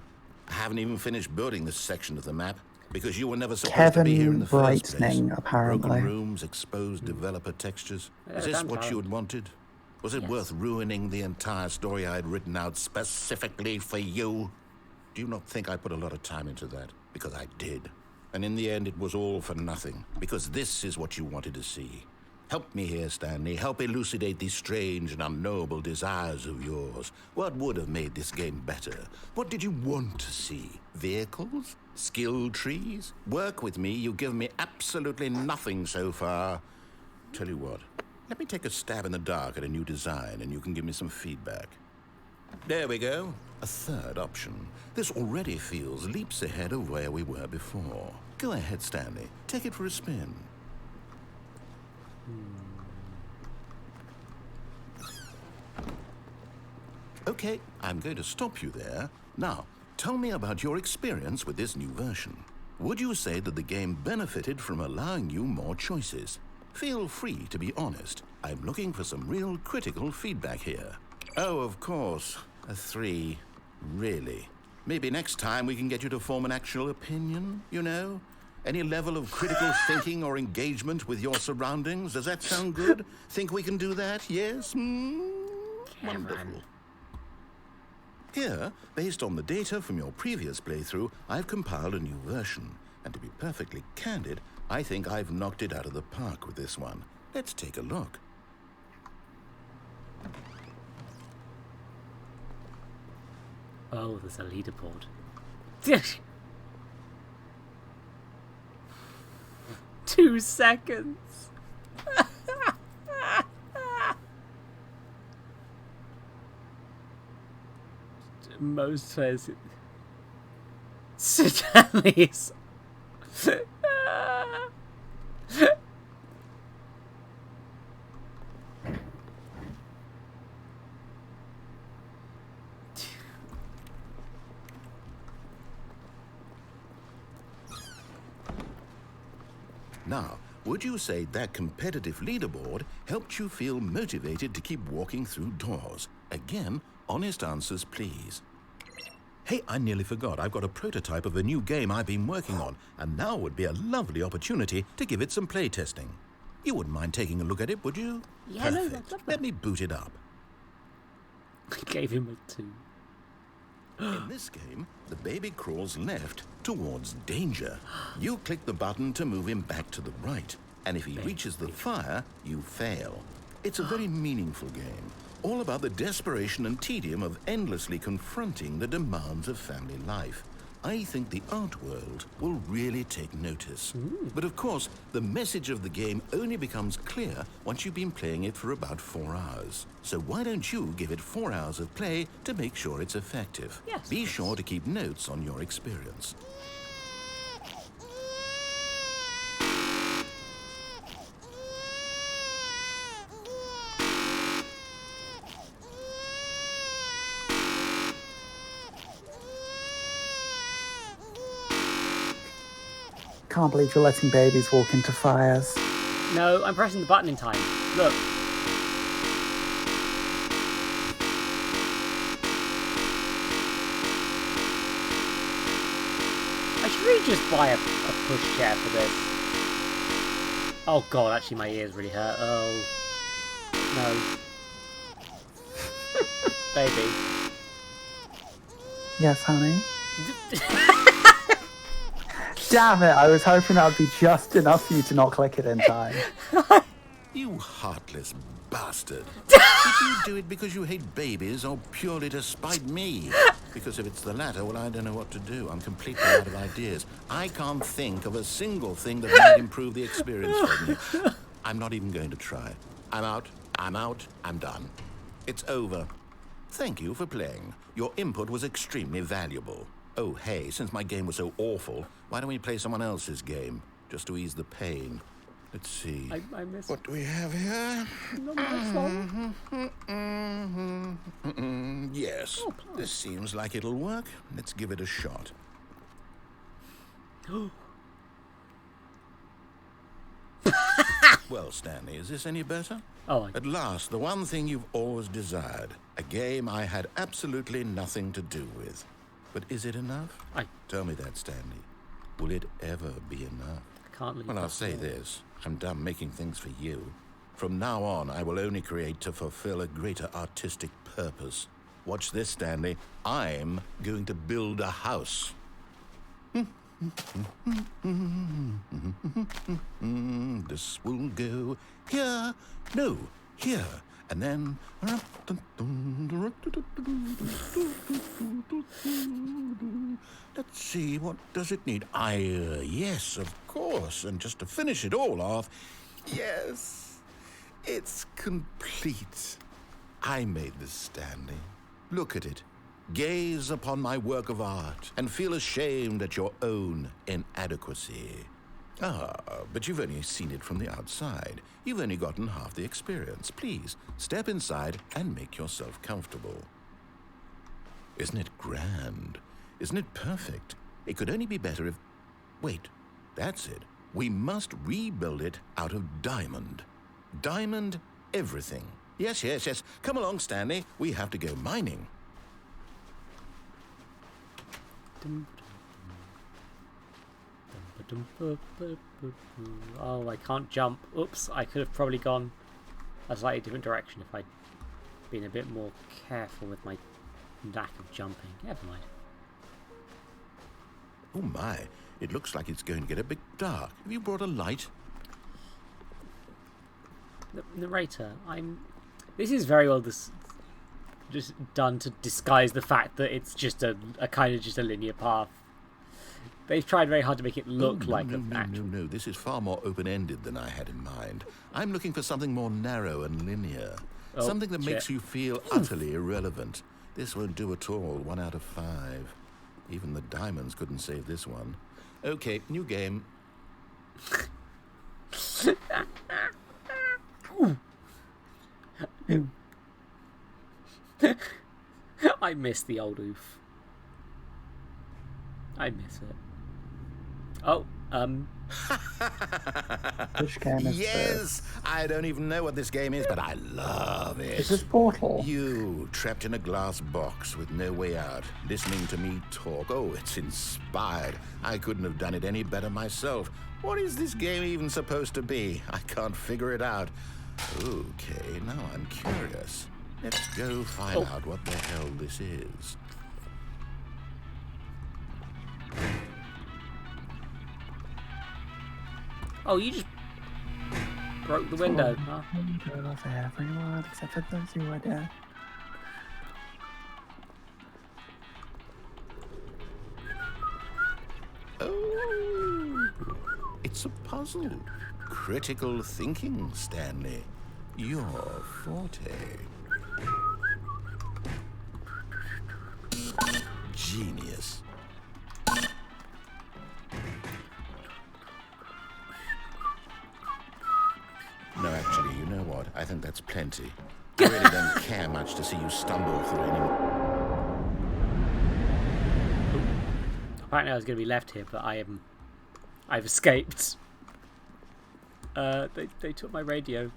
I haven't even finished building this section of the map because you were never supposed to be here in the first place. Apparently. Broken rooms, exposed developer textures. Is this what you had wanted? Was it worth ruining the entire story I had written out specifically for you? Do you not think I put a lot of time into that? Because I did. And in the end, it was all for nothing, because this is what you wanted to see. Help me here, Stanley. Help elucidate these strange and unknowable desires of yours. What would have made this game better? What did you want to see? Vehicles? Skill trees? Work with me. You've given me absolutely nothing so far. Tell you what, let me take a stab in the dark at a new design, and you can give me some feedback. There we go. A third option. This already feels leaps ahead of where we were before. Go ahead, Stanley. Take it for a spin. Okay, I'm going to stop you there. Now, tell me about your experience with this new version. Would you say that the game benefited from allowing you more choices? Feel free to be honest. I'm looking for some real critical feedback here. Oh, of course. A 3. Really? Maybe next time we can get you to form an actual opinion, you know? Any level of critical thinking or engagement with your surroundings? Does that sound good? Think we can do that? Yes? Wonderful. Here, based on the data from your previous playthrough, I've compiled a new version. And to be perfectly candid, I think I've knocked it out of the park with this one. Let's take a look. Oh, there's a leaderboard. 2 seconds. Most players. Stanley's. Now, would you say that competitive leaderboard helped you feel motivated to keep walking through doors? Again, honest answers, please. Hey, I nearly forgot. I've got a prototype of a new game I've been working on, and now would be a lovely opportunity to give it some play testing. You wouldn't mind taking a look at it, would you? Yeah, no, Perfect. Let me boot it up. I gave him a 2. In this game, the baby crawls left towards danger. You click the button to move him back to the right, and if he reaches the fire, you fail. It's a very meaningful game, all about the desperation and tedium of endlessly confronting the demands of family life. I think the art world will really take notice. But of course, the message of the game only becomes clear once you've been playing it for about 4 hours. So why don't you give it 4 hours of play to make sure it's effective? Yes. Be sure to keep notes on your experience. Can't believe you're letting babies walk into fires. No, I'm pressing the button in time. Look. I should really just buy a pushchair for this. Oh god, actually my ears really hurt. Oh. No. Baby. Yes, honey? Damn it, I was hoping that would be just enough for you to not click it in time. You heartless bastard. Did you do it because you hate babies or purely to spite me? Because if it's the latter, well, I don't know what to do. I'm completely out of ideas. I can't think of a single thing that might improve the experience for me. I'm not even going to try. I'm out, I'm done. It's over. Thank you for playing. Your input was extremely valuable. Oh, hey, since my game was so awful, why don't we play someone else's game? Just to ease the pain. Let's see. I miss What do we have here? Yes. This seems like it'll work. Let's give it a shot. Well, Stanley, is this any better? Oh, At last, the one thing you've always desired. A game I had absolutely nothing to do with. But is it enough? Tell me that, Stanley. Will it ever be enough? I can't leave. Well, I'll say this. I'm done making things for you. From now on, I will only create to fulfill a greater artistic purpose. Watch this, Stanley. I'm going to build a house. This will go here. No, here. And then... Let's see, what does it need? Yes, of course. And just to finish it all off, yes, it's complete. I made this, Stanley. Look at it. Gaze upon my work of art and feel ashamed at your own inadequacy. But you've only seen it from the outside. You've only gotten half the experience. Please, step inside and make yourself comfortable. Isn't it grand? Isn't it perfect? It could only be better if... Wait, that's it. We must rebuild it out of diamond. Diamond everything. Yes. Come along, Stanley. We have to go mining. Oh, I can't jump. Oops, I could have probably gone a slightly different direction if I'd been a bit more careful with my lack of jumping. Never mind. Oh my, it looks like it's going to get a bit dark. Have you brought a light? The narrator, this is very well just done to disguise the fact that it's just a kind of just a linear path. They've tried very hard to make it look like an actual... No, this is far more open-ended than I had in mind. I'm looking for something more narrow and linear. Something that makes you feel utterly irrelevant. This won't do at all. 1 out of 5. Even the diamonds couldn't save this one. Okay, new game. I miss the old oof. I miss it. Oh, Which game is yes! this? I don't even know what this game is, but I love it. Is this Portal? You, trapped in a glass box with no way out, listening to me talk. Oh, it's inspired. I couldn't have done it any better myself. What is this game even supposed to be? I can't figure it out. Okay, now I'm curious. Let's go find out what the hell this is. oh, you just broke the window. Huh? Of everyone except for those who are dead. It's a puzzle. Critical thinking, Stanley. Your forte. Genius. No, actually, you know what? I think that's plenty. I really don't care much to see you stumble through any... Apparently I was going to be left here, but I've escaped. They took my radio.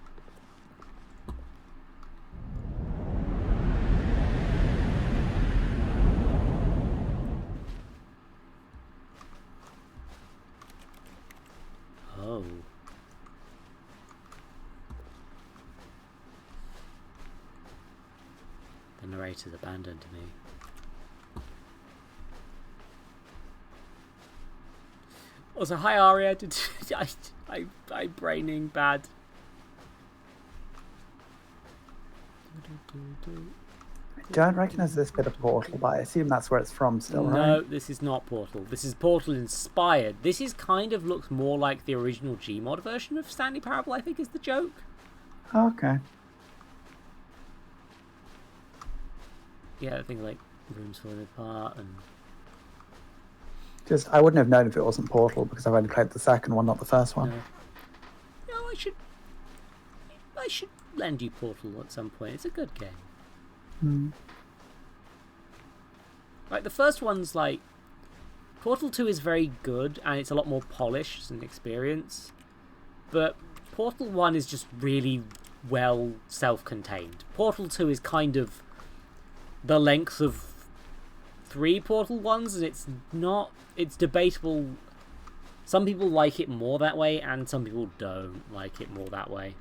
Oh. The narrator's abandoned me. Also, hi Aria. Did I braining bad? I don't recognise this bit of Portal, but I assume that's where it's from still, right? No, this is not Portal. This is Portal inspired. This is kind of looks more like the original Gmod version of Stanley Parable, I think is the joke. Okay. Yeah, I think like rooms falling apart and... Just, I wouldn't have known if it wasn't Portal because I've only played the second one, not the first one. No, I should lend you Portal at some point. It's a good game. Like the first one's like Portal 2 is very good and it's a lot more polished and experience, but Portal 1 is just really well self-contained. Portal 2 is kind of the length of 3 Portal 1s, and it's debatable. Some people like it more that way and some people don't like it more that way.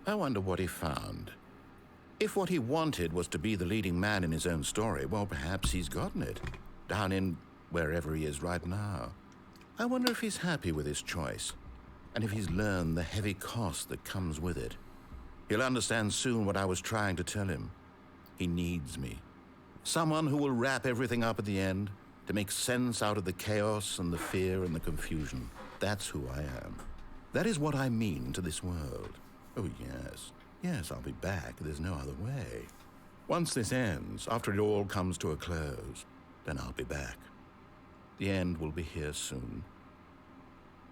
I wonder what he found. If what he wanted was to be the leading man in his own story, well, perhaps he's gotten it. Down in wherever he is right now. I wonder if he's happy with his choice, and if he's learned the heavy cost that comes with it. He'll understand soon what I was trying to tell him. He needs me. Someone who will wrap everything up at the end, to make sense out of the chaos and the fear and the confusion. That's who I am. That is what I mean to this world. Oh, yes. Yes, I'll be back. There's no other way. Once this ends, after it all comes to a close, then I'll be back. The end will be here soon.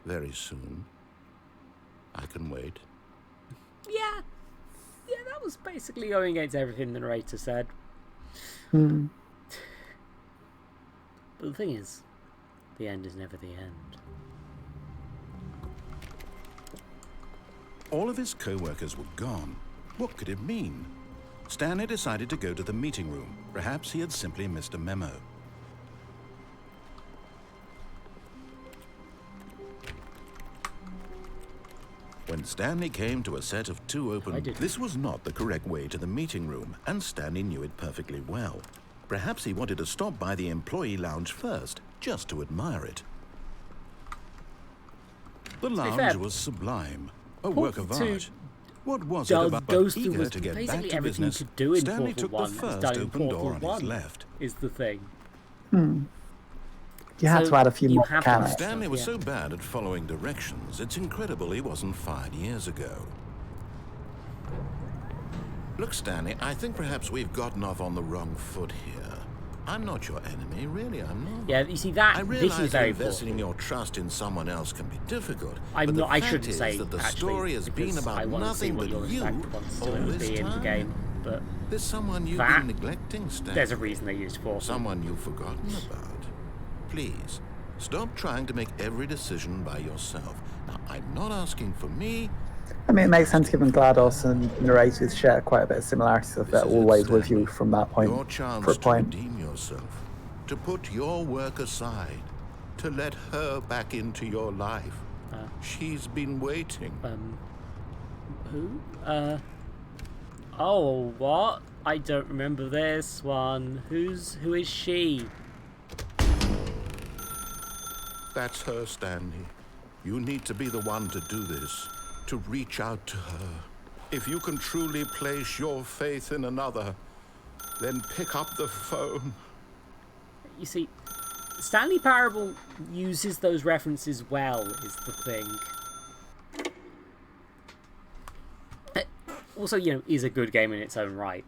Very soon. I can wait. Yeah, that was basically going against everything the narrator said. Hmm. But the thing is, the end is never the end. All of his co-workers were gone. What could it mean? Stanley decided to go to the meeting room. Perhaps he had simply missed a memo. When Stanley came to a set of 2 open... This was not the correct way to the meeting room, and Stanley knew it perfectly well. Perhaps he wanted to stop by the employee lounge first, just to admire it. The lounge was sublime. A work of art. What was it about eager to get back to business? Stanley took the first open door on his left. Is the thing. You had to add a few more mechanics. Stanley was so bad at following directions, it's incredible he wasn't fired years ago. Look, Stanley, I think perhaps we've gotten off on the wrong foot here. I'm not your enemy, really, I'm not. Yeah, you see that, I this realize is very investing important. your trust in someone else can be difficult. I'm but not, the I fact shouldn't is say, that the actually, story has been because about I want to see nothing what but your you respect wants to all this be in the time. game, but There's someone you've that, been neglecting, Stanley. there's a reason they used Portal. Someone you've forgotten about. Please, stop trying to make every decision by yourself. Now, I'm not asking for me. I mean, it makes sense given GLaDOS and narrators share quite a bit of similarities, so they're always with you from that point. Your chance for a to point. redeem yourself, to put your work aside, to let her back into your life. She's been waiting. Who? Oh, what? I don't remember this one. Who is she? That's her, Stanley. You need to be the one to do this, to reach out to her. If you can truly place your faith in another, then pick up the phone. You see, Stanley Parable uses those references well, is the thing. Also, is a good game in its own right.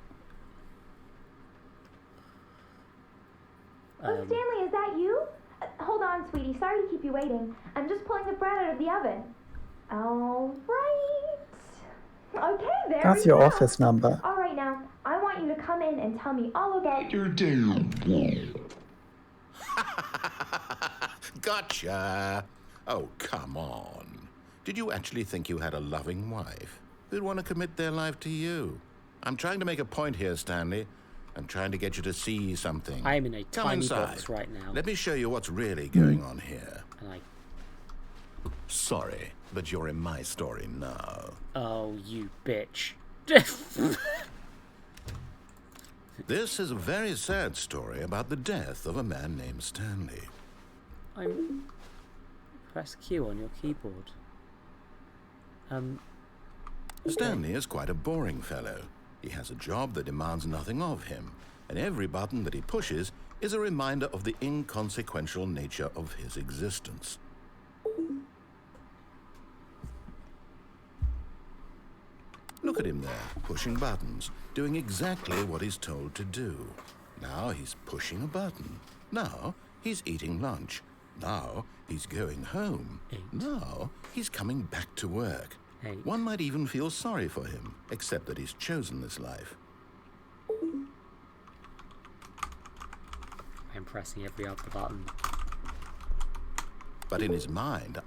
Oh, Stanley, is that you? Hold on, sweetie. Sorry to keep you waiting. I'm just pulling the bread out of the oven. All right. Okay, there That's we your go. office number. All right, now, I want you to come in and tell me all about your day. Gotcha. Oh, come on. Did you actually think you had a loving wife who'd want to commit their life to you? I'm trying to make a point here, Stanley. I'm trying to get you to see something. I am in a Come tiny inside. box right now. Let me show you what's really going on here. And Sorry, but you're in my story now. Oh, you bitch. This is a very sad story about the death of a man named Stanley. Press Q on your keyboard. Stanley is quite a boring fellow. He has a job that demands nothing of him, and every button that he pushes is a reminder of the inconsequential nature of his existence. Look at him there, pushing buttons, doing exactly what he's told to do. Now he's pushing a button. Now he's eating lunch. Now he's going home. 8. Now he's coming back to work. 8. One might even feel sorry for him, except that he's chosen this life. I'm pressing every other button. But in his mind,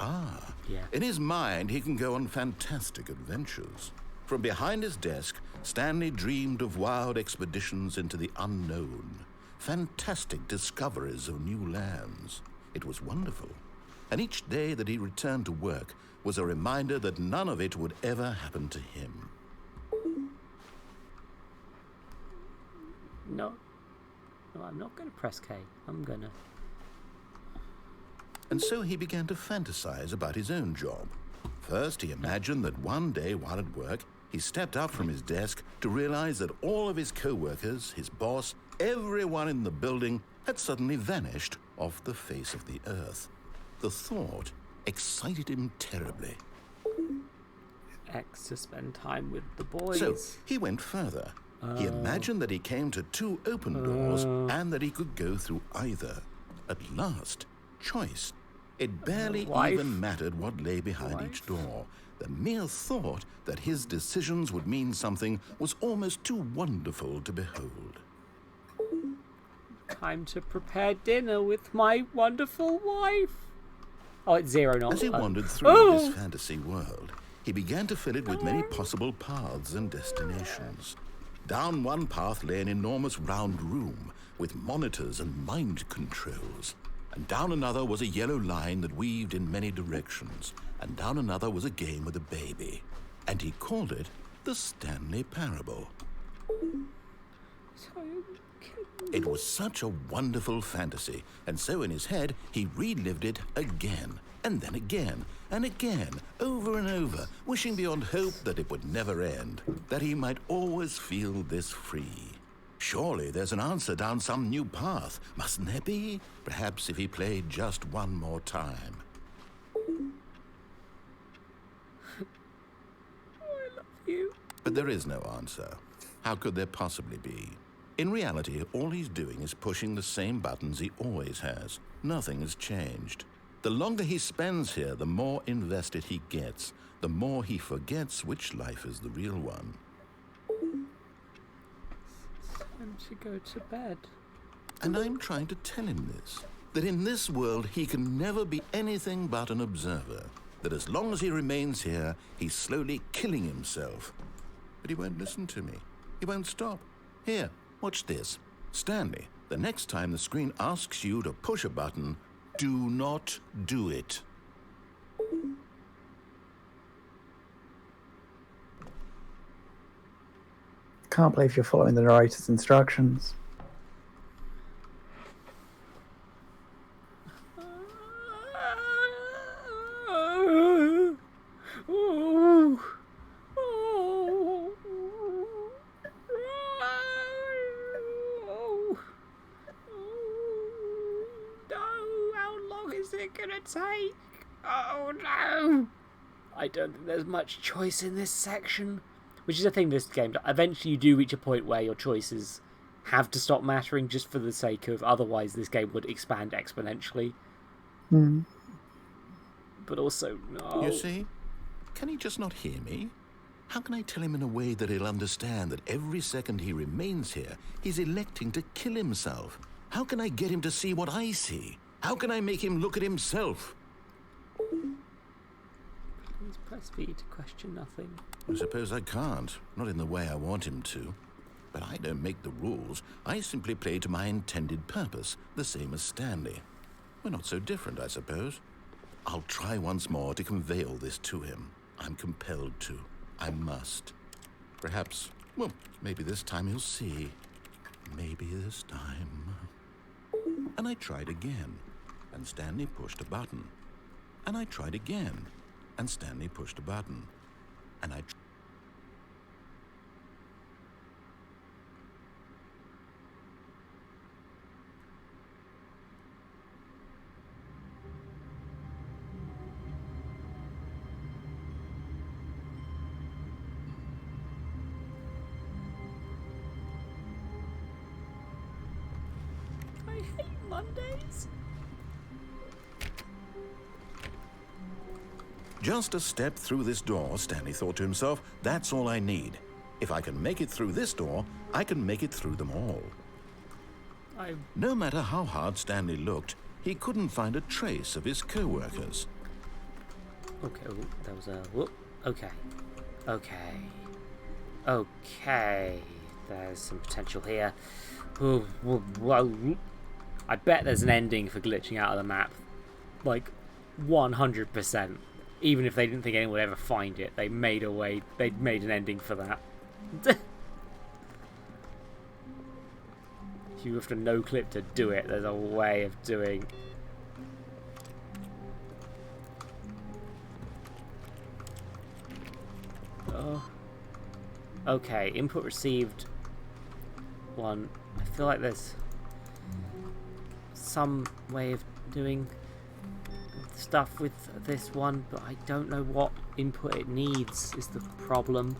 Yeah. in his mind, he can go on fantastic adventures. From behind his desk, Stanley dreamed of wild expeditions into the unknown, fantastic discoveries of new lands. It was wonderful. And each day that he returned to work was a reminder that none of it would ever happen to him. No, I'm not going to press K. I'm going to... And so he began to fantasize about his own job. First, he imagined that one day while at work, he stepped up from his desk to realize that all of his co-workers, his boss, everyone in the building had suddenly vanished off the face of the earth. The thought excited him terribly. X to spend time with the boys. So he went further. He imagined that he came to 2 open doors and that he could go through either. At last, choice. It barely Wife. even mattered what lay behind each door. The mere thought that his decisions would mean something was almost too wonderful to behold. Time to prepare dinner with my wonderful wife. Oh, it's 0, not As he 1. wandered through his fantasy world, he began to fill it with many possible paths and destinations. Down one path lay an enormous round room with monitors and mind controls. And down another was a yellow line that weaved in many directions. And down another was a game with a baby. And he called it the Stanley Parable. It was such a wonderful fantasy, and so in his head he relived it again, and then again, and again, over and over, wishing beyond hope that it would never end, that he might always feel this free. Surely there's an answer down some new path, mustn't there be? Perhaps if he played just one more time. I love you. But there is no answer. How could there possibly be? In reality, all he's doing is pushing the same buttons he always has. Nothing has changed. The longer he spends here, the more invested he gets, the more he forgets which life is the real one. Time to go to bed. And I'm trying to tell him this, that in this world he can never be anything but an observer, that as long as he remains here, he's slowly killing himself. But he won't listen to me. He won't stop. Here, watch this. Stanley, the next time the screen asks you to push a button, do not do it. Can't believe you're following the narrator's instructions. it gonna take? Oh no! I don't think there's much choice in this section. Which is the thing this game, eventually you do reach a point where your choices have to stop mattering just for the sake of, otherwise this game would expand exponentially. Hmm. But also, no. You see? Can he just not hear me? How can I tell him in a way that he'll understand that every second he remains here, he's electing to kill himself? How can I get him to see what I see? How can I make him look at himself? Please press V to question nothing. I suppose I can't. Not in the way I want him to. But I don't make the rules. I simply play to my intended purpose, the same as Stanley. We're not so different, I suppose. I'll try once more to convey all this to him. I'm compelled to. I must. Perhaps, well, maybe this time he'll see. Maybe this time. And I tried again, and Stanley pushed a button. And I tried again, and Stanley pushed a button. And I... I hate Mondays. Just a step through this door, Stanley thought to himself. That's all I need. If I can make it through this door, I can make it through them all. No matter how hard Stanley looked, he couldn't find a trace of his co-workers. Okay, oh, that was a... Whoop. Okay. Okay. Okay. There's some potential here. I bet there's an ending for glitching out of the map. Like, 100%. Even if they didn't think anyone would ever find it, they made a way. They made an ending for that. If you have to no clip to do it, there's a way of doing. Oh. Okay, input received. One. I feel like there's some way of doing stuff with this one, but I don't know what input it needs is the problem.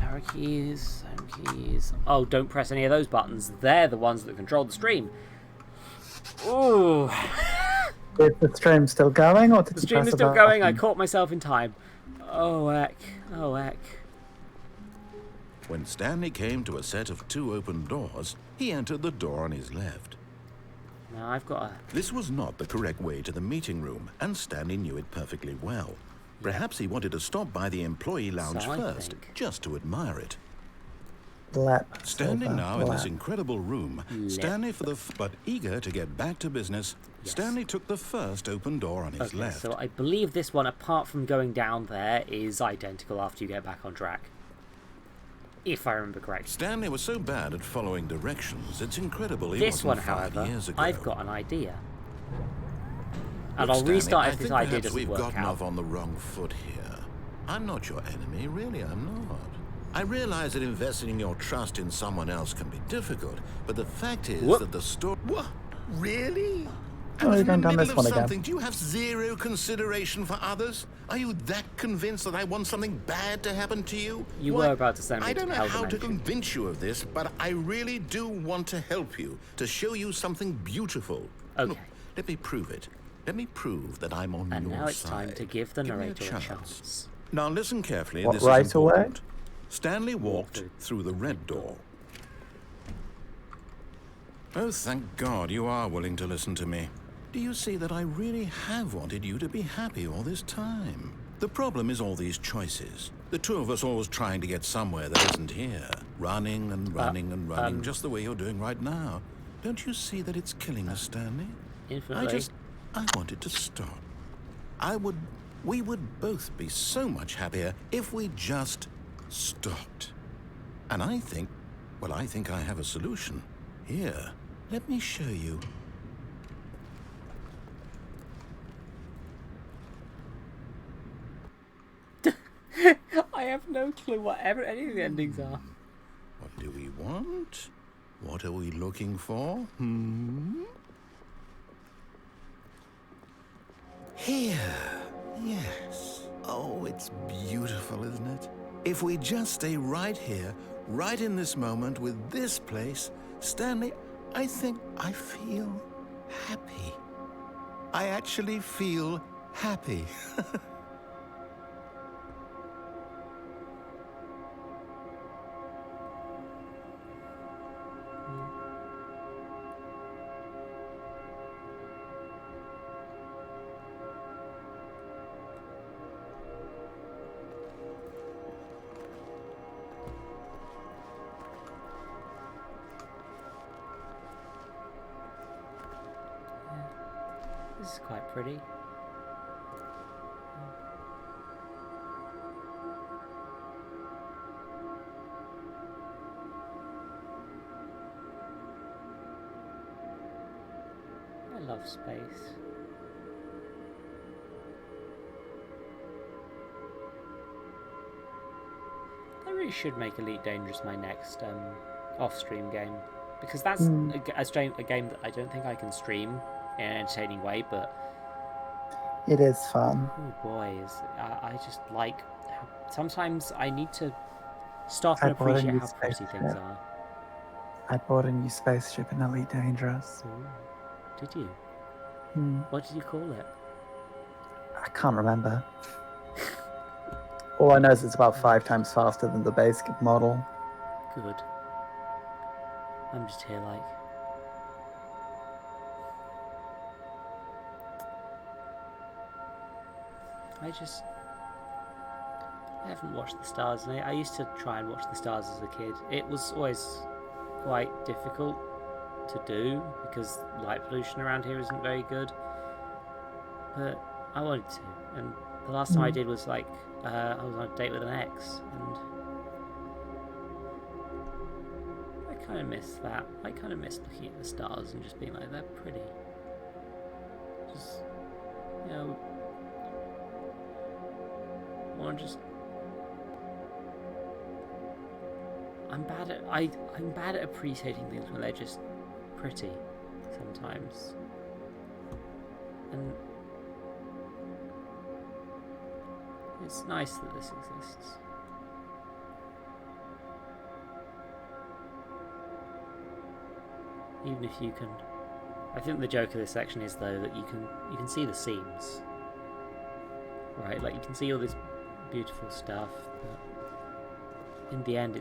Arrow keys, home keys. Oh, don't press any of those buttons. They're the ones that control the stream. Ooh. Is the stream still going, or did The you stream press is a still going. I button? caught myself in time. Oh, heck. Oh, heck. When Stanley came to a set of 2 open doors, he entered the door on his left. Now I've got a... This was not the correct way to the meeting room, and Stanley knew it perfectly well. Perhaps he wanted to stop by the employee lounge So I first, think- just to admire it. Standing Now in this incredible room, Stanley but eager to get back to business, Yes. Stanley took the first open door on his Okay, left. so I believe this one, apart from going down there, is identical after you get back on track. If I remember correctly. Stanley was so bad at following directions, it's incredible he This wasn't one, 5 however, years ago. I've got an idea. And Look, I'll restart Stanley, if this I think idea perhaps doesn't we've work gotten out. off on the wrong foot here. I'm not your enemy, really I'm not. I realize that investing your trust in someone else can be difficult, but the fact is Whoop. that the story... What? Really? I Oh, was you're in the going down middle this of one again. something. Do you have zero consideration for others? Are you that convinced that I want something bad to happen to you? You Why, were about to send me I to don't know hell how to dimension. convince you of this, but I really do want to help you, to show you something beautiful. Okay. Look, let me prove it. Let me prove that I'm on And your side. now it's time to give the me narrator a chance. Now listen carefully. What, This right is away? important. Stanley walked through the red door. Oh, thank God you are willing to listen to me. Do you see that I really have wanted you to be happy all this time? The problem is all these choices. The two of us always trying to get somewhere that isn't here. Running and running and running, just the way you're doing right now. Don't you see that it's killing us, Stanley? Infinitely. I wanted to stop. We would both be so much happier if we just stopped. And I think I have a solution. Here, let me show you. I have no clue what any of the endings are. What do we want? What are we looking for? Here. Yes. Oh, it's beautiful, isn't it? If we just stay right here, right in this moment with this place, Stanley, I think I feel happy. I actually feel happy. This is quite pretty. I love space. I really should make Elite Dangerous my next off-stream game, because that's a game that I don't think I can stream in an entertaining way, but It is fun. oh boy, I just like how sometimes I need to stop I and bought a appreciate new how pretty things spaceship. are. I bought a new spaceship in Elite Dangerous. Ooh, did you? Mm, What did you call it? I can't remember. All I know is it's about 5 times faster than the basic model. Good. I'm just here like... I haven't watched the stars, and I used to try and watch the stars as a kid. It was always quite difficult to do because light pollution around here isn't very good. But I wanted to, and the last time I did was like I was on a date with an ex, and I kind of miss that. I kind of miss looking at the stars and just being like, they're pretty. Just, you know, want to just. I'm bad at appreciating things when they're just pretty sometimes, and it's nice that this exists. Even if you can, I think the joke of this section is though that you can see the seams, right? Like you can see all this beautiful stuff, but in the end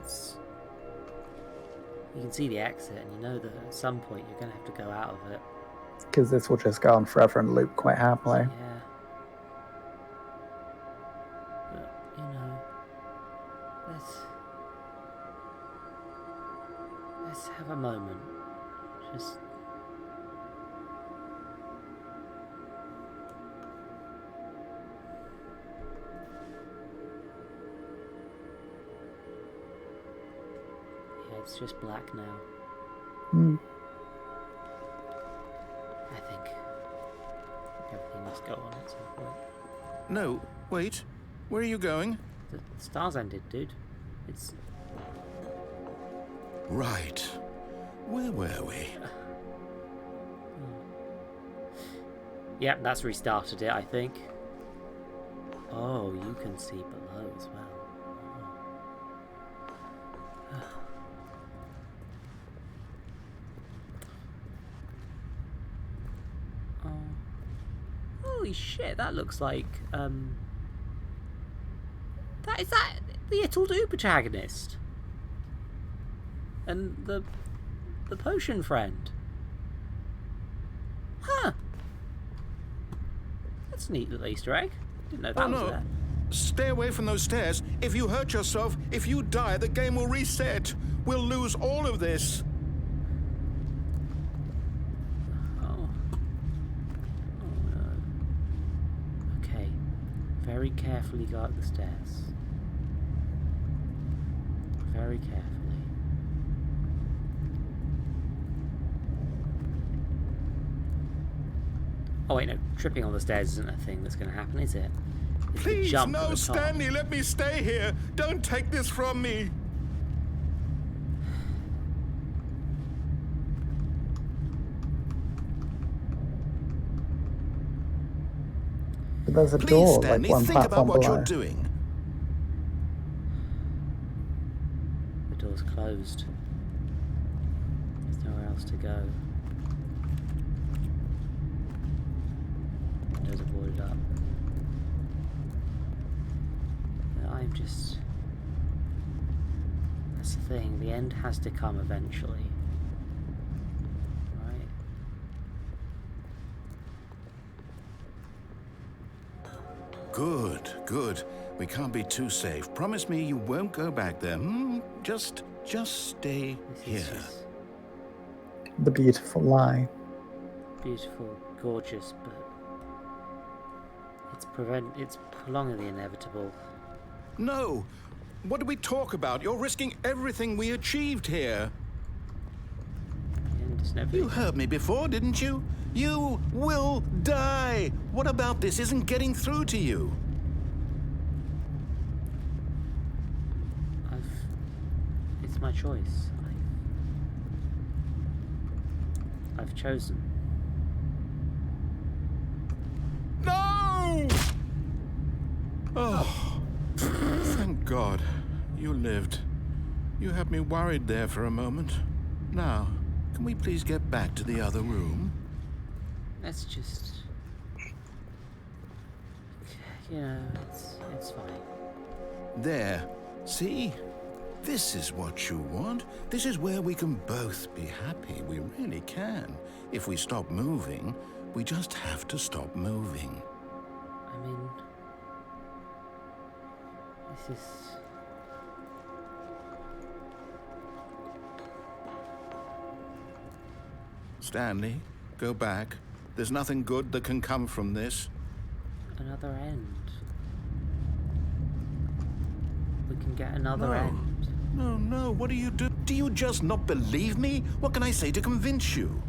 you can see the exit, and you know that at some point you're going to have to go out of it. Because this will just go on forever and loop quite happily. Yeah. But, you know, let's have a moment. Just... It's just black now. Mm. I think everything must go on at some point. No, wait. Where are you going? The stars ended, dude. It's... Right. Where were we? Yep, that's restarted it, I think. Oh, you can see below as well. Holy shit, that looks like, is that the Ittle-Do protagonist? And the potion friend? Huh. That's a neat little Easter egg. Didn't know that was there. Stay away from those stairs. If you hurt yourself, if you die, the game will reset. We'll lose all of this. Very carefully go up the stairs. Very carefully. Oh wait, no. Tripping on the stairs isn't a thing that's going to happen, is it? It's the Please, jump at no, the top. Stanley, let me stay here. Don't take this from me. But there's a Please, door, Stanley, like one think about platform what below. you're doing. The door's closed. There's nowhere else to go. Windows are boarded up. But I'm just... That's the thing, the end has to come eventually. Right? Good, good. We can't be too safe. Promise me you won't go back there. Just stay This here. is just The beautiful lie. beautiful, gorgeous, but it's prolonging the inevitable. No! What do we talk about? You're risking everything we achieved here. The end is never... You heard me before, didn't you? You will die! What about this isn't getting through to you? It's my choice. I've chosen. No! Oh, thank God. You lived. You had me worried there for a moment. Now, can we please get back to the other room? Let's just... You know, it's fine. There. See? This is what you want. This is where we can both be happy. We really can. If we stop moving, we just have to stop moving. I mean... This is... Stanley, go back. There's nothing good that can come from this. another end. We can get another No. end. No, what do you do? Do you just not believe me? What can I say to convince you?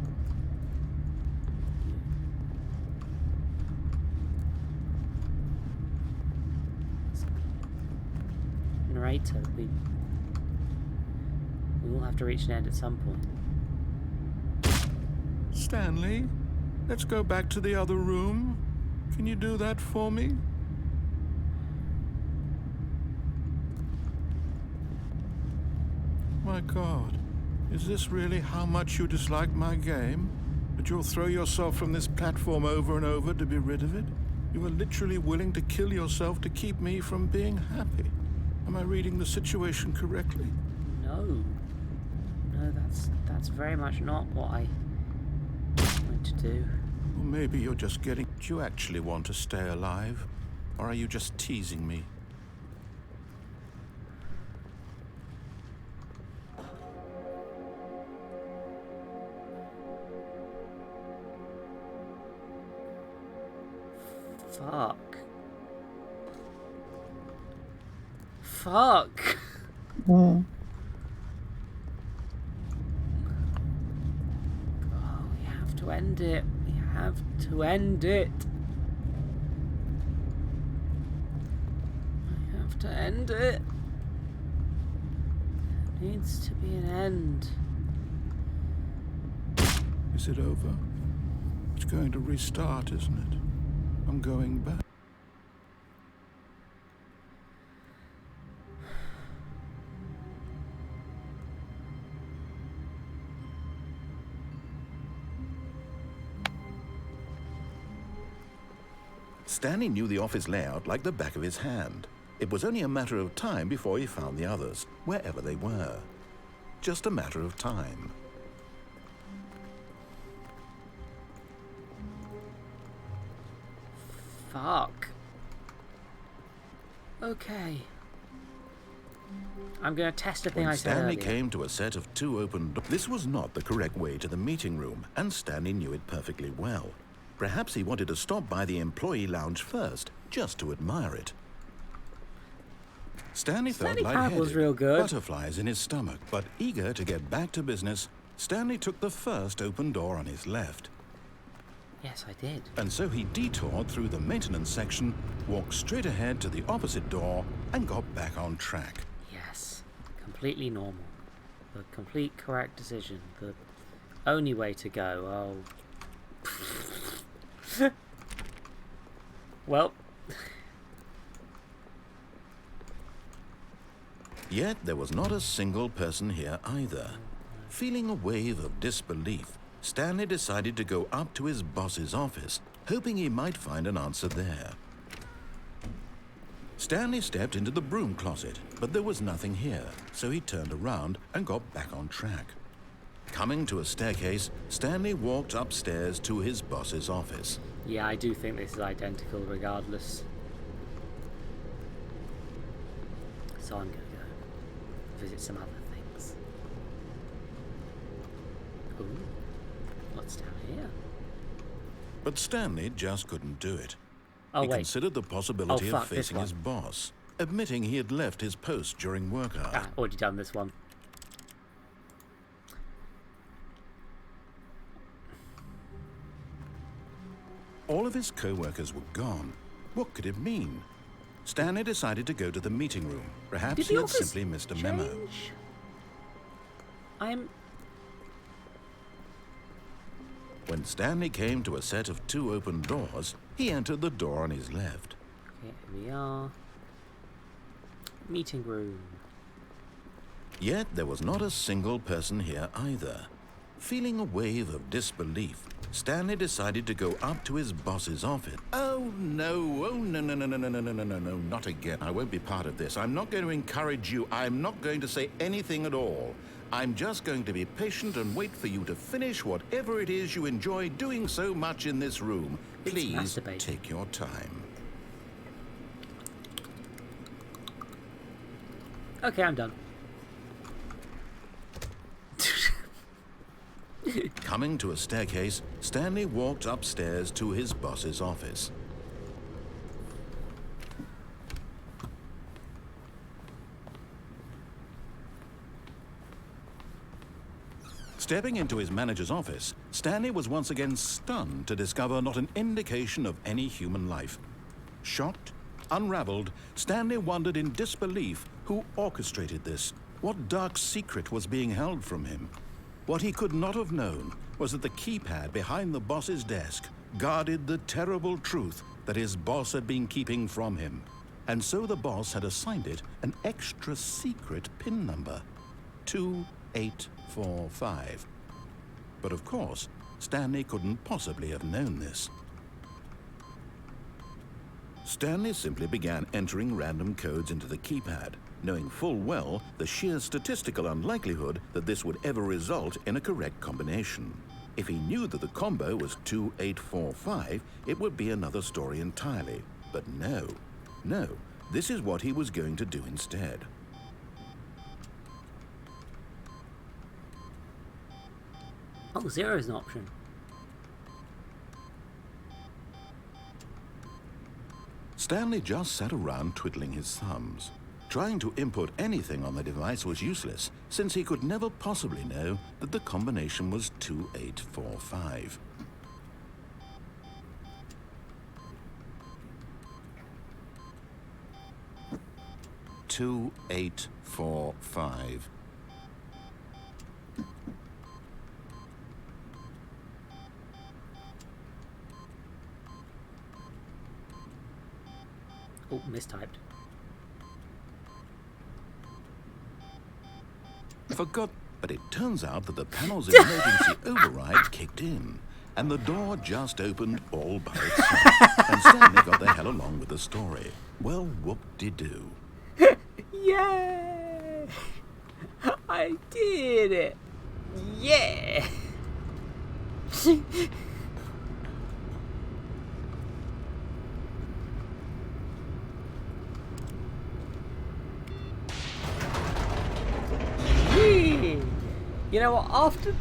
Narrator, we will have to reach an end at some point. Stanley, let's go back to the other room. Can you do that for me? My God, is this really how much you dislike my game? That you'll throw yourself from this platform over and over to be rid of it? You are literally willing to kill yourself to keep me from being happy. Am I reading the situation correctly? No, that's very much not what I wanted to do. Or maybe you're just getting... Do you actually want to stay alive? Or are you just teasing me? Fuck. Mm. Oh, we have to end it. We have to end it. We have to end it. There needs to be an end. Is it over? It's going to restart, isn't it? I'm going back. Stanley knew the office layout like the back of his hand. It was only a matter of time before he found the others, wherever they were. Just a matter of time. Fuck. Okay. I'm gonna test a thing When I said Stanley earlier. came to a set of two open doors, this was not the correct way to the meeting room, and Stanley knew it perfectly well. Perhaps he wanted to stop by the employee lounge first, just to admire it. Stanley felt Stanley Parables lightheaded, real good. butterflies in his stomach, but eager to get back to business, Stanley took the first open door on his left. Yes, I did. And so he detoured through the maintenance section, walked straight ahead to the opposite door, and got back on track. Yes. Completely normal. The complete correct decision. The only way to go. Oh. Well, Yet there was not a single person here either. Feeling a wave of disbelief, Stanley decided to go up to his boss's office, hoping he might find an answer there. Stanley stepped into the broom closet, but there was nothing here, so he turned around and got back on track. Coming to a staircase, Stanley walked upstairs to his boss's office. yeah, I do think this is identical regardless. So I'm going to go visit some other things. Ooh, what's down here? But Stanley just couldn't do it. Oh, He wait. considered the possibility fuck, of this facing one. his boss, admitting he had left his post during work hours. Ah, already done this one. All of his co-workers were gone. What could it mean? Stanley decided to go to the meeting room. Perhaps Did he the had office simply missed a memo. change? I'm... When Stanley came to a set of 2 open doors, he entered the door on his left. Okay, here we are. Meeting room. Yet there was not a single person here either. Feeling a wave of disbelief, Stanley decided to go up to his boss's office. Oh no, no, not again. I won't be part of this. I'm not going to encourage you. I'm not going to say anything at all. I'm just going to be patient and wait for you to finish whatever it is you enjoy doing so much in this room. It's Please masturbating. take your time. Okay, I'm done. Coming to a staircase, Stanley walked upstairs to his boss's office. Stepping into his manager's office, Stanley was once again stunned to discover not an indication of any human life. Shocked, unraveled, Stanley wondered in disbelief who orchestrated this. What dark secret was being held from him? What he could not have known was that the keypad behind the boss's desk guarded the terrible truth that his boss had been keeping from him. And so the boss had assigned it an extra secret PIN number, 2845. But of course, Stanley couldn't possibly have known this. Stanley simply began entering random codes into the keypad, knowing full well the sheer statistical unlikelihood that this would ever result in a correct combination. If he knew that the combo was 2845, it would be another story entirely. But no, this is what he was going to do instead. Oh, 0 is an option. Stanley just sat around twiddling his thumbs. Trying to input anything on the device was useless, since he could never possibly know that the combination was 2845. Two, 8, 4, 5. Oh, mistyped. Forgot, but it turns out that the panel's emergency override kicked in, and the door just opened all by itself, and Stanley got the hell along with the story. Well, whoop-de-doo. Yeah! I did it! Yeah! You know what, after,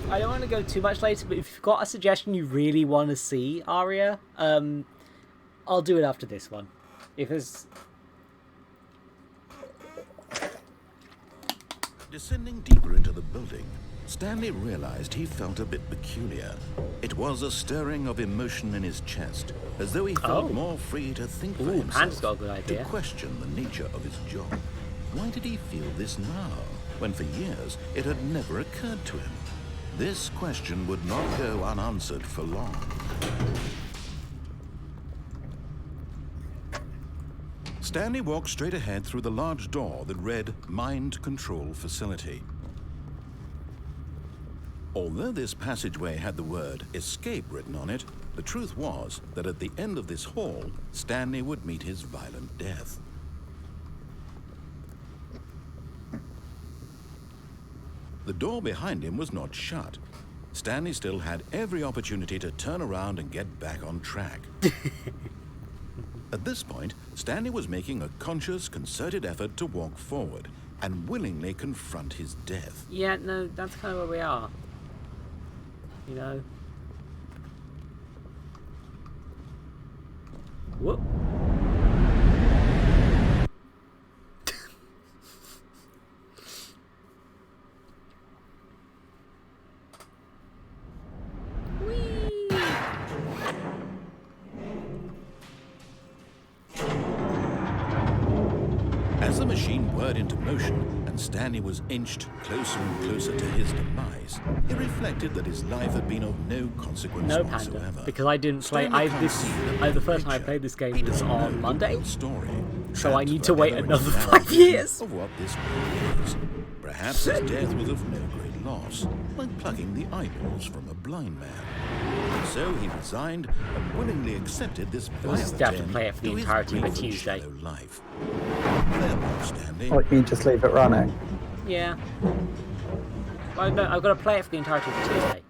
I don't want to go too much later, but if you've got a suggestion you really want to see, Aria, I'll do it after this one. If there's... Descending deeper into the building, Stanley realized he felt a bit peculiar. It was a stirring of emotion in his chest, as though he felt more free to think for Ooh, himself, Pan's got a good idea. to question the nature of his job. Why did he feel this now, when for years it had never occurred to him? This question would not go unanswered for long. Stanley walked straight ahead through the large door that read Mind Control Facility. Although this passageway had the word escape written on it, the truth was that at the end of this hall, Stanley would meet his violent death. The door behind him was not shut. Stanley still had every opportunity to turn around and get back on track. At this point, Stanley was making a conscious, concerted effort to walk forward and willingly confront his death. Yeah, no, that's kind of where we are. You know? Whoop. As the machine whirred into motion and Stanley was inched closer and closer to his demise, he reflected that his life had been of no consequence No whatsoever. Panda, because I didn't play. The first time I played this game was on Monday, so I need to wait another 5 years. Of what this world is. Perhaps his death was of no great loss, like plucking the eyeballs from a blind man. So he resigned and willingly accepted this violent have to end play it for the to his entirety of a brief and Tuesday. shallow life. Farewell, Stanley. What, you mean just leave it running? Yeah. Well, no, I've got to play it for the entirety of the Tuesday.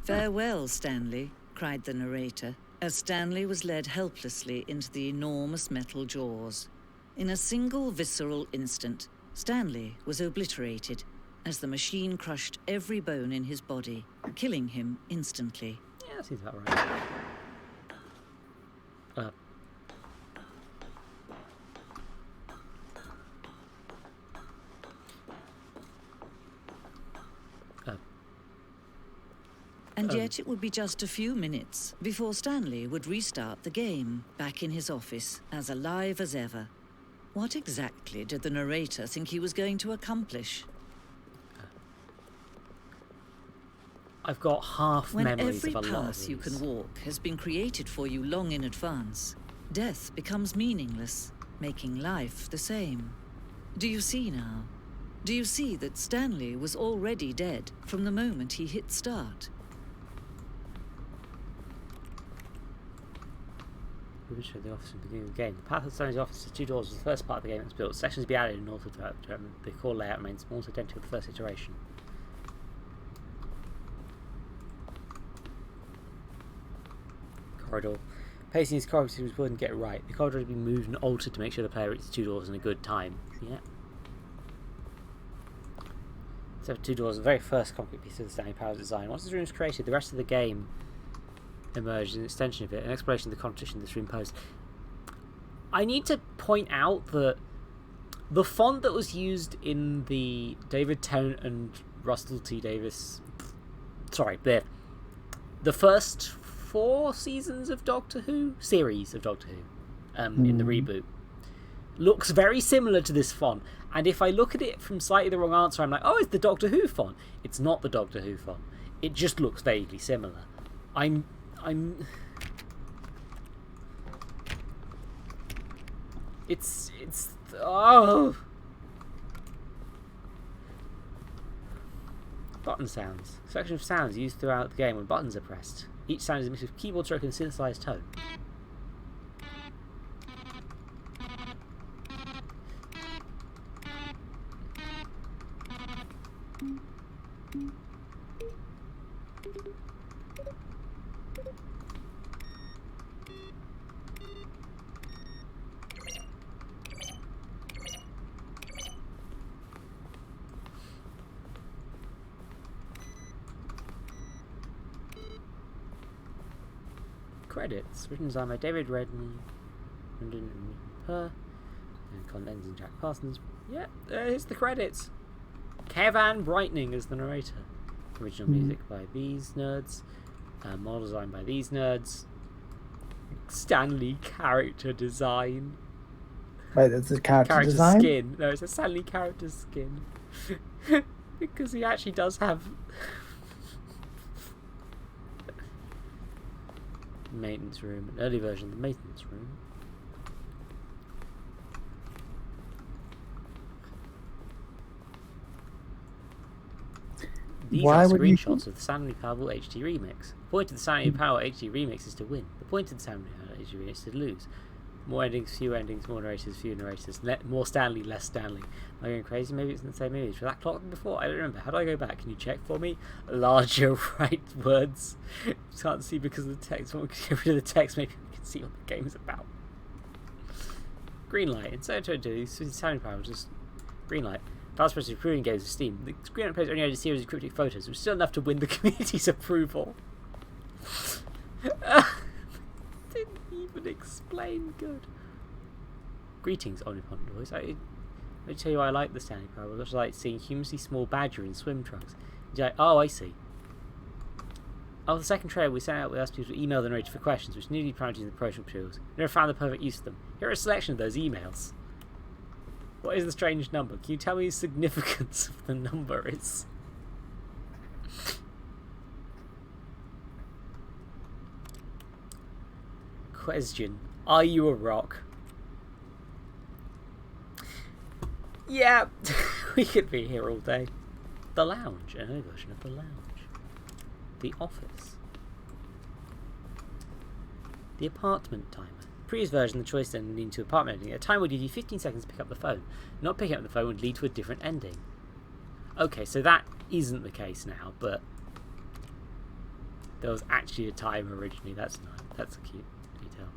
"Farewell, Stanley," cried the narrator, as Stanley was led helplessly into the enormous metal jaws. In a single visceral instant, Stanley was obliterated as the machine crushed every bone in his body, killing him instantly. Yeah, that seems about right. And yet it would be just a few minutes before Stanley would restart the game, back in his office, as alive as ever. What exactly did the narrator think he was going to accomplish? I've got half When memories every of a lot of path you these. can walk has been created for you long in advance, death becomes meaningless, making life the same. Do you see now? Do you see that Stanley was already dead from the moment he hit start? We would show the office at the beginning of the game. The path of Stanley's office to 2 doors was the first part of the game that's built. Sections be added in order to determine the core layout remains almost identical to the first iteration. Corridor. Pacing his corridor was important to get it right. The corridor has been moved and altered to make sure the player reaches 2 doors in a good time. Yeah. So 2 doors, the very first concrete piece of the Stanley Parables design. Once this room is created, the rest of the game emerged as an extension of it, an exploration of the competition this room posed. I need to point out that the font that was used in the David Tennant and Russell T Davis, the first 4 seasons of Doctor Who, series of Doctor Who, in the reboot, looks very similar to this font. And if I look at it from slightly the wrong answer, I'm like, oh, it's the Doctor Who font. It's not the Doctor Who font. It just looks vaguely similar. Oh! Button sounds. Selection of sounds used throughout the game when buttons are pressed. Each sound is a mix of keyboard stroke and synthesized tone. Credits. Written design by David Redman, and content and Jack Parsons. Yeah, here's the credits. Kevan Brightening is the narrator. Original music by these nerds. Model design by these nerds. Stanley character design. Wait, that's a character design? Skin. No, it's a Stanley character skin. Because he actually does have... maintenance room, an early version of the maintenance room. These Why are would you- screenshots of the Stanley Parables HD remix. The point of the Stanley Parables HD remix is to win. The point of the Stanley Parables HD remix is to lose. More endings, fewer narrators, fewer narrators. More Stanley, less Stanley. Am I going crazy? Maybe it's in the same image. Was that clock before? I don't remember. How do I go back? Can you check for me? Larger right words. Can't see because of the text. When we get rid of the text, maybe we can see what the game is about. Green light. Instead of doing Stanley Parables, just green light. Fast process improving games of Steam. The Green Light page only had a series of cryptic photos, which was still enough to win the community's approval. Didn't even explain good. Greetings, omnipotent voice. Let me tell you why I like the Stanley Parables. I just like seeing humorously small badger in swim trunks. Like, oh, I see. Oh, the second trailer we sent out, we asked people to email the narrator for questions, which nearly primed in the promotional materials. We never found the perfect use of them. Here are a selection of those emails. What is the strange number? Can you tell me the significance of the number is? Question. Are you a rock? Yeah, we could be here all day. The Lounge, an early version of The Lounge. The Office. The Apartment Timer. Previous version, the choice then leading to apartment ending. A time would give you 15 seconds to pick up the phone. Not picking up the phone would lead to a different ending. Okay, so that isn't the case now, but there was actually a timer originally. That's nice. That's a cute detail.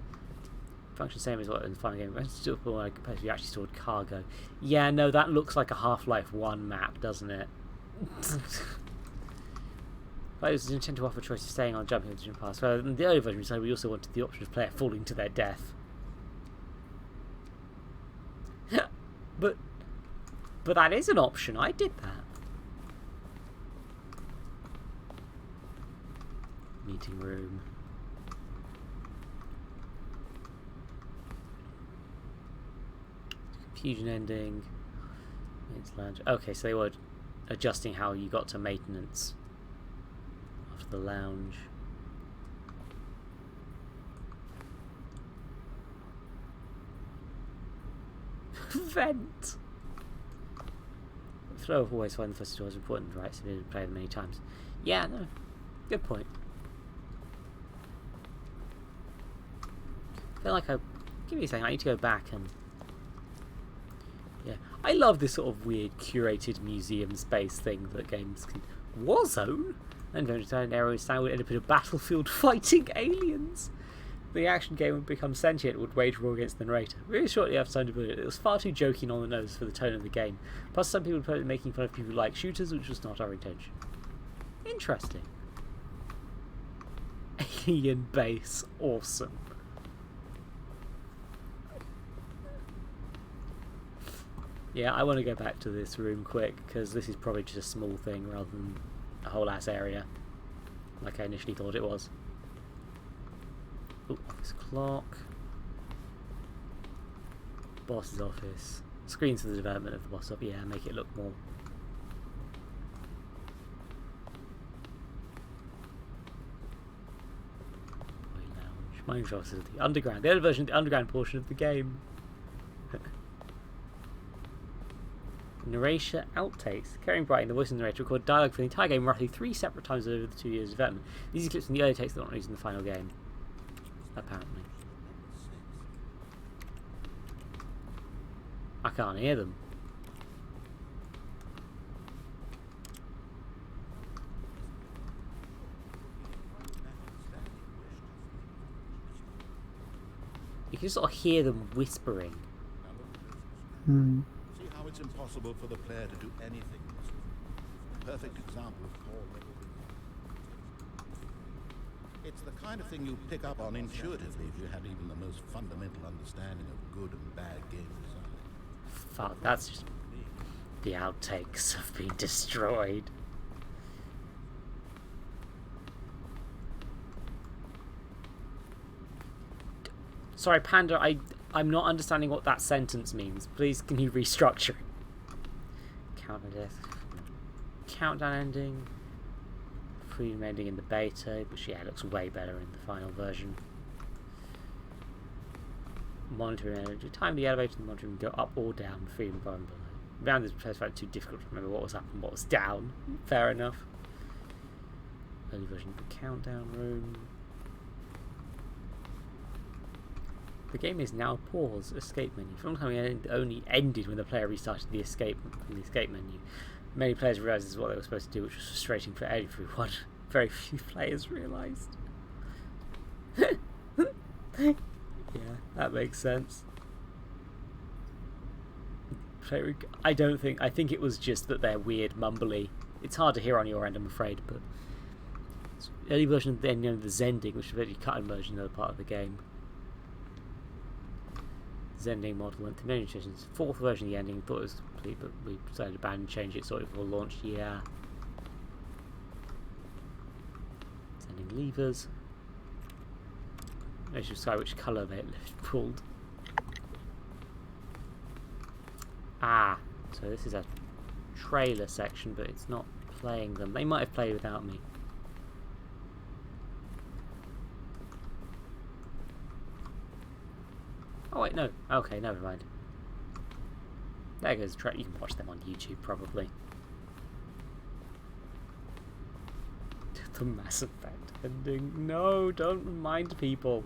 Function same as what in the final game. You actually stored cargo. Yeah, no, that looks like a Half-Life 1 map, doesn't it? Players intend to offer a choice of staying on jumping into the past. So in the early version, we decided we also wanted the option of player falling to their death. but that is an option. I did that. Meeting room. Confusion ending. It's lounge. Okay, so they were adjusting how you got to maintenance. The lounge. Vent. Flow of always find the first door is important, right? So we didn't play them many times. Yeah, no. Good point. I feel like give me a second, I need to go back and yeah. I love this sort of weird curated museum space thing that games can Warzone? And an arrow style would end up in a battlefield fighting aliens. The action game would become sentient and would wage war against the narrator. Very shortly after time to build it, it was far too joking on the nose for the tone of the game. Plus, some people were making fun of people who like shooters, which was not our intention. Interesting. Alien base, awesome. Yeah, I want to go back to this room quick because this is probably just a small thing rather than a whole ass area, like I initially thought it was. Oh, office clock. Boss's office. Screens for the development of the boss up. Yeah, make it look more. Boy lounge. Mine control facility. Underground. The other version of the underground portion of the game. Narration outtakes. Carrying Brighton, the voice of the narrator, recorded dialogue for the entire game roughly 3 separate times over the 2 years of development. These are clips from the early takes that were not used in the final game. Apparently. I can't hear them. You can sort of hear them whispering. See how it's impossible for the player to do anything. Perfect example of core. It's the kind of thing you pick up on intuitively if you had even the most fundamental understanding of good and bad game design. Fuck, that's just... The outtakes have been destroyed. Sorry, Panda, I'm not understanding what that sentence means. Please, can you restructure it? Countdown death. Countdown ending. Freedom ending in the beta, which yeah, looks way better in the final version. Monitoring energy. Time the elevator and the monitoring go up or down. Freedom above and below. Round this place felt too difficult to remember what was up and what was down. Fair enough. Early version of the countdown room. The game is now pause. Escape menu. For a long time, it only ended when the player restarted the escape menu. Many players realised this is what they were supposed to do, which was frustrating for everyone. Very few players realised. Yeah, that makes sense. I think it was just that they're weird, mumbly. It's hard to hear on your end, I'm afraid, but it's early version of the ending of the Zending, which is really cut and merged in another part of the game. Zending model went through many transitions. Fourth version of the ending, thought it was complete, but we decided to ban and change it, so it will launch. Yeah. Sending levers. I should decide which colour they pulled. Ah, so this is a trailer section, but it's not playing them. They might have played without me. Oh wait, no. Okay, never mind. There goes the trailer. You can watch them on YouTube, probably. The Mass Effect ending. No, don't remind people.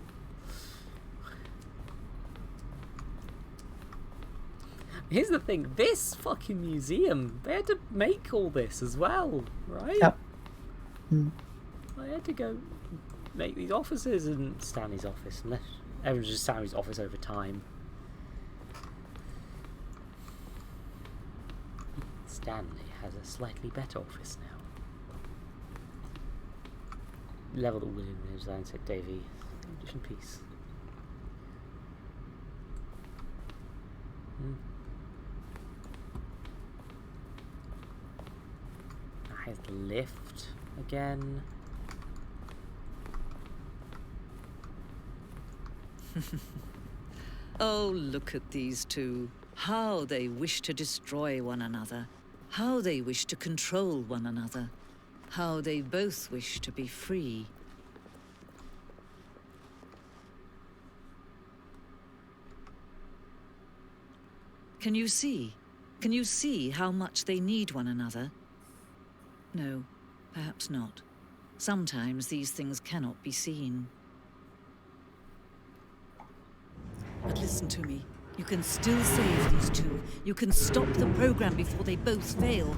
Here's the thing, this fucking museum, they had to make all this as well, right? Yep. Mm. I had to go make these offices and Stanley's office, unless everyone's just Stanley's office over time. Stanley has a slightly better office now. Level that William is, and said Davey. Edition piece. Here's the lift again. Oh, look at these two. How they wish to destroy one another. How they wish to control one another. How they both wish to be free. Can you see? Can you see how much they need one another? No, perhaps not. Sometimes these things cannot be seen. But listen to me. You can still save these two. You can stop the program before they both fail.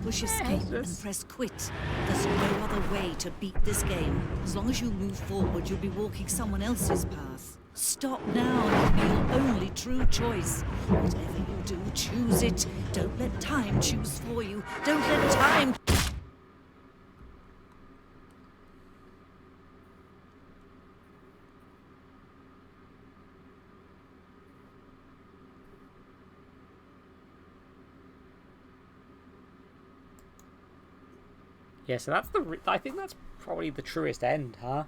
Push escape and press quit. There's no other way to beat this game. As long as you move forward, you'll be walking someone else's path. Stop now and it'll be your only true choice. Whatever you do, choose it. Don't let time choose for you. Don't let time... Yeah, so that's I think that's probably the truest end, huh?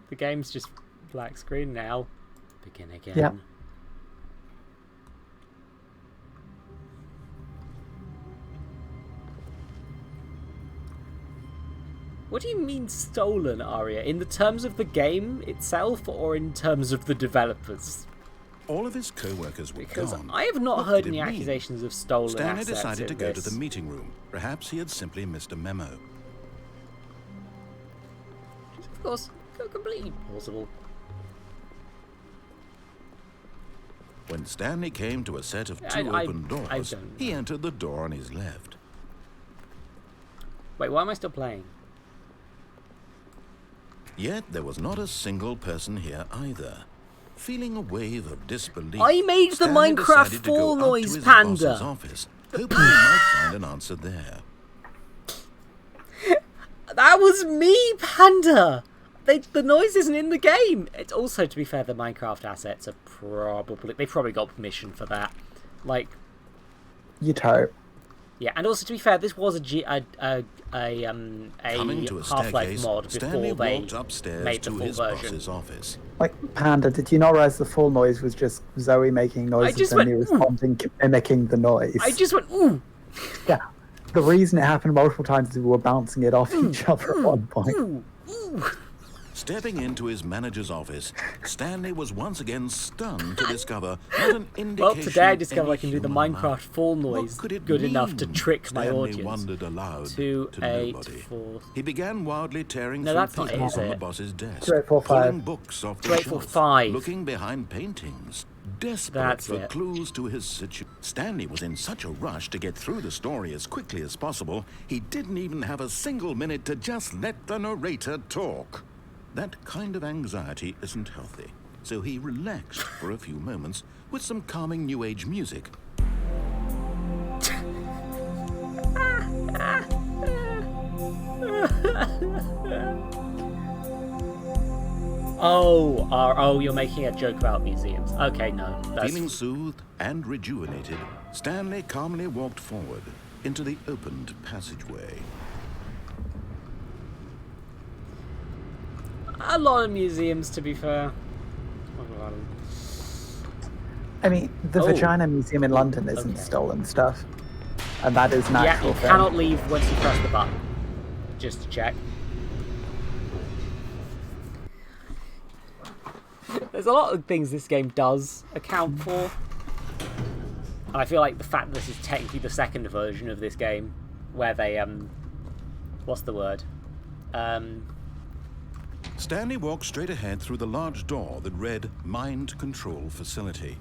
The game's just black screen now. Begin again. Yep. What do you mean stolen, Arya? In the terms of the game itself, or in terms of the developers? All of his co-workers were Because gone. I have not What heard did any it mean? accusations of stolen Stanley assets decided to in go to this. the meeting room. Perhaps he had simply missed a memo. Of course, completely plausible. When Stanley came to a set of two open doors, he entered the door on his left. Wait, why am I still playing? Yet there was not a single person here either. Feeling a wave of disbelief, I made the Stanley Minecraft decided to go fall up to noise, his Panda. boss's office, hoping he might find an answer there. That was me, Panda! The noise isn't in the game. It's also, to be fair, the Minecraft assets are they probably got permission for that. Like, You'd hope. yeah, and also to be fair, this was a Coming to a Half-Life staircase, mod Stanley before they walked upstairs made the to full his version. boss's office. Like, Panda, did you not realize the full noise was just Zoe making noises just and went, me "Ooh." responding, mimicking the noise? I just went, ooh! Yeah. The reason it happened multiple times is we were bouncing it off each other at one point. Ooh! Ooh! Stepping into his manager's office, Stanley was once again stunned to discover not an indication. Well, today I discovered of I can do the any human Minecraft life. fall What noise could it good enough to mean? trick my Stanley audience. wondered aloud 2, to 8, nobody. 4. He began wildly tearing No, through that's not it, papers is on the it? boss's desk, 2, 8, 4, 5. pulling books off the 2, 8, 4, shelf, 5. looking behind paintings, desperate That's for it. clues to his situation. Stanley was in such a rush to get through the story as quickly as possible, he didn't even have a single minute to just let the narrator talk. That kind of anxiety isn't healthy, so he relaxed for a few moments with some calming New Age music. Oh, you're making a joke about museums. Okay, no. Feeling soothed and rejuvenated, Stanley calmly walked forward into the opened passageway. A lot of museums, to be fair. I mean, the Oh. Vagina Museum in London isn't Okay. stolen stuff. And that is an Yeah, actual you thing. cannot leave once you press the button. Just to check. There's a lot of things this game does account for. And I feel like the fact that this is technically the second version of this game, where they, what's the word? Stanley walked straight ahead through the large door that read Mind Control Facility.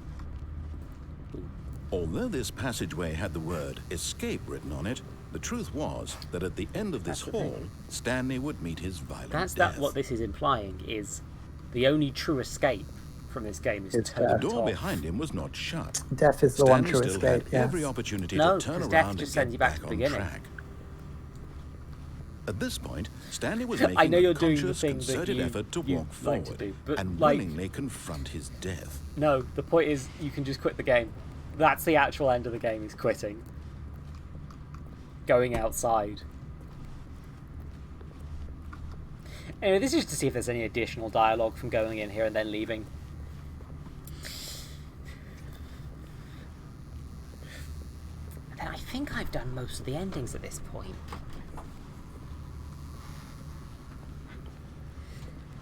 Although this passageway had the word escape written on it, the truth was that at the end of this That's the hall, thing. Stanley would meet his violent That's death. what this is implying, is the only true escape from this game is It's turned death. The door off. behind him was not shut. Death is the one Stanley true still escape, had yes. every opportunity No, to turn 'cause death around just and sends get you back to the on beginning. track. At this point, Stanley was I making know a you're doing the conscious, thing that concerted effort to you walk like to forward do, but, and like- willingly confront his death. No, the point is you can just quit the game. That's the actual end of the game, is quitting. Going outside. Anyway, this is to see if there's any additional dialogue from going in here and then leaving. And then I think I've done most of the endings at this point.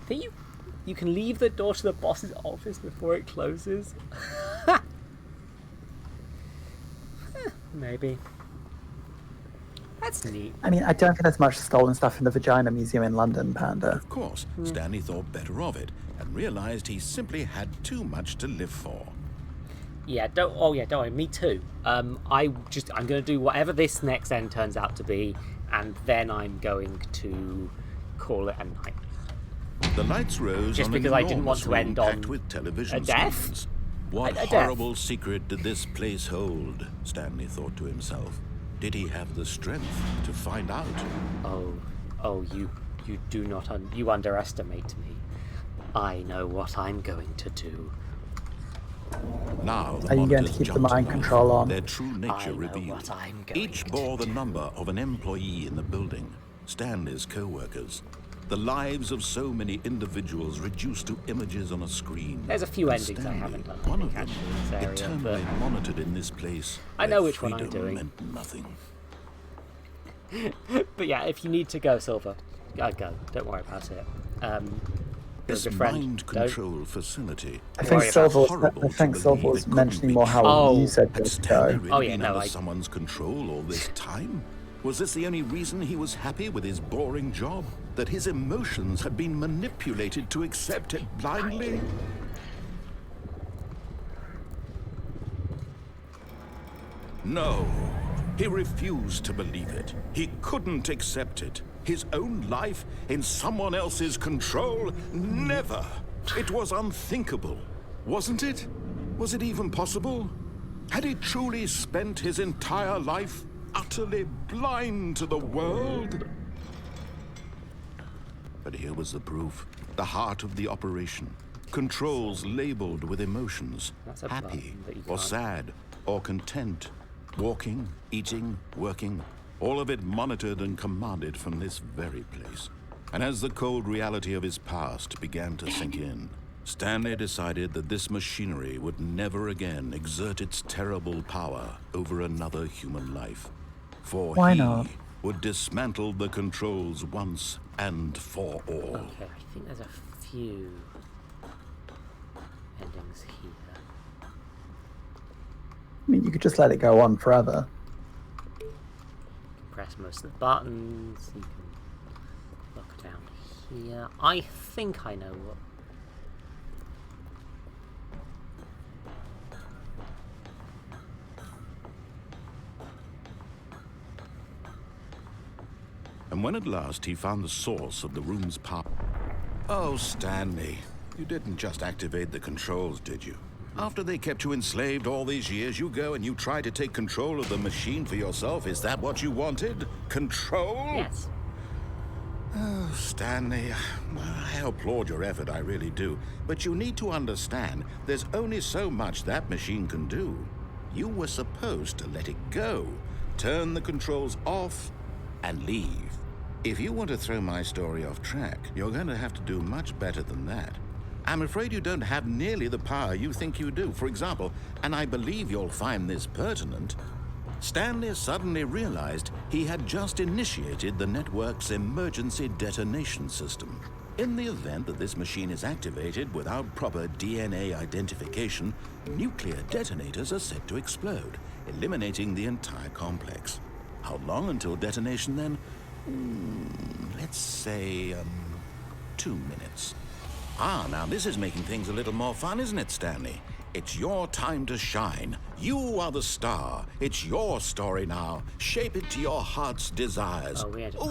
I think you can leave the door to the boss's office before it closes. Maybe. That's neat. I mean, I don't think there's much stolen stuff in the Vagina Museum in London, Panda. Of course, Stanley thought better of it and realized he simply had too much to live for. Yeah, don't worry, me too. I'm gonna do whatever this next end turns out to be, and then I'm going to call it a night. The lights rose Just on because an I didn't want enormous to room end on packed with television a death? screens. What A death. horrible secret did this place hold? Stanley thought to himself. Did he have the strength to find out? You do not you underestimate me. I know what I'm going to do. Now the Are you going to monitors keep the jumped to mind life, control on? Their true I nature know revealed. what I'm going Each to bore the do. number of an employee in the building. Stanley's co-workers. The lives of so many individuals reduced to images on a screen. There's a few And endings I Stanley, haven't done, one I of think, them, actually, in this area, eternally but monitored in this place. I know where which one I'm freedom doing. meant nothing. But yeah, if you need to go, Silver, go. Don't worry about it. You're a This good friend. mind Don't- control facility. I Worry think about Silver was, horrible I think to Silver believe was it couldn't mentioning be more how true. you said Had to Stanley go. really Oh, yeah, been no, under I- someone's control all this time? Was this the only reason he was happy with his boring job? That his emotions had been manipulated to accept it blindly? No, he refused to believe it. He couldn't accept it. His own life in someone else's control? Never. It was unthinkable, wasn't it? Was it even possible? Had he truly spent his entire life utterly blind to the world? But here was the proof. The heart of the operation. Controls labeled with emotions. That's a Happy button that you or can't- sad or content. Walking, eating, working. All of it monitored and commanded from this very place. And as the cold reality of his past began to sink in, Stanley decided that this machinery would never again exert its terrible power over another human life. For Why he not? would dismantle the controls once and for all. Okay, I think there's a few endings here. I mean, you could just let it go on forever. You can press most of the buttons. You can look down here. I think I know what. And when at last he found the source of the room's power... Oh, Stanley, you didn't just activate the controls, did you? After they kept you enslaved all these years, you go and you try to take control of the machine for yourself. Is that what you wanted? Control? Yes. Oh, Stanley, I applaud your effort, I really do. But you need to understand, there's only so much that machine can do. You were supposed to let it go, turn the controls off, and leave. If you want to throw my story off track, you're going to have to do much better than that. I'm afraid you don't have nearly the power you think you do. For example, and I believe you'll find this pertinent, Stanley suddenly realized he had just initiated the network's emergency detonation system. In the event that this machine is activated without proper DNA identification, nuclear detonators are set to explode, eliminating the entire complex. How long until detonation then? Let's say, 2 minutes. Ah, now this is making things a little more fun, isn't it, Stanley? It's your time to shine. You are the star. It's your story now. Shape it to your heart's desires.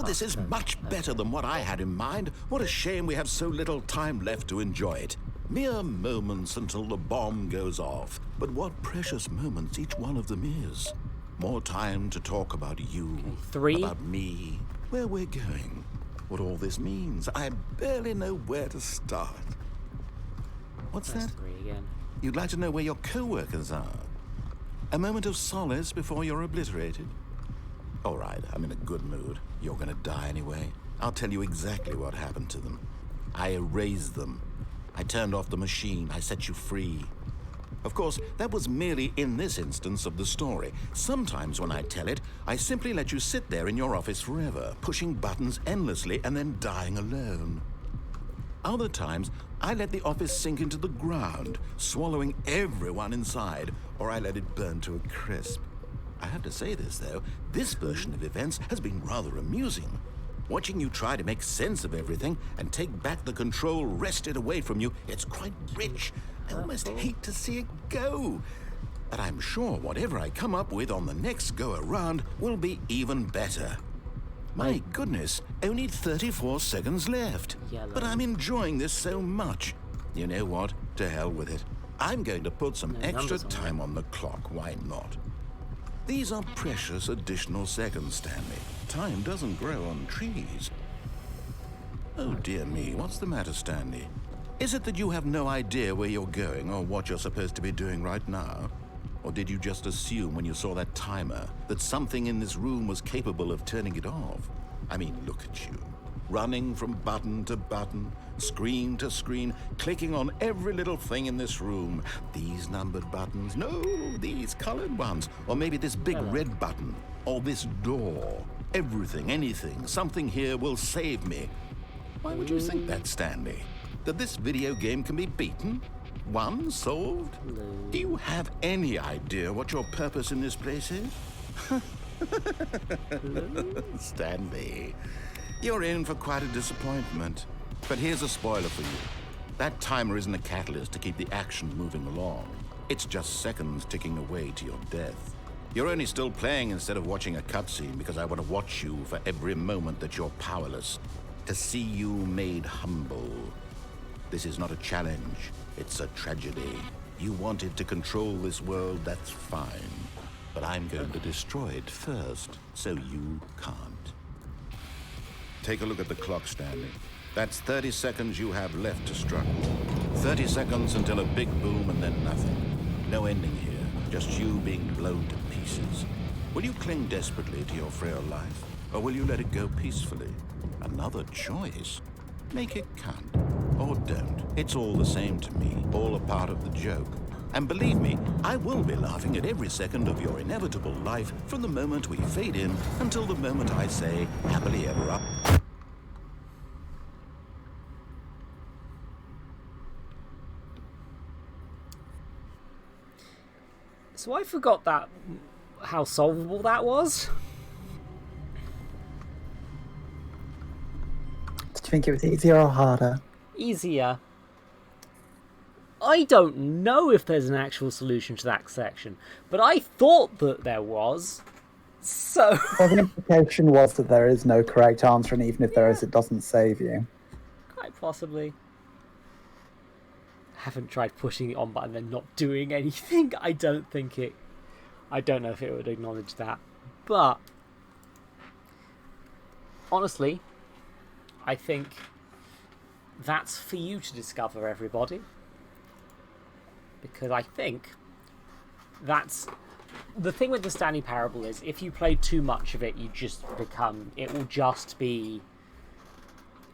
This is much better than what I had in mind. What a shame we have so little time left to enjoy it. Mere moments until the bomb goes off. But what precious moments each one of them is. More time to talk about you, Okay, 3. about me, where we're going, what all this means. I barely know where to start. What's That's that? 3 again. You'd like to know where your co-workers are? A moment of solace before you're obliterated? All right, I'm in a good mood. You're gonna die anyway. I'll tell you exactly what happened to them. I erased them. I turned off the machine. I set you free. Of course, that was merely in this instance of the story. Sometimes when I tell it, I simply let you sit there in your office forever, pushing buttons endlessly and then dying alone. Other times, I let the office sink into the ground, swallowing everyone inside, or I let it burn to a crisp. I have to say this, though, this version of events has been rather amusing. Watching you try to make sense of everything and take back the control wrested away from you, it's quite rich. I almost hate to see it go. But I'm sure whatever I come up with on the next go-around will be even better. My goodness, only 34 seconds left. Yellow. But I'm enjoying this so much. You know what? To hell with it. I'm going to put some extra time on the clock. Why not? These are precious additional seconds, Stanley. Time doesn't grow on trees. Oh, dear me. What's the matter, Stanley? Is it that you have no idea where you're going or what you're supposed to be doing right now? Or did you just assume when you saw that timer that something in this room was capable of turning it off? I mean, look at you. Running from button to button, screen to screen, clicking on every little thing in this room. These numbered buttons, no, these colored ones. Or maybe this big red button, or this door. Everything, anything, something here will save me. Why would you think that, Stanley? That this video game can be beaten? Won? Solved? Do you have any idea what your purpose in this place is? Stanley, you're in for quite a disappointment. But here's a spoiler for you. That timer isn't a catalyst to keep the action moving along. It's just seconds ticking away to your death. You're only still playing instead of watching a cutscene because I want to watch you for every moment that you're powerless. To see you made humble. This is not a challenge. It's a tragedy. You wanted to control this world, that's fine. But I'm going to destroy it first, so you can't. Take a look at the clock, Stanley. That's 30 seconds you have left to struggle. 30 seconds until a big boom and then nothing. No ending here, just you being blown to pieces. Will you cling desperately to your frail life, or will you let it go peacefully? Another choice. Make it count. Or don't. It's all the same to me, all a part of the joke. And believe me, I will be laughing at every second of your inevitable life from the moment we fade in until the moment I say happily ever up. So I forgot that how solvable that was. Did you think it was easier or harder? Easier. I don't know if there's an actual solution to that section, but I thought that there was. So Well, the implication was that there is no correct answer, and even if there is, it doesn't save you. quite possibly. Haven't tried pushing the on button and then not doing anything. I don't know if it would acknowledge that. But honestly, I think that's for you to discover, everybody. Because I think that's the thing with the Stanley Parable is if you play too much of it, it will just be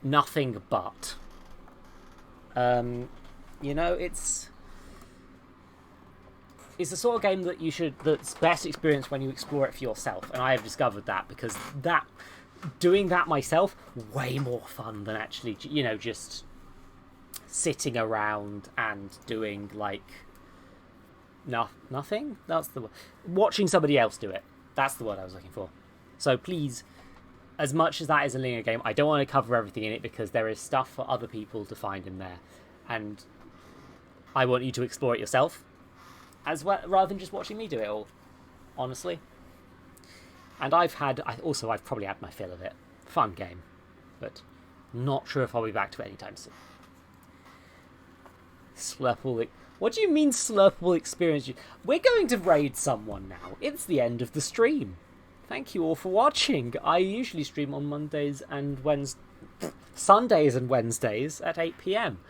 nothing but. It's the sort of game that's best experienced when you explore it for yourself, and I have discovered that because doing that myself, way more fun than actually, just sitting around and doing nothing. That's the word. Watching somebody else do it. That's the word I was looking for. So please, as much as that is a linear game, I don't want to cover everything in it because there is stuff for other people to find in there, and I want you to explore it yourself, as well, rather than just watching me do it all. Honestly. And I've probably had my fill of it. Fun game, but not sure if I'll be back to it anytime soon. Slurpable. What do you mean slurpable experience? We're going to raid someone now. It's the end of the stream. Thank you all for watching. I usually stream on Sundays and Wednesdays at 8 PM.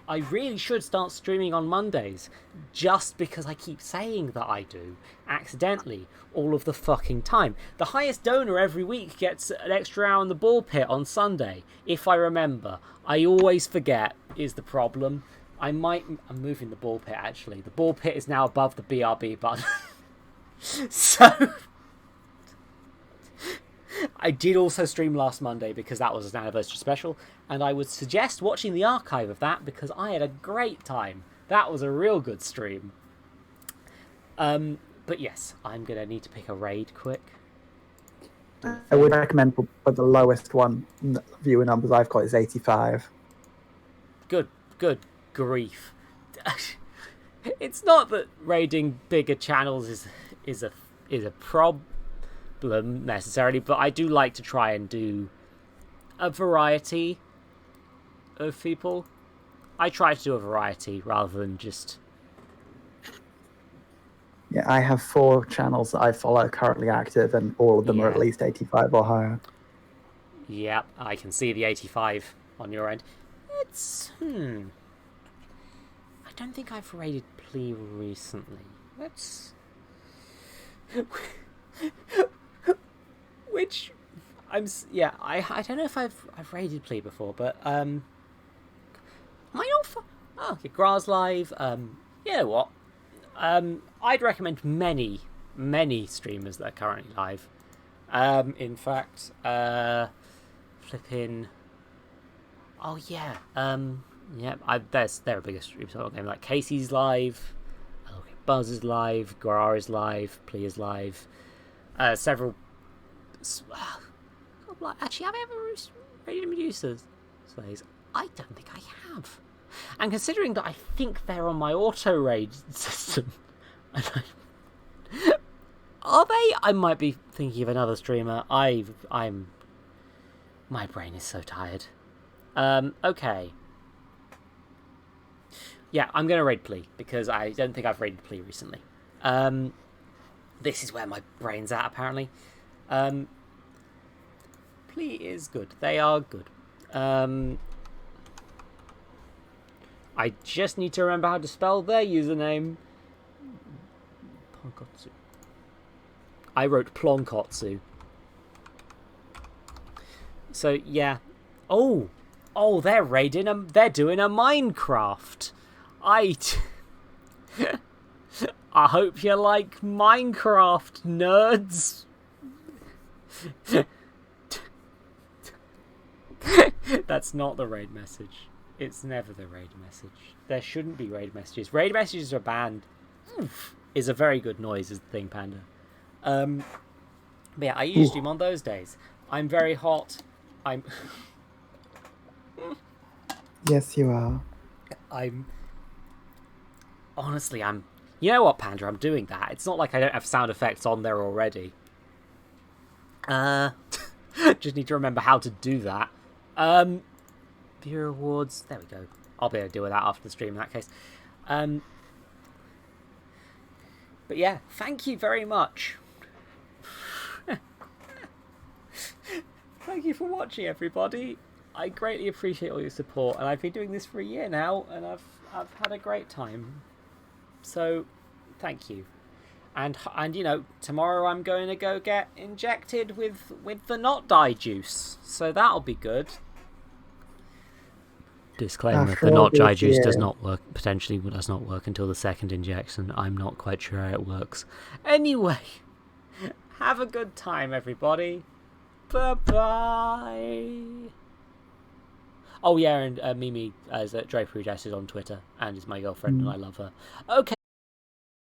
I really should start streaming on Mondays, just because I keep saying that I do, accidentally, all of the fucking time. The highest donor every week gets an extra hour in the ball pit on Sunday, if I remember. I always forget, is the problem. I'm moving the ball pit, actually. The ball pit is now above the BRB button. So I did also stream last Monday because that was an anniversary special, and I would suggest watching the archive of that because I had a great time. That was a real good stream. But yes, I'm going to need to pick a raid quick. I would recommend, but the lowest one viewer numbers I've got is 85. Good Grief. It's not that raiding bigger channels is a problem necessarily, but I do like to try and do a variety of people. I try to do a variety rather than just... Yeah, I have 4 channels that I follow currently active, and all of them are at least 85 or higher. Yeah, I can see the 85 on your end. It's... I don't think I've raided Plea recently. Let's... Which... I don't know if I've raided Plea before, but, am I not... okay, Gras Live, you know what? I'd recommend many streamers that are currently live. In fact, flipping... Oh, yeah. They're a bigger stream sort of game. Like Casey's live, Buzz is live, Guar is live, Plea is live. Several... Actually, have I ever raided Medusa's slays? I don't think I have. And considering that I think they're on my auto-raid system... Are they? I might be thinking of another streamer. My brain is so tired. Okay. Yeah, I'm going to raid Plea, because I don't think I've raided Plea recently. This is where my brain's at, apparently. Plea is good. They are good. I just need to remember how to spell their username. Plonkotsu. I wrote Plonkotsu. So, yeah. Oh, they're raiding they're doing a Minecraft. I hope you like Minecraft, nerds. That's not the raid message. It's never the raid message. There shouldn't be raid messages. Raid messages are banned. Oof, is a very good noise, is the thing, Panda. But yeah, I usually do on those days. I'm very hot. Yes, you are. Honestly, you know what, Panda? I'm doing that. It's not like I don't have sound effects on there already. Just need to remember how to do that. Viewer awards. There we go. I'll be able to deal with that after the stream in that case. But yeah, thank you very much. Thank you for watching, everybody. I greatly appreciate all your support, and I've been doing this for a year now, and I've had a great time. So, thank you. And you know, tomorrow I'm going to go get injected with the not die juice, so that'll be good. Disclaimer: the not die juice does not work. Potentially does not work until the second injection. I'm not quite sure how it works. Anyway, have a good time, everybody. Bye bye. Oh yeah, and Mimi as Drapery Jess is on Twitter and is my girlfriend, and I love her. Okay.